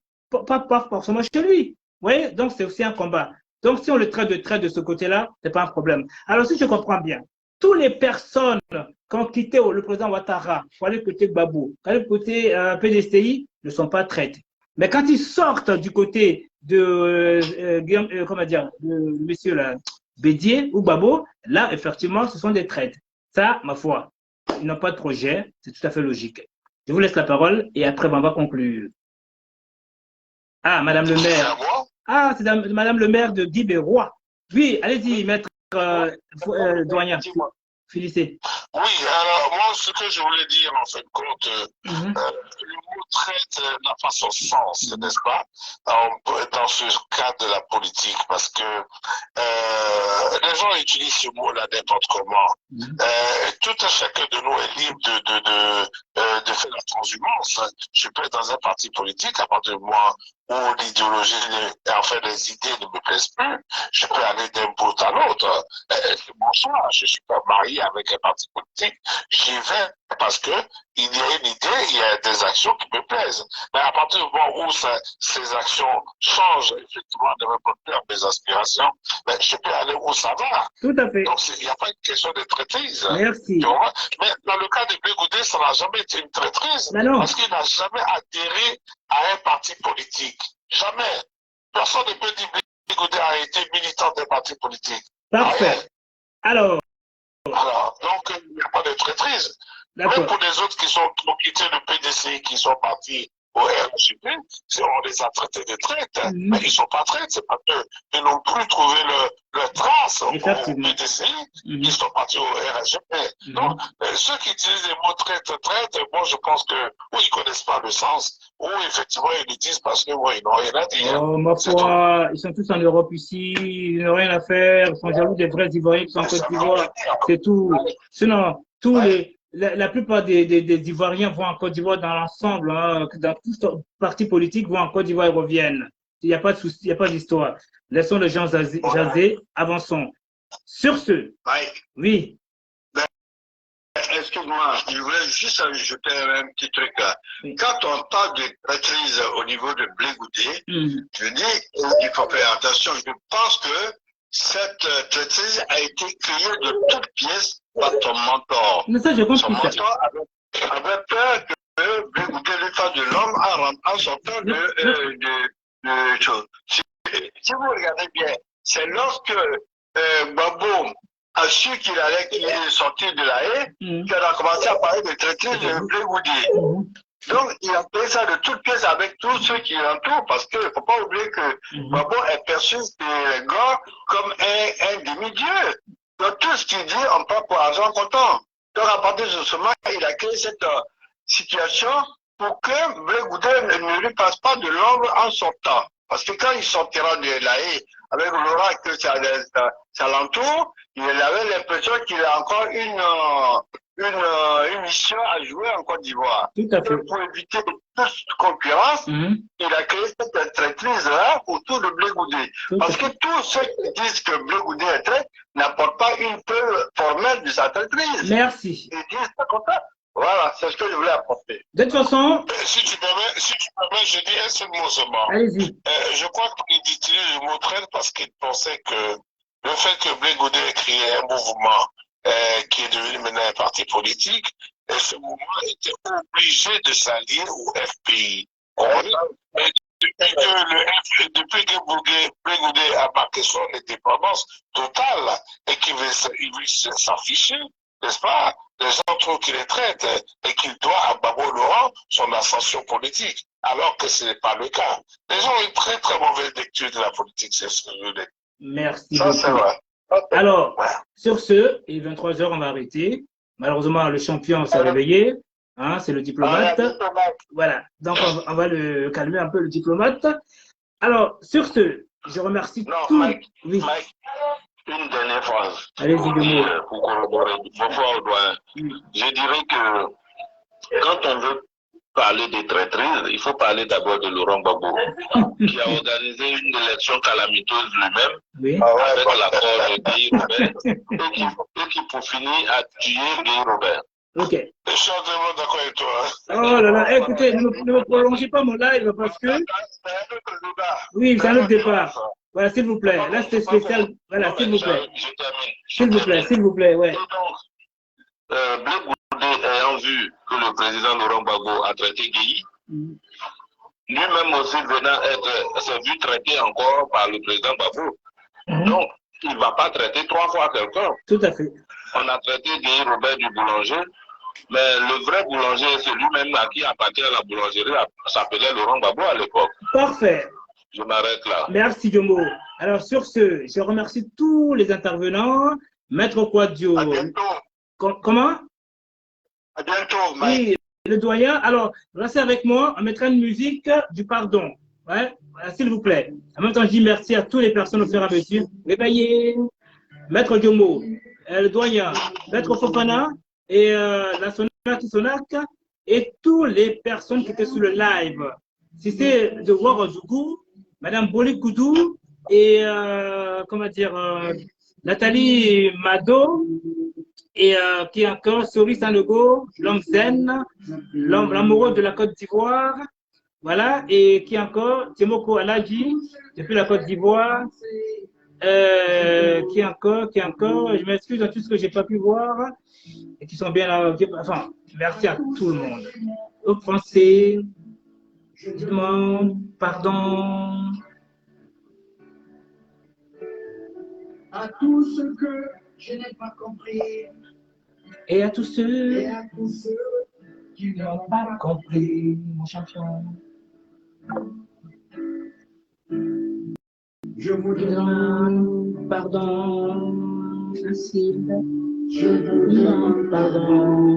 forcément chez lui. Vous voyez? Donc, c'est aussi un combat. Donc, si on le traite de ce côté-là, ce n'est pas un problème. Alors, si je comprends bien, toutes les personnes qui ont quitté le président Ouattara pour aller côté Gbagbo, pour aller côté PDCI, ne sont pas traites. Mais quand ils sortent du côté de monsieur là, Bédier ou Gbagbo, là, effectivement, ce sont des traites. Ça, ma foi, ils n'ont pas de projet, c'est tout à fait logique. Je vous laisse la parole et après, on va conclure. Ah, Madame le maire. Ah, c'est Madame le maire de Guy-Bérois. Oui, allez-y, maître doyen. Félicité.
Oui, alors moi, ce que je voulais dire, en fin de compte, le mot traite n'a pas son sens, n'est-ce pas, dans ce cadre de la politique, parce que les gens utilisent ce mot-là n'importe comment. Tout un chacun de nous est libre de faire la transhumance. Je peux être dans un parti politique à partir du moment où l'idéologie, enfin les idées ne me plaisent plus, je peux aller d'un bout à l'autre. C'est mon choix. Je ne suis pas marié avec un parti politique. J'y vais parce que il y a une idée, il y a des actions qui me plaisent. Mais à partir du moment où ces actions changent effectivement de répondre à mes aspirations, ben, je peux aller où ça va.
Tout à fait.
Donc il n'y a pas une question de traîtrise.
Merci.
Mais dans le cas de Blé Goudé, ça n'a jamais été une traîtrise. Parce qu'il n'a jamais adhéré à un parti politique. Jamais. Personne ne peut dire que Blé Goudé a été militant d'un parti politique.
Parfait. Alors,
donc, il n'y a pas de traîtrise. Même pour les autres qui ont quitté le PDCI, qui sont partis au RGP, on les a traités de traîtres. Mais ils ne sont pas traîtres, c'est parce qu'ils n'ont plus trouvé leur trace au PDCI, ils sont partis au RGP. Donc, ceux qui utilisent les mots traître, moi je pense que ou ils ne connaissent pas le sens, ou effectivement ils le disent parce que ils n'ont rien à dire.
Oh, ma foi, ils sont tous en Europe ici, ils n'ont rien à faire, ils sont jaloux des vrais Ivoiriens qui sont en Côte d'Ivoire, c'est tout. Sinon, la plupart des Ivoiriens vont en Côte d'Ivoire dans l'ensemble, hein, dans tous les partis politiques vont en Côte d'Ivoire et reviennent. Il n'y a pas de souci, il n'y a pas d'histoire. Laissons les gens jaser, avançons. Sur ce, oui.
Excuse-moi, je voulais juste ajouter un petit truc là. Quand on parle de traîtrise au niveau de Blé Goudé, je dis, il faut faire attention. Je pense que cette traîtrise a été créée de toutes pièces par ton mentor.
Mais ça, je comprends.
Son mentor avait peur que Blé Goudé lui fasse de l'homme en sortant de choses. Si vous regardez bien, c'est lorsque Gbagbo a su qu'il est sorti de la haie, qu'il a commencé à parler de traîtrise de Blé Goudé. Donc, il a fait ça de toutes pièces avec tous ceux qui l'entourent, parce qu'il ne faut pas oublier que Gbagbo est perçu par les gars comme un demi-dieu. Donc, tout ce qu'il dit, on prend pour argent comptant. Donc, à partir de ce moment, il a créé cette situation pour que Blé Goudé ne lui passe pas de l'ombre en sortant. Parce que quand il sortira de la haie, avec l'aura que ça l'entoure, il avait l'impression qu'il a encore une mission à jouer en Côte d'Ivoire. Pour éviter toute concurrence, il a créé cette traîtrise-là autour de Blé Goudé. Parce que tous ceux qui disent que Blé Goudé est traître n'apportent pas une preuve formelle de sa traîtrise.
Merci.
Ils disent ça comme ça. Voilà, c'est ce que je voulais apporter.
De toute façon...
Si tu permets, je dis un seul mot seulement.
Allez-y.
Je crois qu'il utilise le mot traître parce qu'il pensait que le fait que Blé Goudé ait créé un mouvement qui est devenu maintenant un parti politique, et ce mouvement était obligé de s'allier au FPI. Depuis que Blé Goudé a marqué son indépendance totale et qu'il veut s'afficher, n'est-ce pas? Les gens trouvent qu'il est traître et qu'il doit à Babo Laurent son ascension politique, alors que ce n'est pas le cas. Les gens ont une très très mauvaise lecture de la politique, c'est ce que je veux dire.
Merci
Ça, c'est
beaucoup.
vrai.
Alors, sur ce, il est 23 h, on va arrêter. Malheureusement, le champion s'est réveillé. Hein, c'est le diplomate. Voilà. Donc, on va le calmer un peu, le diplomate. Alors, sur ce, je remercie tous.
Mike,
Oui.
Mike, une dernière phrase.
Allez-y, deux mots.
Pour corroborer. Je dirais que quand on veut parler des traîtrises, il faut parler d'abord de Laurent Gbagbo, qui a organisé une élection calamiteuse lui-même,
Oui.
avec l'accord de Guy Robert, et qui pour finir a tué Guy Robert.
Ok.
Je suis entièrement d'accord avec toi.
Oh là là, écoutez, ne me prolongez pas mon live parce que... Oui, c'est un autre départ. Voilà, s'il vous plaît. Là, c'est spécial. Voilà, s'il vous plaît. S'il vous plaît, ouais.
Blé Goudé ayant vu que le président Laurent Gbagbo a traité Guy, lui-même aussi s'est vu traité encore par le président Gbagbo. Donc, il ne va pas traiter 3 fois quelqu'un.
Tout à fait.
On a traité Guy Robert du boulanger, mais le vrai boulanger, c'est lui-même à qui appartient la boulangerie, s'appelait Laurent Gbagbo à l'époque.
Parfait.
Je m'arrête là.
Merci, Diomo. Alors, sur ce, je remercie tous les intervenants. Maître Kouadio.
À bientôt.
Comment?
À bientôt, Mike.
Oui, le doyen. Alors, restez avec moi. On mettra une musique du pardon. Ouais, voilà, s'il vous plaît. En même temps, je dis merci à toutes les personnes au fur et à mesure. Réveillez. Maître Diomo, le doyen, Maître Fofana et la Sonak et toutes les personnes qui étaient sur le live. Si c'est de Ouarazoukou, Madame Boli Koudou et comment dire, Nathalie Mado et qui est encore Sori Sanogo, l'homme zen, l'amoureux de la Côte d'Ivoire, voilà, et qui est encore Timoko Aladji depuis la Côte d'Ivoire. Qui encore, je m'excuse de tout ce que j'ai pas pu voir et qui sont bien là. Enfin, merci à tout le monde. Au français, je demande pardon
à tous ceux que je n'ai pas compris
et à tous ceux
qui n'ont pas compris,
mon champion.
Je vous demande
pardon, Cécile.
Je vous demande pardon.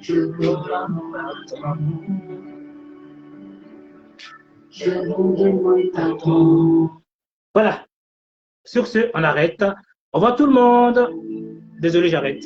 Je vous demande pardon. Je vous demande pardon.
Voilà. Sur ce, on arrête. Au revoir tout le monde. Désolé, j'arrête.